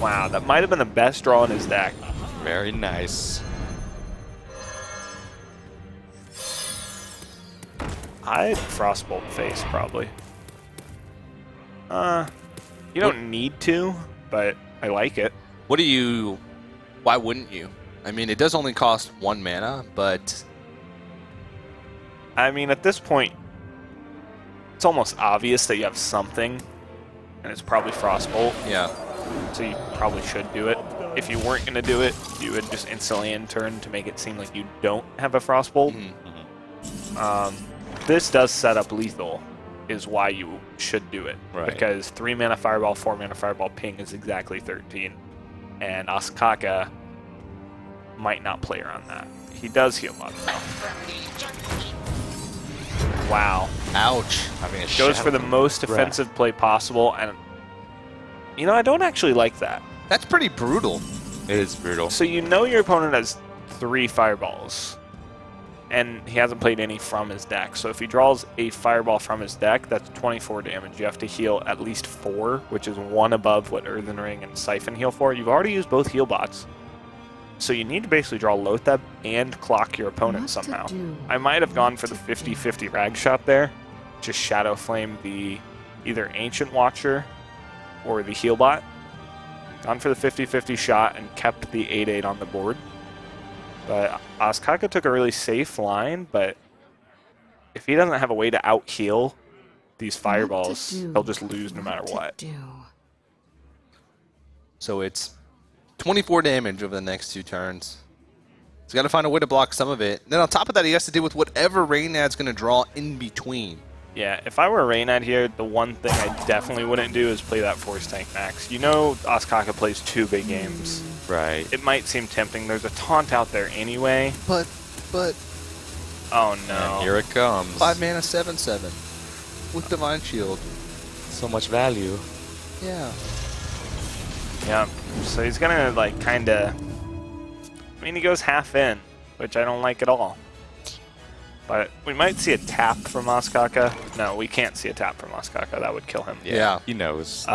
Speaker 2: Wow, that might have been the best draw in his deck.
Speaker 3: Very nice.
Speaker 2: I'd Frostbolt face, probably. You don't need to, but I like it.
Speaker 1: What do you? Why wouldn't you? I mean, it does only cost 1 mana, but
Speaker 2: I mean, at this point, it's almost obvious that you have something, and it's probably Frostbolt.
Speaker 1: yeah.
Speaker 2: So you probably should do it. If you weren't going to do it, you would just instantly end turn to make it seem like you don't have a Frostbolt. This does set up lethal, is why you should do it.
Speaker 3: Right.
Speaker 2: Because 3 mana Fireball, 4 mana Fireball ping is exactly 13. And Ostkaka might not play around that. He does heal mod though. Wow.
Speaker 1: Ouch.
Speaker 3: I mean,
Speaker 2: Goes for the most offensive play possible, and you know, I don't actually like that.
Speaker 1: That's pretty brutal.
Speaker 3: It is brutal.
Speaker 2: So you know your opponent has 3 Fireballs, and he hasn't played any from his deck. So if he draws a Fireball from his deck, that's 24 damage. You have to heal at least 4, which is 1 above what Earthen Ring and Siphon heal for. You've already used both heal bots. So you need to basically draw Lotheb and clock your opponent somehow. I might have gone for the 50-50 rag shot there. Just Shadow Flame the either Ancient Watcher or the heal bot. Gone for the 50-50 shot and kept the 8/8 on the board. But Ostkaka took a really safe line, but if he doesn't have a way to out-heal these Fireballs, he'll just lose no matter what.
Speaker 1: So it's 24 damage over the next 2 turns. He's got to find a way to block some of it. Then on top of that, he has to deal with whatever Reynad's going to draw in between.
Speaker 2: Yeah, if I were Reynad here, the one thing I definitely wouldn't do is play that Force Tank Max. You know Ostkaka plays 2 big games.
Speaker 3: Right.
Speaker 2: It might seem tempting. There's a taunt out there anyway.
Speaker 1: But
Speaker 2: Oh no.
Speaker 3: And here it comes.
Speaker 1: 5 mana 7/7 with Divine Shield.
Speaker 3: So much value.
Speaker 1: Yeah.
Speaker 2: Yeah, so he's gonna like kinda, I mean he goes half in, which I don't like at all. But we might see a tap from Ostkaka. No, we can't see a tap from Ostkaka. That would kill him.
Speaker 1: Yeah.
Speaker 3: He knows.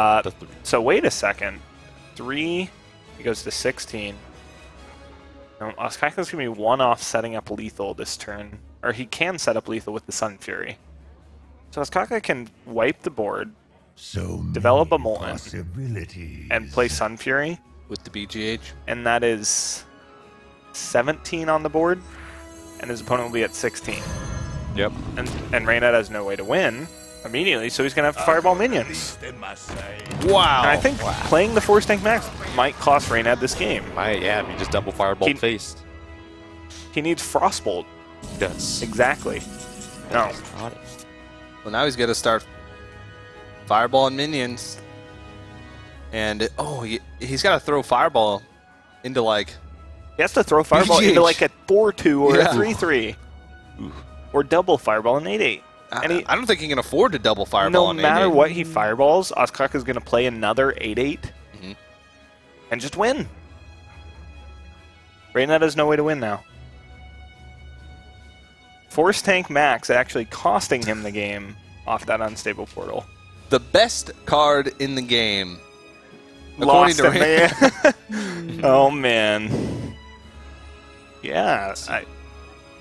Speaker 2: So wait a second. 3, he goes to 16. Now, Ostkaka's going to be 1 off setting up lethal this turn. Or he can set up lethal with the Sun Fury. So Ostkaka can wipe the board,
Speaker 6: So
Speaker 2: develop a
Speaker 6: many
Speaker 2: Molten,
Speaker 6: possibilities.
Speaker 2: and play Sun Fury.
Speaker 1: With the BGH.
Speaker 2: And that is 17 on the board. And his opponent will be at 16.
Speaker 3: Yep.
Speaker 2: And Reynad has no way to win immediately, so he's going to have Fireball minions.
Speaker 1: Wow.
Speaker 2: And I think playing the Force Tank Max might cost Reynad this game.
Speaker 3: Yeah, if you just double Firebolt faced.
Speaker 2: He needs Frostbolt.
Speaker 3: He does.
Speaker 2: Exactly. No.
Speaker 1: Well, now he's got to start Fireball and minions. And, he's got to throw Fireball into, like...
Speaker 2: He has to throw Fireball into like a 4-2 or a 3-3. Or double Fireball and 8-8. And
Speaker 1: I don't think he can afford to double Fireball
Speaker 2: no
Speaker 1: on
Speaker 2: matter
Speaker 1: 8/8.
Speaker 2: what he Fireballs, Ostkaka is going to play another 8-8 and just win. Reynad has no way to win now. Force Tank Max actually costing him the game off that unstable portal.
Speaker 1: The best card in the game. According
Speaker 2: Lost
Speaker 1: to
Speaker 2: him, man. Oh, man. Yeah.
Speaker 3: I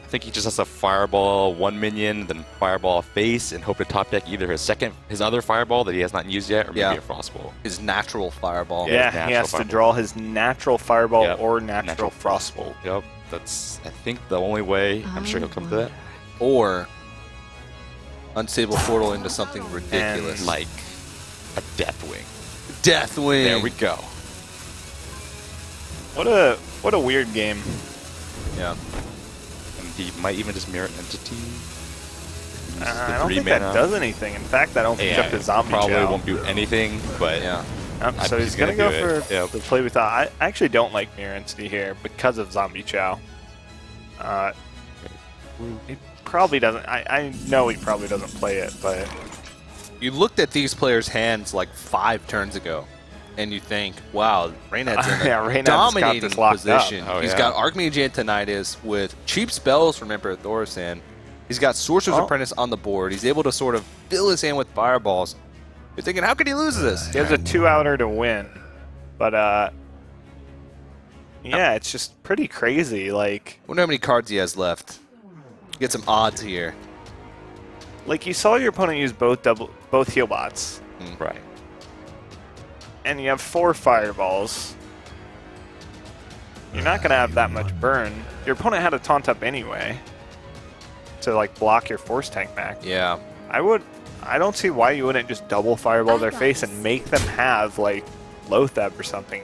Speaker 3: think he just has to Fireball 1 minion, then Fireball face, and hope to top deck either his other Fireball that he has not used yet, or maybe a Frostbolt.
Speaker 1: His natural Fireball.
Speaker 2: Yeah, he has to draw his natural Fireball or natural Frostbolt.
Speaker 3: Yep, that's, I think, the only way. I'm sure he'll come to that.
Speaker 1: Or unstable portal into something ridiculous.
Speaker 3: And like a Deathwing.
Speaker 1: Deathwing.
Speaker 3: There we go.
Speaker 2: What a weird game.
Speaker 1: Yeah.
Speaker 3: And he might even just mirror entity.
Speaker 2: I don't think that does anything. In fact, that opens up the zombie
Speaker 3: probably
Speaker 2: chow.
Speaker 3: won't do anything, but
Speaker 2: So he's going to go for the play we thought. I actually don't like Mirror Entity here because of Zombie Chow. He probably doesn't. I know he probably doesn't play it, but...
Speaker 1: You looked at these players' hands like 5 turns ago, and you think, wow, Reynad's in a
Speaker 2: Reynad's
Speaker 1: dominating
Speaker 2: got this locked
Speaker 1: position.
Speaker 3: up.
Speaker 1: He's got Archmage Antonidas with cheap spells from Emperor Thorsan. He's got Sorcerer's Apprentice on the board. He's able to sort of fill his hand with fireballs. You're thinking, how could he lose this?
Speaker 2: He has a 2-outer to win, but yeah, it's just pretty crazy. Like,
Speaker 1: I wonder how many cards he has left. Get some odds here.
Speaker 2: Like you saw your opponent use both heal bots.
Speaker 3: Right.
Speaker 2: and you have 4 fireballs. You're not going to have that much burn. Your opponent had a taunt up anyway to like block your force tank back.
Speaker 1: Yeah.
Speaker 2: I don't see why you wouldn't just double fireball their face and make them have like Lotheb or something.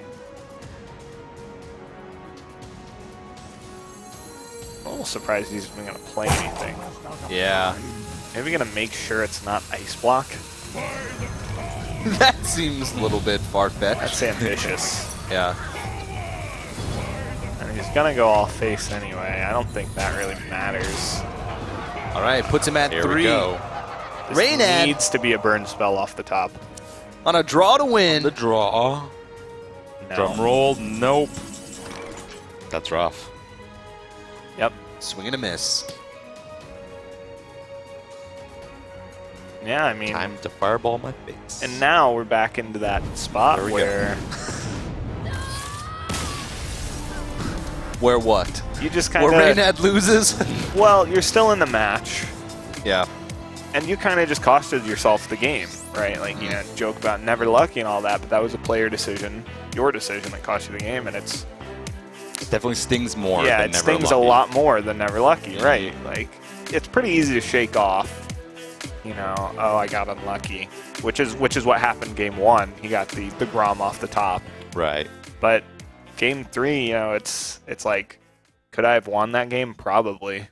Speaker 2: I'm a little surprised he's even going to play anything.
Speaker 1: Yeah.
Speaker 2: Maybe going to make sure it's not ice block.
Speaker 1: That seems a little bit far-fetched.
Speaker 2: That's ambitious.
Speaker 1: Yeah.
Speaker 2: And he's going to go all face anyway. I don't think that really matters.
Speaker 1: All right, puts him at
Speaker 3: Here
Speaker 1: 3.
Speaker 3: we go.
Speaker 2: This
Speaker 1: Reynad
Speaker 2: needs to be a burn spell off the top.
Speaker 1: on a draw to win.
Speaker 3: The draw.
Speaker 2: No.
Speaker 3: Drum roll. Nope. That's rough.
Speaker 2: Yep.
Speaker 1: Swing and a miss.
Speaker 2: Yeah, I mean,
Speaker 3: Time to fireball my face.
Speaker 2: and now we're back into that spot
Speaker 3: There we go.
Speaker 2: where
Speaker 1: Where what?
Speaker 2: you just kind
Speaker 1: Where
Speaker 2: of,
Speaker 1: Reynad loses?
Speaker 2: well, you're still in the match,
Speaker 1: Yeah.
Speaker 2: and you kind of just costed yourself the game, right? Like, you know, joke about never lucky and all that, but that was a player decision, your decision that cost you the game, and it's,
Speaker 3: It definitely stings more.
Speaker 2: yeah,
Speaker 3: than
Speaker 2: it
Speaker 3: never
Speaker 2: stings a
Speaker 3: lucky.
Speaker 2: lot more than never lucky, right? Like, it's pretty easy to shake off, you know, oh, I got unlucky, which is what happened game 1. He got the Grom off the top.
Speaker 3: Right.
Speaker 2: But game 3, you know, it's like, could I have won that game? Probably.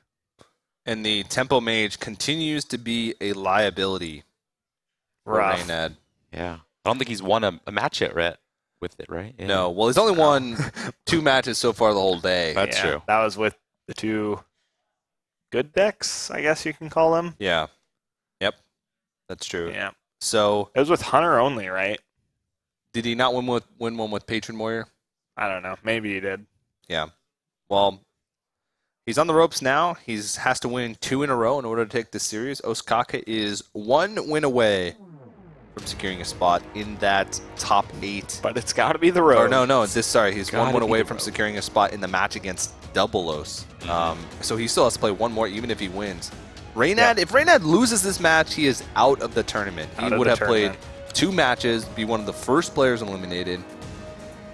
Speaker 1: And the Tempo Mage continues to be a liability for
Speaker 2: Rough.
Speaker 1: Reynad.
Speaker 3: Yeah. I don't think he's won a match yet, with it, right? Yeah.
Speaker 1: No, well, he's only won 2 matches so far the whole day.
Speaker 3: That's
Speaker 2: Yeah,
Speaker 3: true.
Speaker 2: That was with the 2 good decks, I guess you can call them.
Speaker 1: Yeah. Yep. That's true.
Speaker 2: Yeah.
Speaker 1: So,
Speaker 2: It was with Hunter only, right?
Speaker 1: did he not win one with Patron Warrior?
Speaker 2: I don't know. Maybe he did.
Speaker 1: Yeah. Well, he's on the ropes now. He has to win 2 in a row in order to take this series. Ostkaka is 1 win away from securing a spot in that top 8.
Speaker 2: But it's got to be the road.
Speaker 1: Or no, he's 1
Speaker 3: Gotta
Speaker 1: win
Speaker 3: be
Speaker 1: away
Speaker 3: the
Speaker 1: from
Speaker 3: road.
Speaker 1: securing a spot in the match against Double Os. So he still has to play 1 more, even if he wins. Reynad, if Reynad loses this match, he is out of the tournament. He
Speaker 2: Out of
Speaker 1: would
Speaker 2: the
Speaker 1: have played
Speaker 2: tournament.
Speaker 1: 2 matches, be one of the first players eliminated.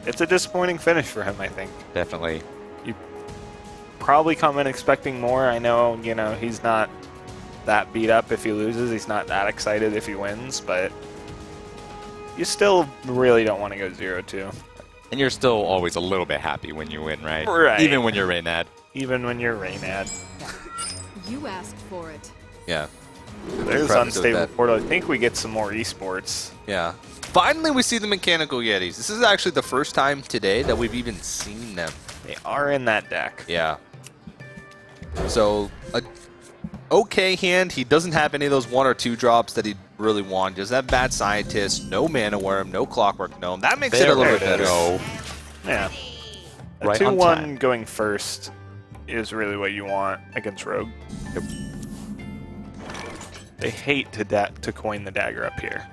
Speaker 2: It's a disappointing finish for him, I think.
Speaker 3: Definitely.
Speaker 2: Probably come in expecting more. I know, you know, he's not that beat up if he loses. He's not that excited if he wins, but you still really don't want to go 0-2.
Speaker 3: And you're still always a little bit happy when you win, right?
Speaker 2: Right.
Speaker 3: Even when you're Reynad.
Speaker 2: Even when you're Reynad.
Speaker 7: You asked for it.
Speaker 1: Yeah.
Speaker 2: There's
Speaker 1: Preface with
Speaker 2: Unstable
Speaker 1: that.
Speaker 2: Portal. I think we get some more esports.
Speaker 1: Yeah. Finally, we see the Mechanical Yetis. This is actually the first time today that we've even seen them.
Speaker 2: They are in that deck.
Speaker 1: Yeah. So, a okay hand. He doesn't have any of those 1 or 2 drops that he really wants. He doesn't have Bad Scientist, no Mana Worm, no Clockwork Gnome. That makes it a little bit
Speaker 2: There it
Speaker 1: better.
Speaker 2: is. Yeah. A
Speaker 3: Right on
Speaker 2: 2-1
Speaker 3: time.
Speaker 2: going first is really what you want against Rogue.
Speaker 3: Yep.
Speaker 2: They hate to coin the dagger up here.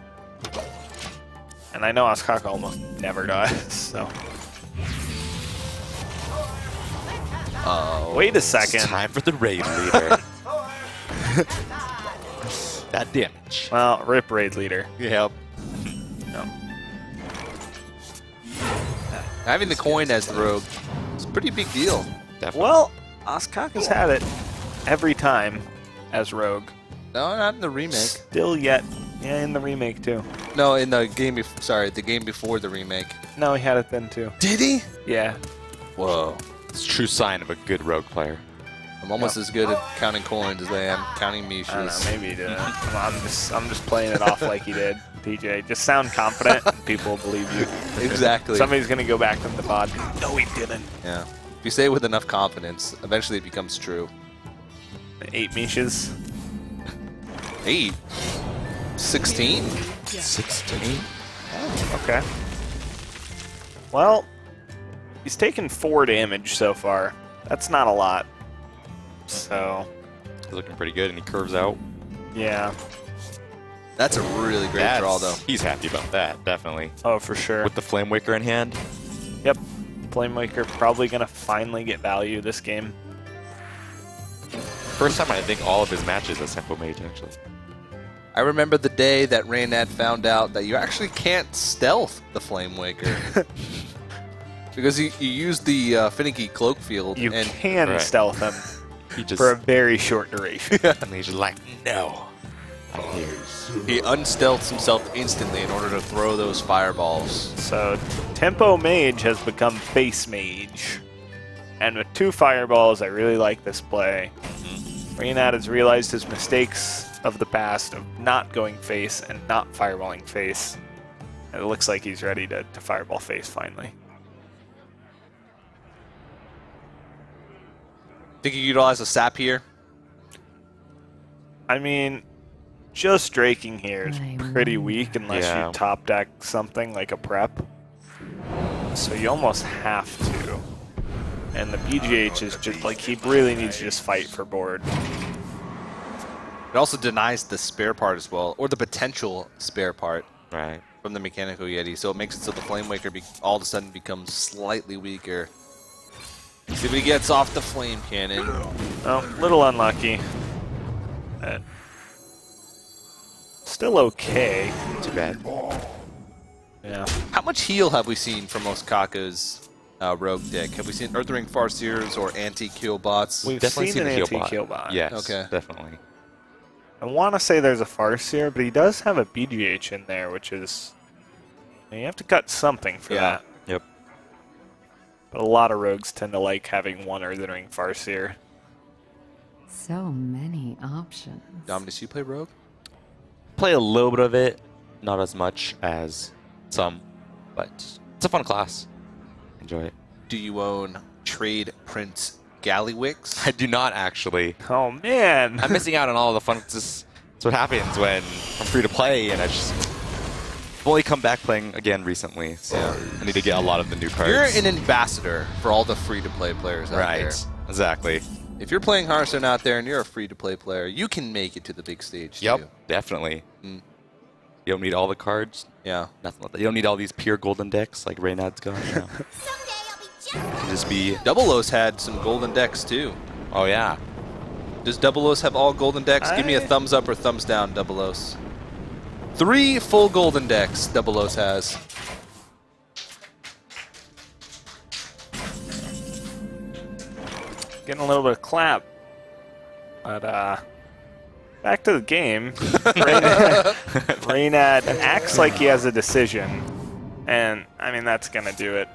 Speaker 2: And I know Ostkaka almost never does, so. Wait a
Speaker 3: It's
Speaker 2: second.
Speaker 3: time for the raid leader. That damage.
Speaker 2: Well, rip raid leader.
Speaker 1: Yep.
Speaker 2: No.
Speaker 1: Having the coin as the rogue is a pretty big deal.
Speaker 3: Definitely.
Speaker 2: Well, Ostkaka's had it every time as Rogue.
Speaker 1: No, not in the remake.
Speaker 2: Still yet. Yeah, in the remake too.
Speaker 1: No, in the game. The game before the remake.
Speaker 2: No, he had it then too.
Speaker 1: Did he?
Speaker 2: Yeah.
Speaker 1: Whoa.
Speaker 3: It's a true sign of a good rogue player.
Speaker 1: I'm almost as good at counting coins as I am counting
Speaker 2: I don't know,
Speaker 1: Mishas.
Speaker 2: maybe he didn't. I'm just playing it off like he did, TJ. Just sound confident, and people will believe you.
Speaker 1: Exactly.
Speaker 2: Somebody's gonna go back from the pod. No, he didn't.
Speaker 1: Yeah. If you say it with enough confidence, eventually it becomes true.
Speaker 2: 8 Mishas.
Speaker 1: 8? 16?
Speaker 3: 16?
Speaker 2: Okay. Well, he's taken 4 damage so far. That's not a lot. So,
Speaker 3: He's looking pretty good, and he curves out.
Speaker 2: yeah.
Speaker 1: That's a really great draw, though.
Speaker 3: He's happy about that, definitely.
Speaker 2: Oh, for sure.
Speaker 3: With the Flame Waker in hand.
Speaker 2: Yep. Flamewaker probably gonna finally get value this game.
Speaker 3: First time I think all of his matches as Tempo Mage, actually.
Speaker 1: I remember the day that Reynad found out that you actually can't stealth the Flame Waker. Because you use the finicky cloak field.
Speaker 2: You
Speaker 1: and
Speaker 2: can stealth him
Speaker 3: He just
Speaker 2: for a very short duration.
Speaker 3: and he's just like, no.
Speaker 1: he unstealths himself instantly in order to throw those fireballs.
Speaker 2: So Tempo Mage has become Face Mage. And with 2 fireballs, I really like this play. Reynad has realized his mistakes of the past of not going face and not fireballing face. And it looks like he's ready to fireball face finally.
Speaker 1: Think you utilize a sap here?
Speaker 2: I mean, just draking here is pretty weak unless
Speaker 3: Yeah.
Speaker 2: you top deck something like a prep. So you almost have to. And the BGH is just like, he really needs to just fight for board.
Speaker 1: It also denies the spare part as well, or the potential spare part
Speaker 3: Right.
Speaker 1: from the Mechanical Yeti, so it makes it so the Flame Waker all of a sudden becomes slightly weaker. See if he gets off the Flame Cannon.
Speaker 2: Oh, a little unlucky. Still okay.
Speaker 3: Too bad.
Speaker 2: Yeah.
Speaker 1: How much heal have we seen from Ostkaka's rogue deck? Have we seen Earthring Farseers or anti-kill bots?
Speaker 2: We've
Speaker 3: Definitely
Speaker 2: seen
Speaker 3: seen
Speaker 2: an
Speaker 3: the heal bot.
Speaker 2: anti-kill bot.
Speaker 3: Yes,
Speaker 1: Okay.
Speaker 3: definitely.
Speaker 2: I want to say there's a Farseer, but he does have a BGH in there, which is... You have to cut something for that.
Speaker 3: Yep.
Speaker 2: But a lot of rogues tend to like having one Earthring Farseer.
Speaker 7: So many options.
Speaker 1: Dominus, you play rogue?
Speaker 3: Play a little bit of it, not as much as some, but it's a fun class. Enjoy it.
Speaker 1: Do you own Trade Prince Gallywix?
Speaker 3: I do not actually.
Speaker 2: Oh, man!
Speaker 3: I'm missing out on all the fun. That's what happens when I'm free to play, and I've only come back playing again recently, so I need to get a lot of the new cards.
Speaker 1: You're an ambassador for all the free-to-play players out there.
Speaker 3: Right, exactly.
Speaker 1: If you're playing Hearthstone out there and you're a free-to-play player, you can make it to the big stage,
Speaker 3: Yep,
Speaker 1: too.
Speaker 3: definitely. You don't need all the cards.
Speaker 1: Yeah.
Speaker 3: Nothing like that. You don't need all these pure golden decks like Reynad's got. No. You can just be.
Speaker 1: Double O's had some golden decks, too.
Speaker 3: Oh yeah.
Speaker 1: Does Double O's have all golden decks? Give me a thumbs up or thumbs down, Double O's. 3 full golden decks Double O's has.
Speaker 2: Getting a little bit of clap. But, back to the game. Reynad acts like he has a decision. And, I mean, that's going to do it.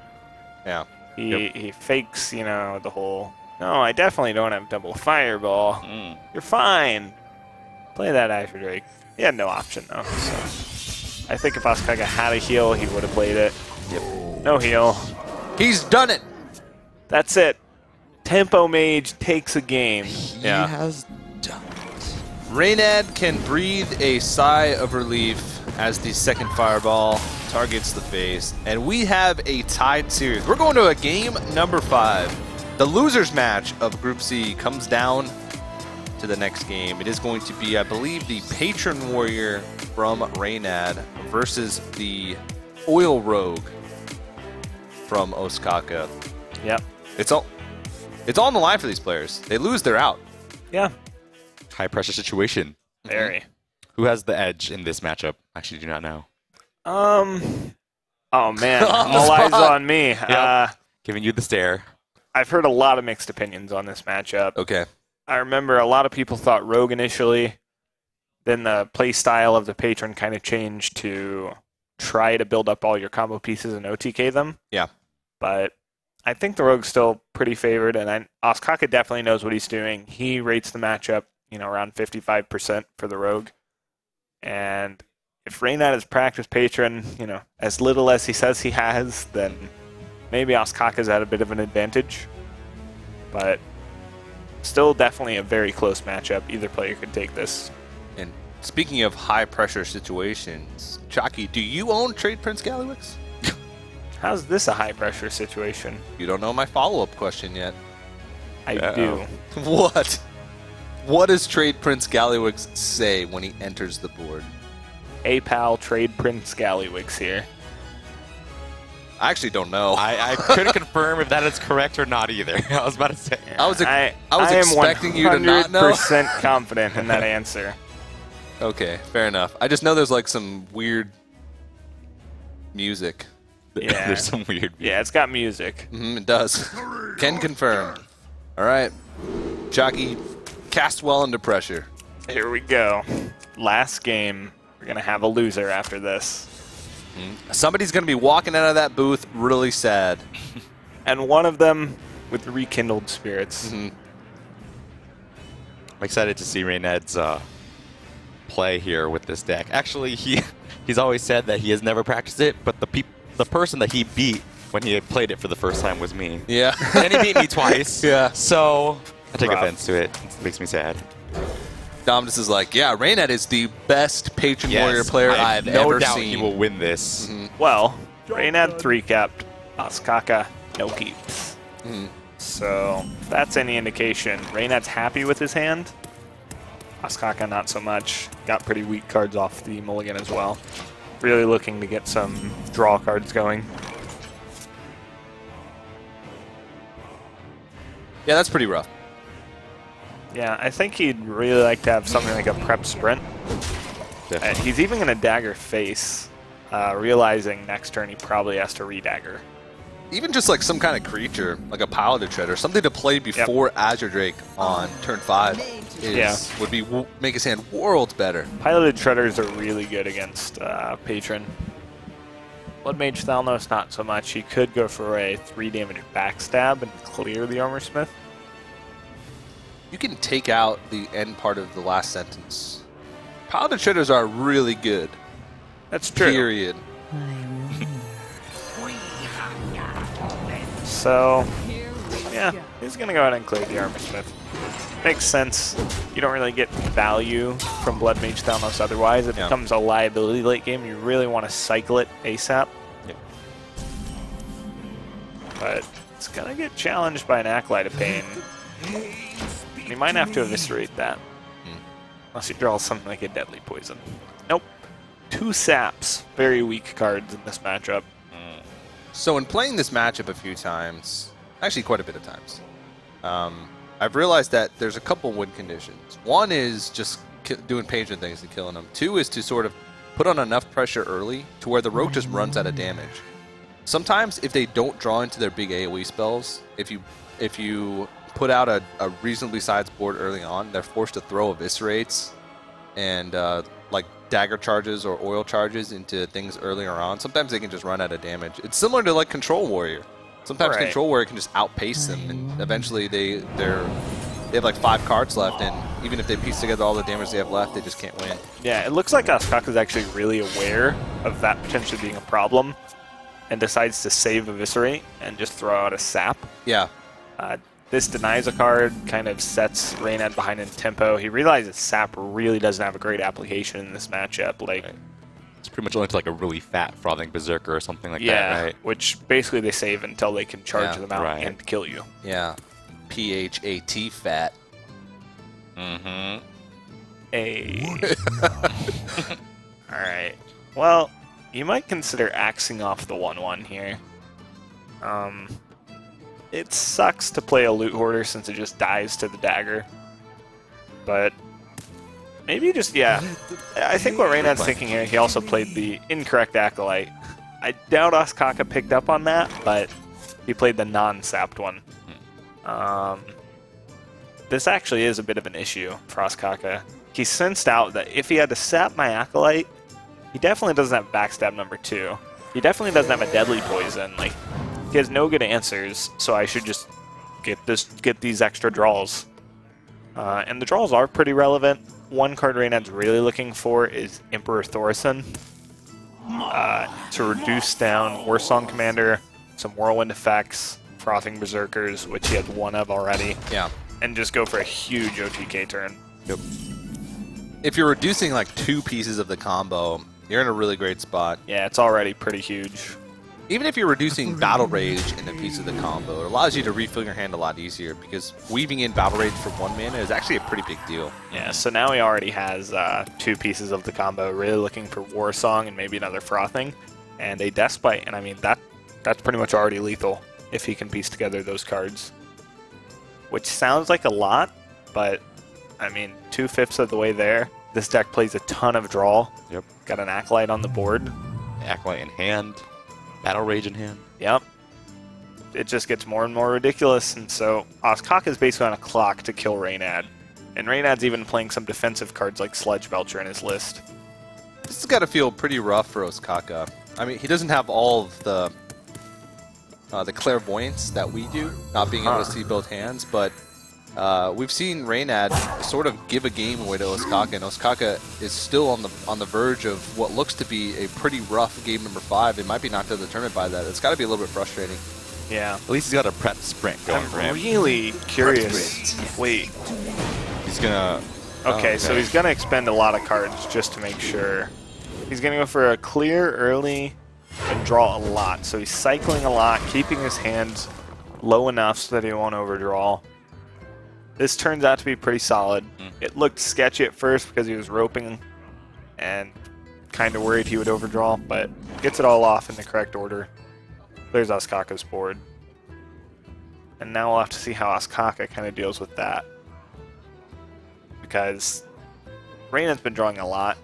Speaker 1: Yeah.
Speaker 2: He fakes, you know, the whole, no, I definitely don't have double fireball. You're fine. Play that Azure Drake. He had no option, though. So I think if Ostkaka had a heal, he would have played it.
Speaker 3: Yep.
Speaker 2: No heal.
Speaker 1: He's done it!
Speaker 2: That's it. Tempo Mage takes a game.
Speaker 1: Yeah.
Speaker 3: He has done it.
Speaker 1: Reynad can breathe a sigh of relief as the second fireball targets the face, and we have a tied series. We're going to a game number 5. The losers match of Group C comes down to the next game. It is going to be, I believe, the Patron Warrior from Reynad versus the Oil Rogue from Ostkaka.
Speaker 2: Yep.
Speaker 1: It's all on the line for these players. They lose, they're out.
Speaker 2: Yeah.
Speaker 3: High pressure situation.
Speaker 2: Very.
Speaker 3: Who has the edge in this matchup? Actually, do not know.
Speaker 2: Oh man, all eyes on me.
Speaker 3: Giving you the stare.
Speaker 2: I've heard a lot of mixed opinions on this matchup.
Speaker 1: Okay.
Speaker 2: I remember a lot of people thought Rogue initially. Then the play style of the Patron kind of changed to try to build up all your combo pieces and OTK them.
Speaker 1: Yeah.
Speaker 2: But I think the Rogue's still pretty favored, and Ostkaka definitely knows what he's doing. He rates the matchup, you know, around 55% for the Rogue. And if Reynad has practiced Patron, you know, as little as he says he has, then maybe Ostkaka's at a bit of an advantage. But still definitely a very close matchup. Either player could take this.
Speaker 1: And speaking of high pressure situations, Chalky, do you own Trade Prince Gallywix?
Speaker 2: How's this a high pressure situation?
Speaker 1: You don't know my follow-up question yet.
Speaker 2: I do.
Speaker 1: What? What does Trade Prince Gallywix say when he enters the board?
Speaker 2: Hey pal, Trade Prince Gallywix here.
Speaker 1: I actually don't know.
Speaker 3: I couldn't confirm if that is correct or not either. I was about to say.
Speaker 1: I was
Speaker 2: I
Speaker 1: expecting you to not know.
Speaker 2: am 100% confident in that answer.
Speaker 1: Okay, fair enough. I just know there's like some weird music.
Speaker 2: Yeah.
Speaker 3: There's some weird.
Speaker 2: Yeah, it's got music.
Speaker 1: It does. Can confirm. All right. Jockey cast well under pressure.
Speaker 2: Here we go. Last game. We're going to have a loser after this.
Speaker 1: Somebody's going to be walking out of that booth really sad.
Speaker 2: And one of them with rekindled spirits.
Speaker 3: I'm excited to see Reynad's play here with this deck. Actually, he's always said that he has never practiced it, but the person that he beat when he had played it for the first time was me.
Speaker 1: Yeah.
Speaker 3: And he beat me twice.
Speaker 1: Yeah.
Speaker 3: So I take
Speaker 2: Rough.
Speaker 3: offense to it. It makes me sad.
Speaker 1: Dominus is like, yeah, Reynad is the best Patron
Speaker 3: Yes,
Speaker 1: Warrior player
Speaker 3: I have
Speaker 1: I've
Speaker 3: no
Speaker 1: ever
Speaker 3: doubt
Speaker 1: seen.
Speaker 3: he will win this.
Speaker 2: Well, Reynad 3-capped. Ostkaka, no keeps. So that's any indication. Reynad's happy with his hand. Ostkaka not so much. Got pretty weak cards off the mulligan as well. Really looking to get some draw cards going.
Speaker 1: Yeah, that's pretty rough.
Speaker 2: Yeah, I think he'd really like to have something like a prep sprint. He's even going to dagger face, realizing next turn he probably has to redagger.
Speaker 1: Even just like some kind of creature, like a Piloted Treader, something to play before Azure Drake on turn 5 would make his hand worlds better.
Speaker 2: Piloted Treaders are really good against Patron. Blood Mage Thalnos not so much. He could go for a 3 damage backstab and clear the Armor Smith.
Speaker 1: You can take out the end part of the last sentence. Piloted Treaders are really good.
Speaker 2: That's true.
Speaker 1: Period.
Speaker 2: So, yeah, he's going to go ahead and clear the Armor Smith. Makes sense. You don't really get value from Blood Mage Thalnos otherwise. It becomes a liability late game. You really want to cycle it ASAP.
Speaker 3: Yeah.
Speaker 2: But it's going to get challenged by an Acolyte of Pain. And he might have to eviscerate that. Unless he draws something like a Deadly Poison. Nope. 2 saps. Very weak cards in this matchup.
Speaker 1: So in playing this matchup a few times, actually quite a bit of times, I've realized that there's a couple win conditions. One is just doing Patron things and killing them. 2 is to sort of put on enough pressure early to where the rogue just runs out of damage. Sometimes if they don't draw into their big AoE spells, if you put out a reasonably sized board early on, they're forced to throw eviscerates and like dagger charges or oil charges into things earlier on. Sometimes they can just run out of damage. It's similar to like Control Warrior. Sometimes Control Warrior can just outpace them, and eventually they have like 5 cards left, and even if they piece together all the damage they have left, they just can't win.
Speaker 2: Yeah, it looks like Ostkaka is actually really aware of that potentially being a problem and decides to save Eviscerate and just throw out a sap.
Speaker 1: Yeah.
Speaker 2: This denies a card, kind of sets Reynad behind in tempo. He realizes Sap really doesn't have a great application in this matchup. Like,
Speaker 3: it's pretty much only to like a really fat frothing berserker or something like that,
Speaker 2: yeah,
Speaker 3: right?
Speaker 2: which basically they save until they can charge them out and kill you.
Speaker 1: Yeah. PHAT fat.
Speaker 3: Mm-hmm.
Speaker 2: Alright. Well, you might consider axing off the 1/1 here. It sucks to play a Loot Hoarder since it just dies to the dagger. But maybe just, I think what Reynad's thinking here, he also played the incorrect Acolyte. I doubt Ostkaka picked up on that, but he played the non-sapped one. This actually is a bit of an issue for Ostkaka. He sensed out that if he had to sap my Acolyte, he definitely doesn't have backstab number 2. He definitely doesn't have a deadly poison. Like, he has no good answers, so I should just get these extra draws. And the draws are pretty relevant. One card Reynad's really looking for is Emperor Thorson. To reduce down Warsong Commander, some Whirlwind effects, Frothing Berserkers, which he has 1 of already.
Speaker 1: Yeah.
Speaker 2: And just go for a huge OTK turn.
Speaker 1: Yep. If you're reducing like 2 pieces of the combo, you're in a really great spot.
Speaker 2: Yeah, it's already pretty huge.
Speaker 1: Even if you're reducing Battle Rage in a piece of the combo, it allows you to refill your hand a lot easier, because weaving in Battle Rage for 1 mana is actually a pretty big deal.
Speaker 2: Yeah, so now he already has 2 pieces of the combo, really looking for Warsong and maybe another Frothing, and a Despite, and I mean, that's pretty much already lethal if he can piece together those cards. Which sounds like a lot, but I mean, 2/5 of the way there. This deck plays a ton of draw.
Speaker 3: Yep.
Speaker 2: Got an Acolyte on the board.
Speaker 3: Acolyte in hand. Battle Rage in hand.
Speaker 2: Yep. It just gets more and more ridiculous, and so Ostkaka is basically on a clock to kill Reynad. And Reynad's even playing some defensive cards like Sledge Belcher in his list.
Speaker 1: This has got to feel pretty rough for Ostkaka. I mean, he doesn't have all of the clairvoyance that we do, not being able to see both hands, but we've seen Reynad sort of give a game away to Ostkaka, and Ostkaka is still on the verge of what looks to be a pretty rough game number 5. It might be knocked out of the tournament by that. It's got to be a little bit frustrating.
Speaker 2: Yeah.
Speaker 3: At least he's got a prep sprint going for him.
Speaker 2: I'm really curious. Wait.
Speaker 3: He's gonna.
Speaker 2: Okay, so he's gonna expend a lot of cards just to make sure. He's gonna go for a clear early and draw a lot. So he's cycling a lot, keeping his hands low enough so that he won't overdraw. This turns out to be pretty solid. It looked sketchy at first because he was roping and kind of worried he would overdraw, but gets it all off in the correct order. There's Ostkaka's board. And now we'll have to see how Ostkaka kind of deals with that. Because Reynad's been drawing a lot,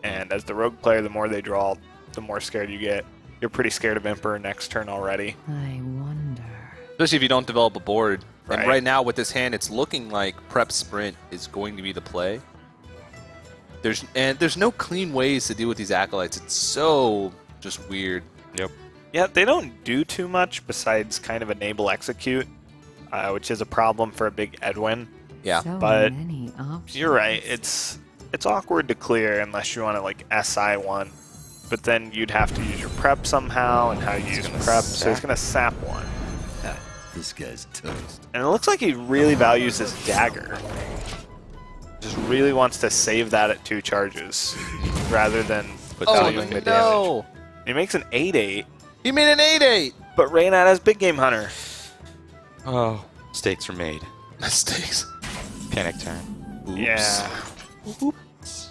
Speaker 2: and as the rogue player, the more they draw, the more scared you get. You're pretty scared of Emperor next turn already.
Speaker 7: I wonder.
Speaker 1: Especially if you don't develop a board.
Speaker 2: Right.
Speaker 1: And right now with this hand, it's looking like Prep Sprint is going to be the play. There's no clean ways to deal with these Acolytes. It's so just weird.
Speaker 3: Yep.
Speaker 2: Yeah, they don't do too much besides kind of enable execute, which is a problem for a big Edwin.
Speaker 1: Yeah.
Speaker 7: So
Speaker 2: but
Speaker 7: many options.
Speaker 2: You're right. It's awkward to clear unless you want to like SI one, but then you'd have to use your prep somehow, and how you use prep. So he's gonna sap one.
Speaker 6: This guy's toast.
Speaker 2: And it looks like he really values his dagger. Just really wants to save that at 2 charges rather than valuing the damage. He makes an 8/8.
Speaker 1: He made an 8/8.
Speaker 2: But Reynad has Big Game Hunter.
Speaker 3: Oh, mistakes were made.
Speaker 1: Mistakes.
Speaker 3: Panic time.
Speaker 1: Oops.
Speaker 2: Yeah.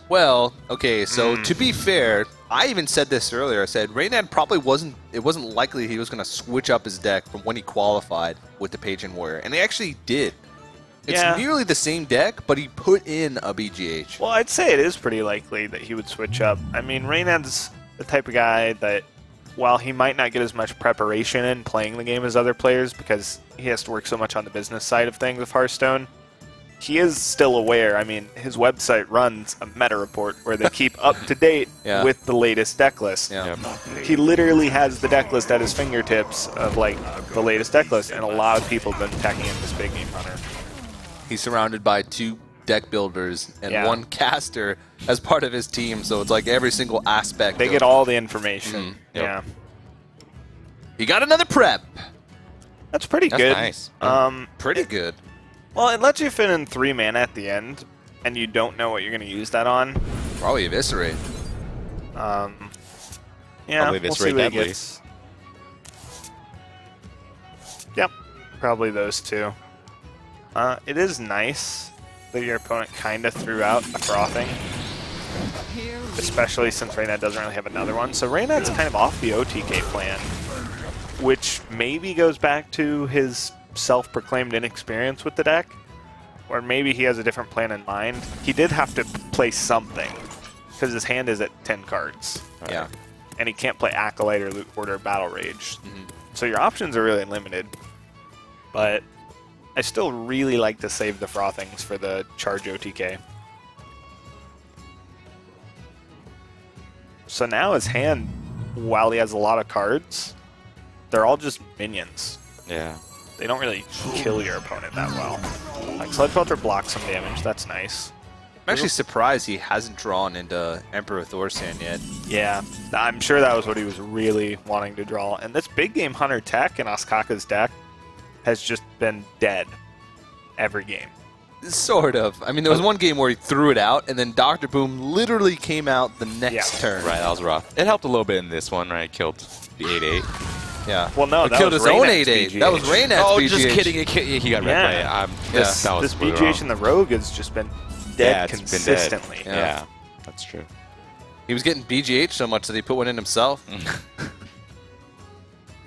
Speaker 1: Well, okay, so to be fair, I even said this earlier. I said Reynad probably wasn't likely he was going to switch up his deck from when he qualified with the Pagan Warrior. And he actually did. It's nearly the same deck, but he put in a BGH.
Speaker 2: Well, I'd say it is pretty likely that he would switch up. I mean, Reynad's the type of guy that, while he might not get as much preparation in playing the game as other players because he has to work so much on the business side of things with Hearthstone, he is still aware. I mean, his website runs a meta report where they keep up to date with the latest deck list.
Speaker 1: Yeah.
Speaker 2: He literally has the deck list at his fingertips of like the latest deck list, and a lot of people have been attacking him this Big Game Hunter.
Speaker 1: He's surrounded by 2 deck builders and 1 caster as part of his team, so it's like every single aspect.
Speaker 2: They get all the information.
Speaker 3: Yep.
Speaker 2: Yeah.
Speaker 1: He got another prep.
Speaker 2: That's pretty
Speaker 3: That's
Speaker 2: good.
Speaker 3: nice.
Speaker 1: Pretty good.
Speaker 2: Well, it lets you fit in 3 mana at the end, and you don't know what you're going to use that on.
Speaker 1: Probably Eviscerate.
Speaker 2: Yeah,
Speaker 3: Probably
Speaker 2: we'll see
Speaker 3: Eviscerate
Speaker 2: what he
Speaker 3: Deadly.
Speaker 2: gets. Yep, probably those 2. It is nice that your opponent kind of threw out a frothing, especially since Reynad doesn't really have another one. So Reynad's kind of off the OTK plan, which maybe goes back to his self-proclaimed inexperience with the deck, or maybe he has a different plan in mind. He did have to play something because his hand is at 10 cards.
Speaker 1: Yeah.
Speaker 2: And he can't play Acolyte or Loot Order or Battle Rage. So your options are really limited. But I still really like to save the frothings for the charge OTK. So now his hand, while he has a lot of cards, they're all just minions.
Speaker 3: Yeah.
Speaker 2: They don't really kill your opponent that well. Like Sledge Belcher blocks some damage, that's nice.
Speaker 1: I'm actually surprised he hasn't drawn into Emperor Thorsan yet.
Speaker 2: Yeah, I'm sure that was what he was really wanting to draw. And this Big Game Hunter tech in Ostkaka's deck has just been dead every game.
Speaker 1: Sort of. I mean, there was one game where he threw it out, and then Dr. Boom literally came out the next turn.
Speaker 3: Right, that was rough. It helped a little bit in this one, right? Killed the 8/8.
Speaker 1: Yeah.
Speaker 2: Well, no,
Speaker 1: It
Speaker 2: that
Speaker 1: killed
Speaker 2: was
Speaker 1: his own
Speaker 2: Reynad's
Speaker 1: 8/8.
Speaker 2: BGH.
Speaker 1: That was Reynad's
Speaker 3: Oh,
Speaker 1: BGH.
Speaker 3: just kidding. He got red
Speaker 2: Yeah.
Speaker 3: play.
Speaker 2: This
Speaker 3: really
Speaker 2: BGH
Speaker 3: wrong.
Speaker 2: and the Rogue has just been dead consistently.
Speaker 3: Been dead. Yeah, that's true.
Speaker 1: He was getting BGH so much that he put one in himself.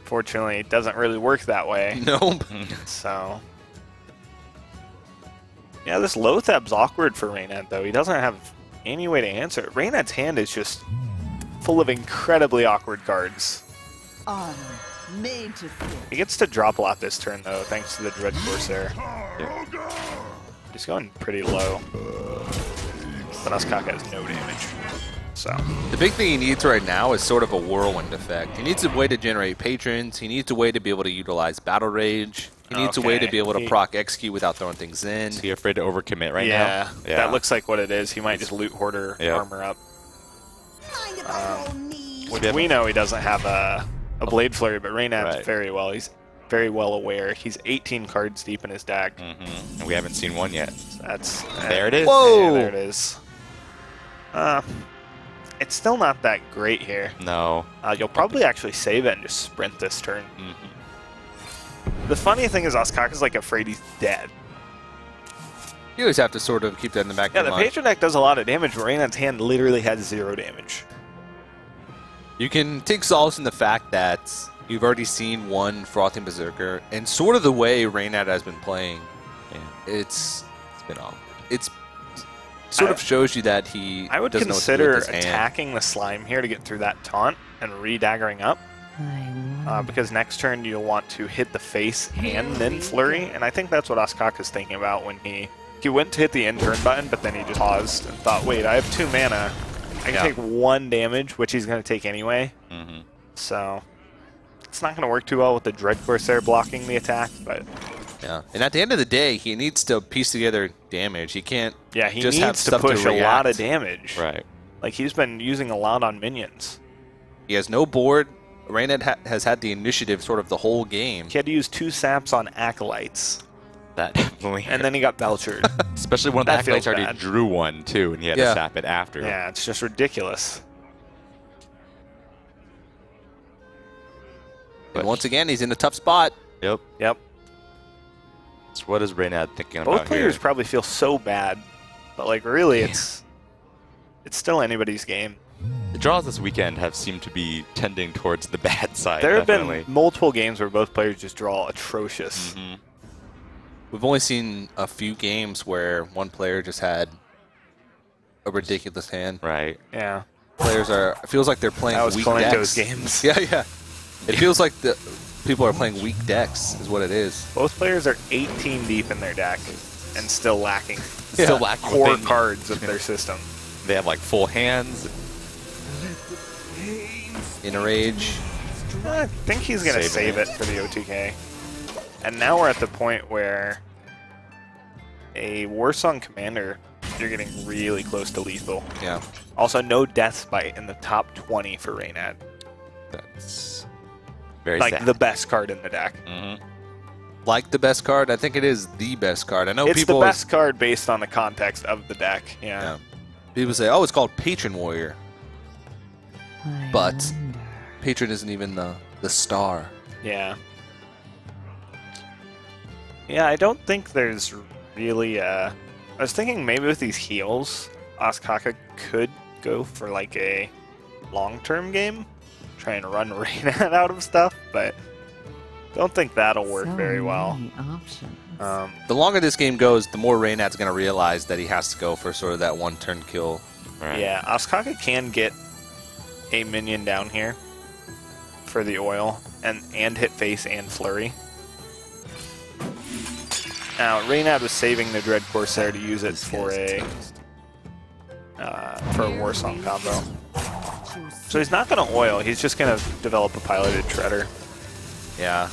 Speaker 2: Fortunately, it doesn't really work that way.
Speaker 1: Nope.
Speaker 2: So, yeah, this Lothab's awkward for Reynad, though. He doesn't have any way to answer it. Reynad's hand is just full of incredibly awkward cards.
Speaker 8: Honor made to fit.
Speaker 2: He gets to drop a lot this turn, though, thanks to the Dread Corsair. He's going pretty low. But Ostkaka has no damage. So
Speaker 1: The big thing he needs right now is sort of a whirlwind effect. He needs a way to generate patrons. He needs a way to be able to utilize Battle Rage. He needs a way to be able to proc execute without throwing things in.
Speaker 3: Is he afraid to overcommit right now?
Speaker 2: yeah, that looks like what it is. He might just loot hoarder armor up.
Speaker 8: Mind if I roll knee?
Speaker 2: We know he doesn't have a Blade Flurry, but Reynad's very well. He's very well aware. He's 18 cards deep in his deck.
Speaker 3: And we haven't seen one yet.
Speaker 2: That's
Speaker 3: There it is.
Speaker 1: Whoa!
Speaker 2: Yeah, there it is. It's still not that great here.
Speaker 3: No.
Speaker 2: You'll probably actually save it and just sprint this turn. The funny thing is Ostkaka's like afraid he's dead.
Speaker 1: You always have to sort of keep that in the back
Speaker 2: Yeah,
Speaker 1: of
Speaker 2: the
Speaker 1: your mind.
Speaker 2: patron deck does a lot of damage, but Reynad's hand literally has 0 damage.
Speaker 1: You can take solace in the fact that you've already seen one Frothing Berserker, and sort of the way Reynad has been playing, it's been awkward. It's sort of shows you that he
Speaker 2: I would
Speaker 1: doesn't know what to do
Speaker 2: consider
Speaker 1: with his hand.
Speaker 2: attacking the slime here to get through that taunt and re-daggering up. Because next turn you'll want to hit the face and then flurry, and I think that's what Ostkaka's thinking about when he went to hit the end turn button, but then he just paused and thought, wait, I have 2 mana. I can take 1 damage, which he's going to take anyway. So it's not going to work too well with the Dread Corsair blocking the attack, but
Speaker 1: Yeah, and at the end of the day, he needs to piece together damage. He can't
Speaker 2: he
Speaker 1: just have
Speaker 2: needs to
Speaker 1: stuff
Speaker 2: push
Speaker 1: to
Speaker 2: a lot of
Speaker 1: react.
Speaker 2: damage.
Speaker 3: Right.
Speaker 2: Like, he's been using a lot on minions.
Speaker 1: He has no board. Reynad has had the initiative sort of the whole game.
Speaker 2: He had to use 2 saps on Acolytes,
Speaker 3: That definitely.
Speaker 2: and then he got Belchered.
Speaker 3: Especially when the
Speaker 2: That
Speaker 3: Acolytes
Speaker 2: feels
Speaker 3: already
Speaker 2: bad.
Speaker 3: drew one, too, and he had to sap it after.
Speaker 2: Yeah, it's just ridiculous.
Speaker 1: And once again, he's in a tough spot.
Speaker 3: Yep.
Speaker 2: Yep.
Speaker 3: So what is Reynad thinking
Speaker 2: Both
Speaker 3: about
Speaker 2: players
Speaker 3: here?
Speaker 2: probably feel so bad, but like really, it's still anybody's game.
Speaker 3: The draws this weekend have seemed to be tending towards the bad side.
Speaker 2: There have
Speaker 3: definitely.
Speaker 2: been multiple games where both players just draw atrocious.
Speaker 1: We've only seen a few games where one player just had a ridiculous hand.
Speaker 3: Right.
Speaker 2: Yeah.
Speaker 1: Players it feels like they're playing
Speaker 2: That was
Speaker 1: weak
Speaker 2: Kalento's
Speaker 1: decks.
Speaker 2: games.
Speaker 1: Yeah, yeah. It feels like the people are playing weak decks, is what it is.
Speaker 2: Both players are 18 deep in their deck and still lacking
Speaker 3: Still lacking what
Speaker 2: core
Speaker 3: they need.
Speaker 2: cards of their system.
Speaker 3: They have like full hands.
Speaker 1: In a rage.
Speaker 2: I think he's going to
Speaker 3: Saving
Speaker 2: save it for the OTK. And now we're at the point where a Warsong Commander, you're getting really close to lethal.
Speaker 1: Yeah.
Speaker 2: Also, no Death Spite in the top 20 for Reynad.
Speaker 3: That's very
Speaker 2: Like
Speaker 3: sad.
Speaker 2: the best card in the deck.
Speaker 1: Like the best card? I think it is the best card. I know
Speaker 2: It's
Speaker 1: people
Speaker 2: the best card based on the context of the deck. Yeah.
Speaker 1: Yeah. People say, oh, it's called Patron Warrior. But Patron isn't even the star.
Speaker 2: Yeah. Yeah, I don't think there's really I was thinking maybe with these heals, Ostkaka could go for like a long-term game, try and run Reynad out of stuff, but don't think that'll work very well.
Speaker 1: The longer this game goes, the more Reynad's going to realize that he has to go for sort of that one-turn kill.
Speaker 3: Right.
Speaker 2: Yeah, Ostkaka can get a minion down here for the oil and hit face and flurry. Now, Reynad was saving the Dread Corsair to use it for a Warsong combo. So he's not going to oil, he's just going to develop a piloted Shredder.
Speaker 1: Yeah.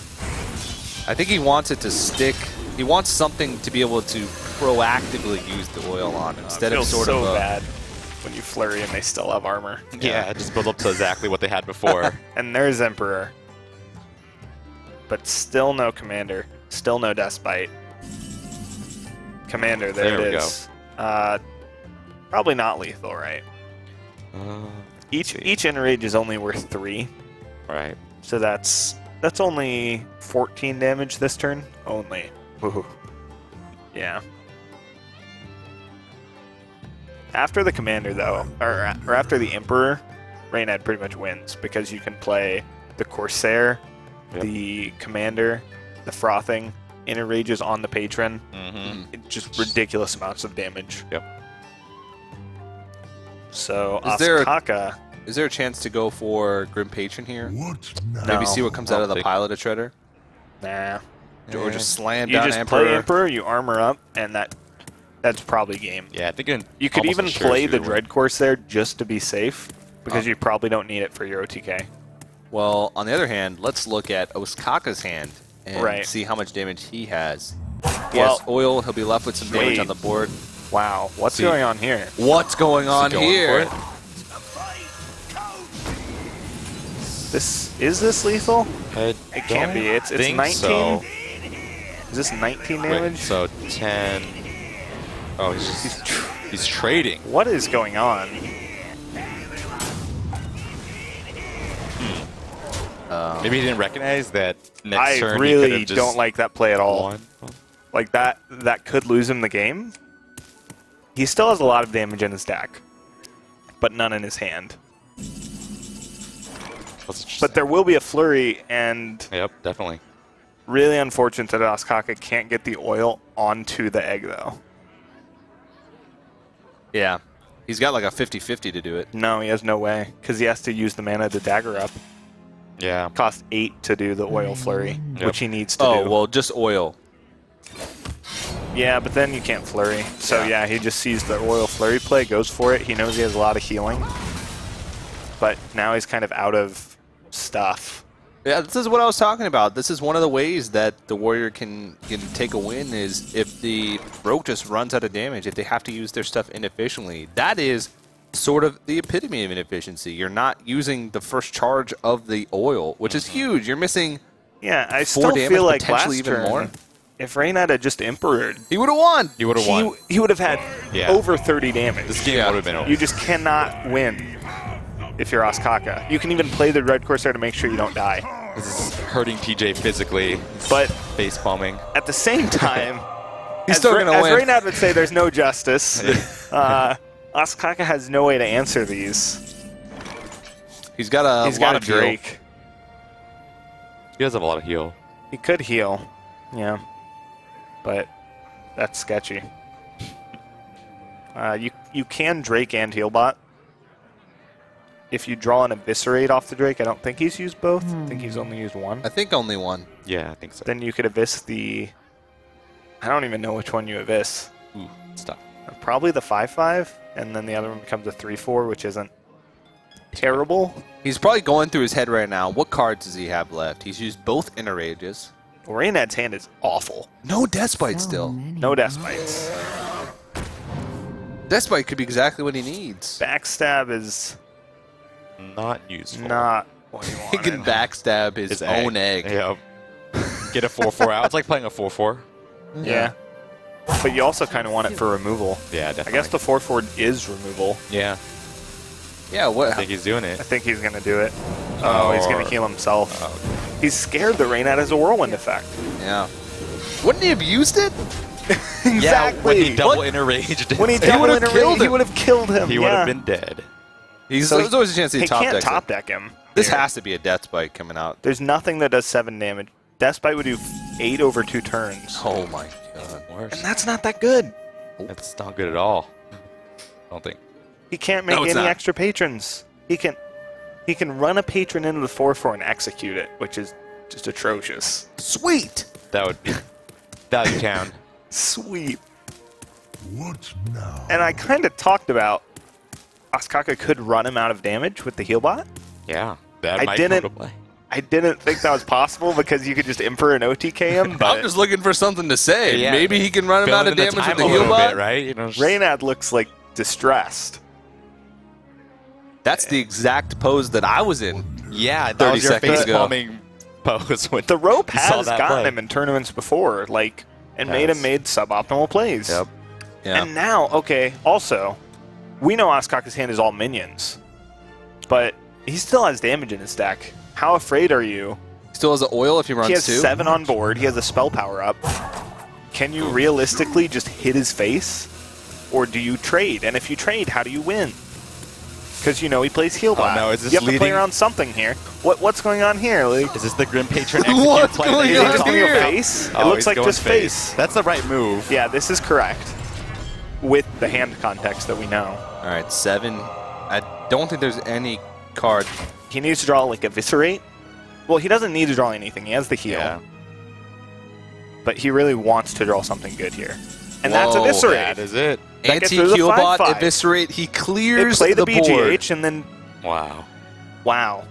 Speaker 1: I think he wants it to stick. He wants something to be able to proactively use the oil on instead
Speaker 2: it
Speaker 1: of
Speaker 2: feels
Speaker 1: sort
Speaker 2: so
Speaker 1: of
Speaker 2: bad when you flurry and they still have armor.
Speaker 3: Yeah, just build up to exactly what they had before.
Speaker 2: And there's Emperor. But still no Commander. Still no Deathbite. Commander, there
Speaker 3: There
Speaker 2: it
Speaker 3: we
Speaker 2: is. Probably not lethal, right? Each enrage is only worth 3.
Speaker 3: Right.
Speaker 2: So that's only 14 damage this turn. Only. Woohoo. Yeah. After the Commander, though, or after the Emperor, Reynad pretty much wins because you can play the Corsair, the Commander, the Frothing, enrages on the Patron. Just ridiculous amounts of damage.
Speaker 3: Yep.
Speaker 2: So
Speaker 1: Ostkaka. Is there a chance to go for Grim Patron here? Maybe see what comes out of the Pilot of Treader?
Speaker 2: Nah.
Speaker 1: Or just slam
Speaker 2: you
Speaker 1: down
Speaker 2: just
Speaker 1: Emperor?
Speaker 2: play Emperor, you armor up, and that's probably game.
Speaker 3: Yeah, I think
Speaker 2: you could even play the Dread Course there just to be safe, because you probably don't need it for your OTK.
Speaker 1: Well, on the other hand, let's look at Ostkaka's hand and see how much damage he has. He has oil, he'll be left with some damage on the board.
Speaker 2: Wow, what's going on here?
Speaker 1: What's going on here?
Speaker 2: Is this lethal?
Speaker 3: It
Speaker 2: can't be. It's 19.
Speaker 3: So.
Speaker 2: Is this 19 damage?
Speaker 3: Wait, so 10. Oh, he's trading.
Speaker 2: What is going on?
Speaker 3: Maybe he didn't recognize that next turn.
Speaker 2: I really don't like that play at all. Like that could lose him the game. He still has a lot of damage in his deck, but none in his hand. But there will be a flurry, and
Speaker 3: yep, definitely.
Speaker 2: Really unfortunate that Ostkaka can't get the oil onto the egg, though.
Speaker 1: Yeah, he's got like a 50-50 to do it.
Speaker 2: No, he has no way, because he has to use the mana to dagger up.
Speaker 3: Yeah.
Speaker 2: Cost 8 to do the oil flurry, which he needs to do.
Speaker 1: Oh, well, just oil.
Speaker 2: Yeah, but then you can't flurry. So yeah, he just sees the oil flurry play, goes for it. He knows he has a lot of healing. But now he's kind of out of stuff.
Speaker 1: Yeah, this is what I was talking about. This is one of the ways that the Warrior can take a win is if the Rogue just runs out of damage, if they have to use their stuff inefficiently. That is sort of the epitome of inefficiency. You're not using the first charge of the oil, which is huge. You're missing
Speaker 2: I
Speaker 1: 4
Speaker 2: still
Speaker 1: damage,
Speaker 2: feel like
Speaker 1: potentially
Speaker 2: last
Speaker 1: even
Speaker 2: turn,
Speaker 1: more.
Speaker 2: If Reynad had just Emperored,
Speaker 1: he would have won.
Speaker 3: He would have won.
Speaker 2: He would have had over 30 damage.
Speaker 3: This game would have been over.
Speaker 2: You just cannot win if you're Ostkaka. You can even play the Red Corsair to make sure you don't die.
Speaker 3: This is hurting TJ physically,
Speaker 2: but
Speaker 3: face palming.
Speaker 2: At the same time,
Speaker 1: he's still going to win.
Speaker 2: As Reynad would say, there's no justice. Ostkaka has no way to answer these.
Speaker 1: He's got a
Speaker 2: Drake.
Speaker 3: He does have a lot of heal.
Speaker 2: He could heal, yeah, but that's sketchy. You can Drake and Healbot. If you draw an Eviscerate off the Drake, I don't think he's used both. I think he's only used one.
Speaker 1: I think only one.
Speaker 3: Yeah, I think so.
Speaker 2: Then you could Evis the... I don't even know which one you Evis.
Speaker 3: Ooh, it's tough.
Speaker 2: Probably the 5/5, and then the other one becomes a 3/4, which isn't terrible.
Speaker 1: He's probably going through his head right now. What cards does he have left? He's used both Inner Rages.
Speaker 2: Reynad's hand is awful.
Speaker 1: No Deathbite still.
Speaker 2: No Deathbites.
Speaker 1: Deathbite could be exactly what he needs.
Speaker 2: Backstab is...
Speaker 3: not useful.
Speaker 2: Not what he wanted.
Speaker 1: He can backstab his own egg.
Speaker 3: Yep. Get a 4/4 out. It's like playing a 4/4.
Speaker 2: Yeah. But you also kind of want it for removal.
Speaker 3: Yeah, definitely.
Speaker 2: I guess the 4/4 is removal.
Speaker 3: Yeah.
Speaker 1: Yeah, what?
Speaker 3: I think he's doing it.
Speaker 2: I think he's going to do it. Oh, he's going to heal himself. He's scared that Reynad has a Whirlwind effect.
Speaker 1: Yeah. Wouldn't he have used it?
Speaker 2: Exactly.
Speaker 3: Yeah, when he double Inner-Raged.
Speaker 2: When he double Inner-Raged, he would have killed him.
Speaker 3: He would have been dead.
Speaker 1: There's always a chance he
Speaker 2: can't top deck him.
Speaker 1: This has to be a Deathbite coming out.
Speaker 2: There's nothing that does 7 damage. Deathbite would do 8 over 2 turns.
Speaker 1: Oh my god.
Speaker 2: And that's not that good.
Speaker 3: That's not good at all. I don't think.
Speaker 2: He can't make any extra patrons. He can run a patron into the 4/4 and execute it, which is just atrocious.
Speaker 1: Sweet.
Speaker 3: That would value town.
Speaker 2: Sweet.
Speaker 6: What now?
Speaker 2: And I kind of talked about Ostkaka could run him out of damage with the Healbot.
Speaker 3: Yeah, that might come to play.
Speaker 2: I didn't think that was possible because you could just Emperor and OTK him. But
Speaker 1: I'm just looking for something to say.
Speaker 3: Yeah.
Speaker 1: Maybe he can run him out of damage with the Healbot.
Speaker 3: Right? You know,
Speaker 2: Reynad looks like distressed.
Speaker 1: That's the exact pose that I was in.
Speaker 3: Yeah, that
Speaker 1: 30
Speaker 3: was your
Speaker 1: seconds
Speaker 3: face
Speaker 1: ago.
Speaker 3: palming pose. When
Speaker 2: The rope
Speaker 3: you saw
Speaker 2: has
Speaker 3: that
Speaker 2: gotten
Speaker 3: play.
Speaker 2: him in tournaments before, and made him suboptimal plays.
Speaker 3: Yep.
Speaker 1: Yeah.
Speaker 2: And now, okay, also, we know Ostkaka's hand is all minions, but he still has damage in his deck. How afraid are you?
Speaker 1: Still has the oil if he runs
Speaker 2: He has
Speaker 1: 2.
Speaker 2: 7 on board. He has a spell power up. Can you realistically just hit his face? Or do you trade? And if you trade, how do you win? Because he plays Healbot.
Speaker 3: Oh, no, is this
Speaker 2: you have to play
Speaker 3: leading-
Speaker 2: around something here. What's going on here? Like,
Speaker 3: Is this the Grim Patron
Speaker 1: What's
Speaker 3: execute play?
Speaker 1: going
Speaker 3: that
Speaker 2: is
Speaker 3: you're
Speaker 2: he just
Speaker 3: talking
Speaker 2: giving you a
Speaker 3: about?
Speaker 2: face?
Speaker 3: Oh,
Speaker 2: It looks
Speaker 3: he's
Speaker 2: like
Speaker 3: going
Speaker 2: just face.
Speaker 3: That's the right move.
Speaker 2: Yeah, this is correct. With the hand context that we know.
Speaker 1: All right, 7. I don't think there's any card.
Speaker 2: He needs to draw like Eviscerate. Well, he doesn't need to draw anything. He has the heal.
Speaker 3: Yeah.
Speaker 2: But he really wants to draw something good here. And that's
Speaker 1: Whoa,
Speaker 2: Eviscerate.
Speaker 3: That is it.
Speaker 2: That gets rid of the
Speaker 1: Anti-Keelbot,
Speaker 2: 5/5.
Speaker 1: Eviscerate. He
Speaker 2: They
Speaker 1: clears
Speaker 2: play the
Speaker 1: board.
Speaker 2: BGH and then,
Speaker 3: Wow.
Speaker 2: wow.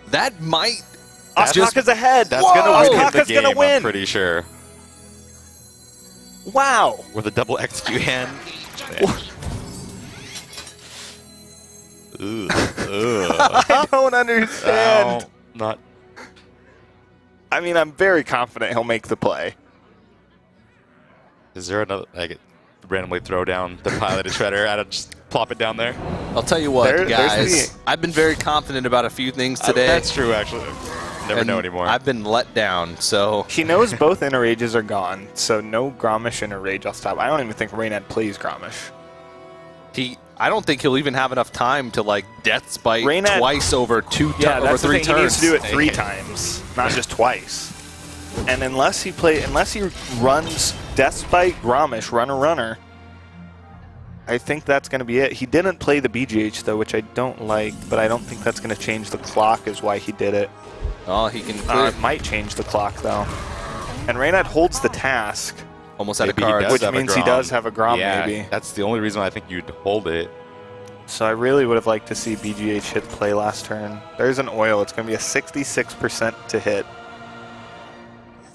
Speaker 1: That might.
Speaker 2: Ostkaka's ahead.
Speaker 3: That's going to win the
Speaker 2: Ostkaka's
Speaker 3: game,
Speaker 2: going to win.
Speaker 3: I'm pretty sure.
Speaker 2: Wow.
Speaker 3: With a double execute hand. Ugh.
Speaker 2: I don't understand.
Speaker 3: Ow. Not.
Speaker 2: I mean, I'm very confident he'll make the play.
Speaker 3: Is there another? I could randomly throw down the piloted shredder and just plop it down there.
Speaker 1: I'll tell you what,
Speaker 2: There's
Speaker 1: guys.
Speaker 2: the-
Speaker 1: I've been very confident about a few things today.
Speaker 3: That's true, actually. Never
Speaker 1: and
Speaker 3: know anymore.
Speaker 1: I've been let down, so.
Speaker 2: He knows both Inner Rages are gone, so no Gromish Inner Rage. I'll stop. I don't even think Reynad plays Gromish.
Speaker 1: I don't think he'll even have enough time to like Death's Bite
Speaker 2: Reynad-
Speaker 1: twice over
Speaker 2: Yeah,
Speaker 1: over
Speaker 2: that's the
Speaker 1: 3
Speaker 2: thing.
Speaker 1: turns.
Speaker 2: He needs to do it 3 times, not just twice. And unless he runs Deathbite, Gromish, Runner, I think that's going to be it. He didn't play the BGH though, which I don't like, but I don't think that's going to change the clock. Is why he did it.
Speaker 1: Oh, he can clear.
Speaker 2: It might change the clock though. And Reynad holds the task,
Speaker 1: Almost out of
Speaker 3: Maybe he
Speaker 1: cards.
Speaker 3: does
Speaker 2: which
Speaker 3: have a
Speaker 2: means he
Speaker 3: Grom.
Speaker 2: does have a Grom
Speaker 3: yeah,
Speaker 2: maybe.
Speaker 3: that's the only reason I think you'd hold it.
Speaker 2: So I really would have liked to see BGH hit play last turn. There's an oil. It's going to be a 66% to hit.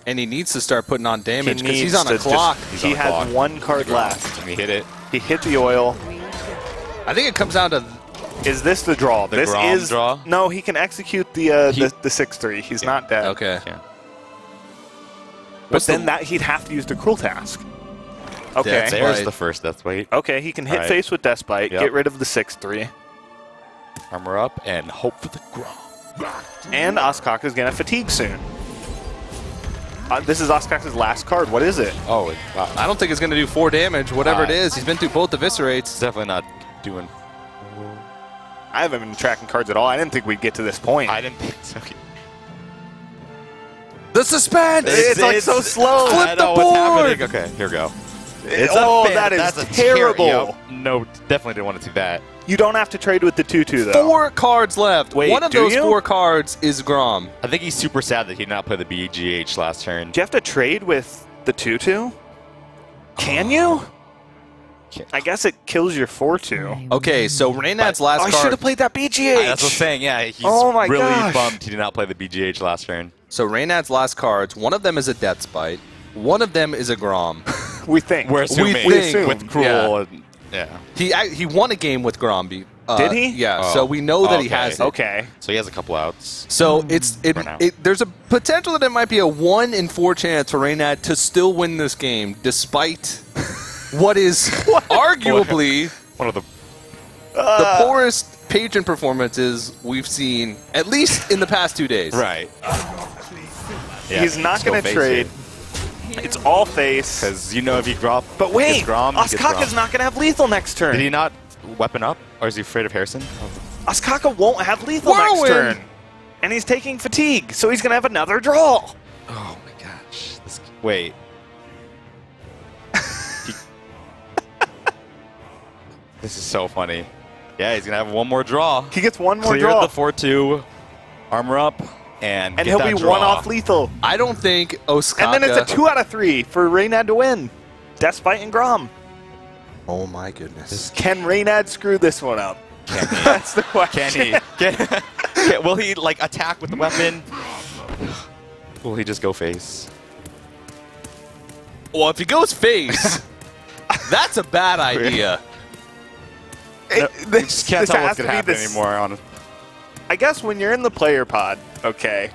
Speaker 1: And he needs to start putting on damage because he's
Speaker 2: needs
Speaker 1: on a
Speaker 2: to
Speaker 1: clock.
Speaker 3: He's
Speaker 2: He
Speaker 3: on a
Speaker 2: has
Speaker 3: clock.
Speaker 2: 1 card left.
Speaker 3: And he hit it.
Speaker 2: He hit the oil.
Speaker 1: I think it comes down to.
Speaker 2: Is this the draw?
Speaker 3: The
Speaker 2: This
Speaker 3: Grom
Speaker 2: is
Speaker 3: draw?
Speaker 2: No, he can execute the 6/3. He's not dead.
Speaker 1: Okay.
Speaker 3: Yeah.
Speaker 2: But
Speaker 1: What's
Speaker 2: then
Speaker 1: the-
Speaker 2: that he'd have to use the cruel task. Okay.
Speaker 1: Death
Speaker 3: There's
Speaker 1: Bite.
Speaker 3: the first death weight.
Speaker 2: Okay, he can hit
Speaker 3: Alright.
Speaker 2: face with Deathbite,
Speaker 3: Yep.
Speaker 2: get rid of the 6/3.
Speaker 3: Armor up and hope for the Grom.
Speaker 2: And Ostkaka's going to fatigue soon. This is Ostkaka's last card. What is it?
Speaker 3: Oh, wow.
Speaker 1: I don't think it's going to do 4 damage, whatever it is. He's been through both Eviscerates.
Speaker 3: It's definitely not doing.
Speaker 2: I haven't been tracking cards at all. I didn't think we'd get to this point.
Speaker 3: I didn't think so.
Speaker 1: The suspense!
Speaker 2: It's like so slow.
Speaker 3: I
Speaker 1: Flip the
Speaker 3: know what's
Speaker 1: board!
Speaker 3: happening. Okay, here we go.
Speaker 2: That is
Speaker 3: That's a
Speaker 2: terrible.
Speaker 3: Yep. No, definitely didn't want to see that.
Speaker 2: You don't have to trade with the 2/2 though.
Speaker 1: 4 cards left.
Speaker 2: Wait,
Speaker 1: One of
Speaker 2: do
Speaker 1: those
Speaker 2: you?
Speaker 1: 4 cards is Grom.
Speaker 3: I think he's super sad that he did not play the BGH last turn.
Speaker 2: Do you have to trade with the 2/2? Can you? I guess it kills your 4/2.
Speaker 1: Okay, so Reynad's last
Speaker 2: I
Speaker 1: card.
Speaker 2: should have played that BGH.
Speaker 3: That's what I'm saying. Yeah, he's
Speaker 2: Oh my
Speaker 3: really
Speaker 2: gosh.
Speaker 3: bummed he did not play the BGH last turn.
Speaker 1: So Reynad's last cards, one of them is a Death's Bite, one of them is a Grom.
Speaker 2: We think.
Speaker 3: We're assuming
Speaker 1: We think.
Speaker 3: with Cruel.
Speaker 1: Yeah.
Speaker 3: And,
Speaker 1: He won a game with Grom.
Speaker 2: Did he?
Speaker 1: Yeah.
Speaker 3: Oh.
Speaker 1: So we know that he
Speaker 3: Okay.
Speaker 1: has it.
Speaker 2: Okay.
Speaker 3: so he has a couple outs.
Speaker 1: So
Speaker 3: For now.
Speaker 1: there's a potential that it might be a 1 in 4 chance for Reynad to still win this game, despite what is arguably
Speaker 3: One of the
Speaker 1: the poorest patron performances we've seen, at least in the past 2 days.
Speaker 3: right.
Speaker 2: He's not going to trade. It's all face.
Speaker 3: Because you know if he drop.
Speaker 2: But wait,
Speaker 3: gets Grom, he gets
Speaker 2: Ostkaka's
Speaker 3: Grom.
Speaker 2: not going to have lethal next turn.
Speaker 3: Did he not weapon up, or is he afraid of Harrison?
Speaker 2: Ostkaka won't have lethal next
Speaker 1: Whirlwind.
Speaker 2: turn. And he's taking fatigue, so he's going to have another draw.
Speaker 3: Oh my gosh! Wait. This is so funny. Yeah, he's gonna have one more draw.
Speaker 2: He gets one more
Speaker 3: Clear
Speaker 2: draw.
Speaker 3: the 4/2, armor up, and
Speaker 2: And
Speaker 3: get
Speaker 2: he'll
Speaker 3: that
Speaker 2: be
Speaker 3: draw.
Speaker 2: 1 off lethal.
Speaker 1: I don't think Ostkaka.
Speaker 2: And then it's a 2 out of 3 for Reynad to win. Deathbite and Grom.
Speaker 1: Oh my goodness.
Speaker 2: Can Reynad screw this one up?
Speaker 3: Can he?
Speaker 2: That's the question.
Speaker 3: Can he? Will he like attack with the weapon? Will he just go face?
Speaker 1: Well, if he goes face, that's a bad idea.
Speaker 2: This
Speaker 3: Can't tell what's
Speaker 2: has to
Speaker 3: gonna
Speaker 2: be
Speaker 3: happen
Speaker 2: this-
Speaker 3: anymore. On
Speaker 2: I guess when you're in the player pod, okay,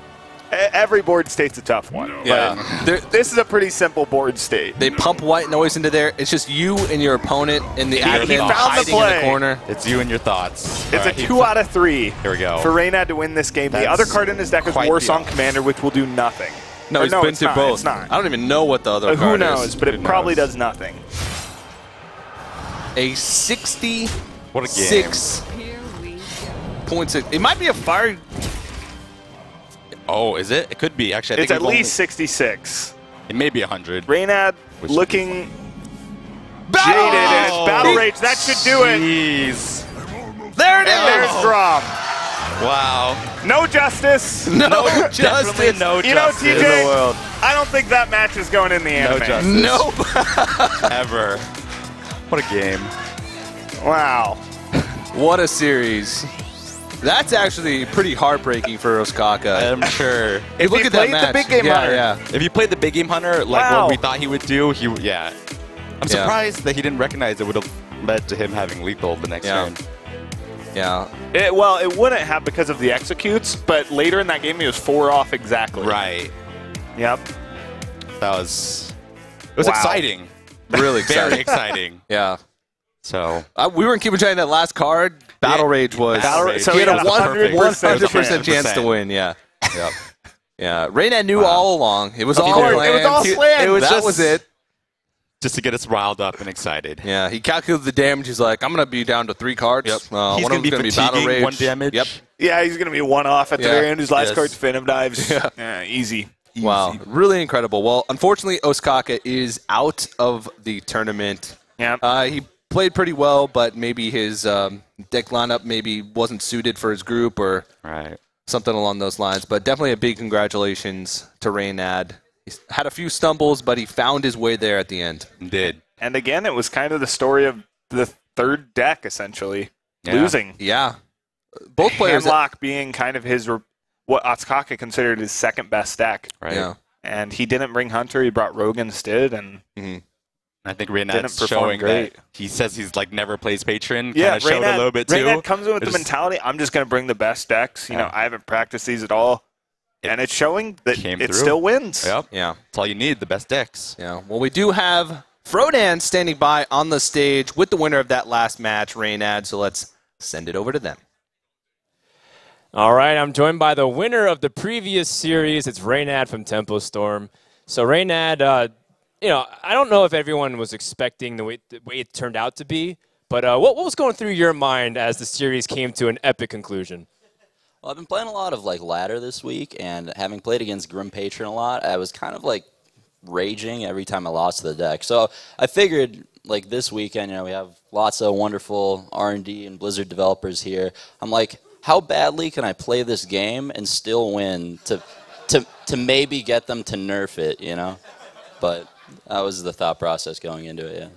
Speaker 2: every board state's a tough one.
Speaker 1: Yeah.
Speaker 2: But this is a pretty simple board state.
Speaker 1: They pump white noise into there. It's just you and your opponent in the admin
Speaker 2: found the
Speaker 1: hiding in
Speaker 2: play.
Speaker 1: the corner.
Speaker 3: it's you and your thoughts.
Speaker 2: It's
Speaker 3: Alright,
Speaker 2: a 2 out of 3
Speaker 3: Here we go.
Speaker 2: for Reynad to win this game. The
Speaker 3: That's
Speaker 2: other card in his deck is
Speaker 3: quite
Speaker 2: War
Speaker 3: the
Speaker 2: Song
Speaker 3: odds.
Speaker 2: Commander, which will do nothing.
Speaker 1: No,
Speaker 2: Or
Speaker 1: he's been
Speaker 2: it's
Speaker 1: through
Speaker 2: not,
Speaker 1: both.
Speaker 2: It's not.
Speaker 1: I don't even know what the other
Speaker 2: Who
Speaker 1: card
Speaker 2: knows?
Speaker 1: is.
Speaker 2: But it
Speaker 3: Who
Speaker 2: probably
Speaker 3: knows?
Speaker 2: does nothing.
Speaker 1: A 60
Speaker 3: What a game.
Speaker 1: 6 points. It might be a fire.
Speaker 3: Oh, is it? It could be. Actually, I
Speaker 2: It's
Speaker 3: think
Speaker 2: at
Speaker 3: we've
Speaker 2: least 66.
Speaker 3: It may be 100.
Speaker 2: Reynad
Speaker 3: Which would
Speaker 2: looking Jaded, and it's Battle Rage. That should do it.
Speaker 3: Jeez.
Speaker 1: There it is.
Speaker 2: And there's Grom.
Speaker 3: Wow.
Speaker 2: No justice.
Speaker 1: No
Speaker 3: Definitely
Speaker 1: justice.
Speaker 3: no
Speaker 2: You know,
Speaker 3: justice in
Speaker 2: TJ,
Speaker 3: the world.
Speaker 2: I don't think that match is going in the
Speaker 3: No
Speaker 2: anime.
Speaker 3: justice.
Speaker 1: Nope.
Speaker 3: Ever. What a game.
Speaker 2: Wow.
Speaker 1: What a series. That's actually pretty heartbreaking for Ostkaka.
Speaker 3: I'm sure.
Speaker 1: Hey, look
Speaker 2: he
Speaker 1: at that
Speaker 2: played the
Speaker 1: match.
Speaker 2: big game
Speaker 1: yeah,
Speaker 2: hunter.
Speaker 1: yeah.
Speaker 3: If you played the big game hunter, like
Speaker 2: Wow.
Speaker 3: what we thought he would do, yeah. I'm
Speaker 1: Yeah.
Speaker 3: surprised that he didn't recognize it would have led to him having lethal the next
Speaker 1: Yeah.
Speaker 3: turn.
Speaker 1: Yeah.
Speaker 2: It wouldn't have because of the executes, but later in that game he was 4 off exactly.
Speaker 3: Right.
Speaker 2: Yep.
Speaker 3: It was
Speaker 2: Wow.
Speaker 3: exciting.
Speaker 1: Really exciting.
Speaker 3: Very exciting.
Speaker 1: Yeah.
Speaker 3: So
Speaker 1: We weren't keeping track of that last card. Battle Rage was.
Speaker 3: Battle Rage.
Speaker 2: So
Speaker 1: he had a
Speaker 2: he had a
Speaker 1: 100% chance to
Speaker 3: 100%.
Speaker 1: win. Yeah.
Speaker 3: yep.
Speaker 1: Yeah. Reynad knew
Speaker 3: Wow.
Speaker 1: all along. It was
Speaker 3: Of
Speaker 1: all
Speaker 3: course,
Speaker 1: planned.
Speaker 2: it was all planned.
Speaker 3: It was
Speaker 1: that
Speaker 3: just-
Speaker 1: was it.
Speaker 3: Just to get us riled up and excited.
Speaker 1: Yeah. He calculated the damage. He's like, I'm going to be down to 3 cards.
Speaker 3: Yep.
Speaker 1: One
Speaker 3: He's
Speaker 1: of
Speaker 3: going to
Speaker 1: them's
Speaker 3: be
Speaker 1: gonna Battle
Speaker 3: fatiguing
Speaker 1: Rage.
Speaker 3: 1 damage.
Speaker 1: Yep.
Speaker 2: Yeah, he's going to be 1 off at the
Speaker 1: Yeah.
Speaker 2: very end. His last
Speaker 3: Yes.
Speaker 2: card's Phantom Dives.
Speaker 1: Yeah.
Speaker 2: Easy.
Speaker 1: Wow. Really incredible. Well, unfortunately, Ostkaka is out of the tournament.
Speaker 2: Yeah.
Speaker 1: He played pretty well, but maybe his deck lineup maybe wasn't suited for his group or
Speaker 3: Right.
Speaker 1: something along those lines. But definitely a big congratulations to Reynad. He's had a few stumbles, but he found his way there at the end.
Speaker 3: Did.
Speaker 2: And again, it was kind of the story of the third deck, essentially.
Speaker 3: Yeah.
Speaker 2: Losing.
Speaker 1: Yeah. Both players.
Speaker 2: Handlock being kind of what Ostkaka considered his second best deck.
Speaker 3: Right.
Speaker 1: Yeah.
Speaker 2: And he didn't bring Hunter. He brought Rogue instead. And
Speaker 3: I think
Speaker 2: Didn't
Speaker 3: Reynad's
Speaker 2: perform
Speaker 3: showing
Speaker 2: great.
Speaker 3: that he says he's like never plays Patron.
Speaker 2: yeah,
Speaker 3: Kind of showed a little bit too.
Speaker 2: Reynad comes in with the
Speaker 3: It's-
Speaker 2: mentality, I'm just going to bring the best decks. You
Speaker 3: Yeah.
Speaker 2: know, I haven't practiced these at all. And it's showing that
Speaker 3: Came
Speaker 2: it
Speaker 3: through.
Speaker 2: still wins.
Speaker 3: Yep.
Speaker 1: Yeah.
Speaker 3: That's all you need, the best decks.
Speaker 1: Yeah. Well, we do have Frodan standing by on the stage with the winner of that last match, Reynad. So let's send it over to them.
Speaker 4: All right, I'm joined by the winner of the previous series. It's Reynad from Tempo Storm. So Reynad, I don't know if everyone was expecting the way it turned out to be, but what was going through your mind as the series came to an epic conclusion?
Speaker 9: Well, I've been playing a lot of ladder this week, and having played against Grim Patron a lot, I was kind of raging every time I lost to the deck. So I figured this weekend, we have lots of wonderful R&D and Blizzard developers here. I'm like, how badly can I play this game and still win to maybe get them to nerf it, But that was the thought process going into it, yeah.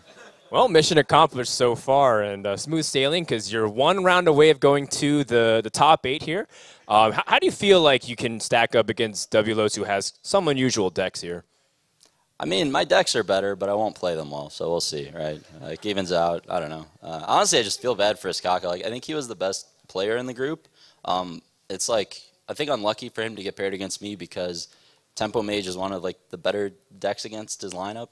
Speaker 4: Well, mission accomplished so far, and smooth sailing because you're 1 round away of going to the top 8 here. How do you feel like you can stack up against WLOS, who has some unusual decks here?
Speaker 9: I mean, my decks are better, but I won't play them well, so we'll see, right? Evens out, I don't know. Honestly, I just feel bad for Ostkaka. I think he was the best player in the group. It's I think unlucky for him to get paired against me because Tempo Mage is one of the better decks against his lineup,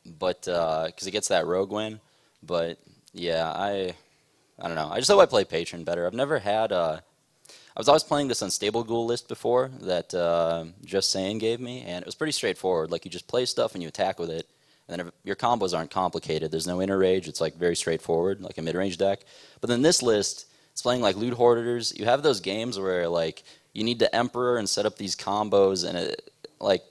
Speaker 9: but because he gets that rogue win. But yeah, I don't know. I just hope I play Patron better. I've never had. I was always playing this unstable ghoul list before that Just Saying gave me, and it was pretty straightforward. You just play stuff and you attack with it, and then if your combos aren't complicated. There's no inner rage. It's very straightforward, like a mid-range deck. But then this list, it's playing Loot Hoarders. You have those games where you need to Emperor and set up these combos, and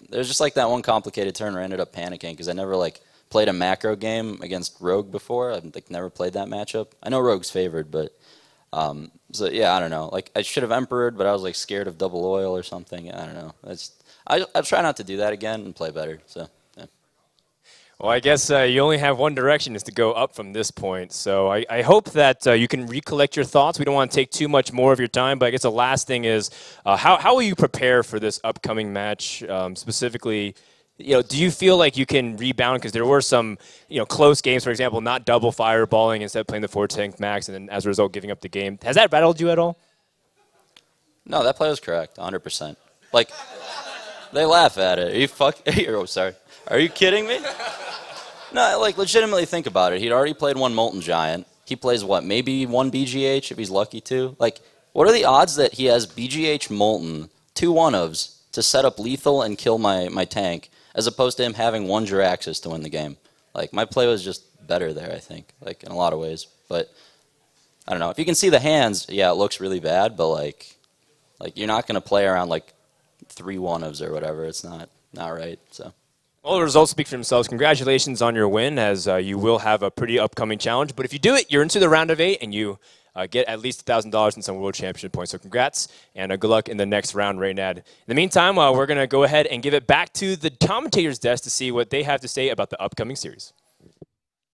Speaker 9: there's just that one complicated turn where I ended up panicking because I never played a macro game against Rogue before. I've never played that matchup. I know Rogue's favored, but so yeah, I don't know. I should have Emperored, but I was scared of double oil or something. I don't know. I'll try not to do that again and play better. So.
Speaker 4: Well, I guess you only have one direction, is to go up from this point. So I hope that you can recollect your thoughts. We don't want to take too much more of your time, but I guess the last thing is how will you prepare for this upcoming match? Specifically, do you feel like you can rebound? Because there were some close games, for example, not double fireballing instead of playing the 4-tank max, and then as a result giving up the game. Has that rattled you at all?
Speaker 9: No, that play was correct, 100%. They laugh at it. Oh, sorry. Are you kidding me? No, legitimately think about it. He'd already played 1 Molten Giant. He plays what, maybe 1 BGH if he's lucky to? What are the odds that he has BGH Molten, 2 one-ofs, to set up lethal and kill my tank, as opposed to him having 1 Jiraxis to win the game? My play was just better there, I think, in a lot of ways. But, I don't know. If you can see the hands, yeah, it looks really bad, but, you're not going to play around, 3 one-ofs or whatever. It's not right, so...
Speaker 4: Well, the results speak for themselves. Congratulations on your win, as you will have a pretty upcoming challenge. But if you do it, you're into the round of 8, and you get at least $1,000 in some World Championship points. So congrats, and good luck in the next round, Reynad. In the meantime, we're going to go ahead and give it back to the commentator's desk to see what they have to say about the upcoming series.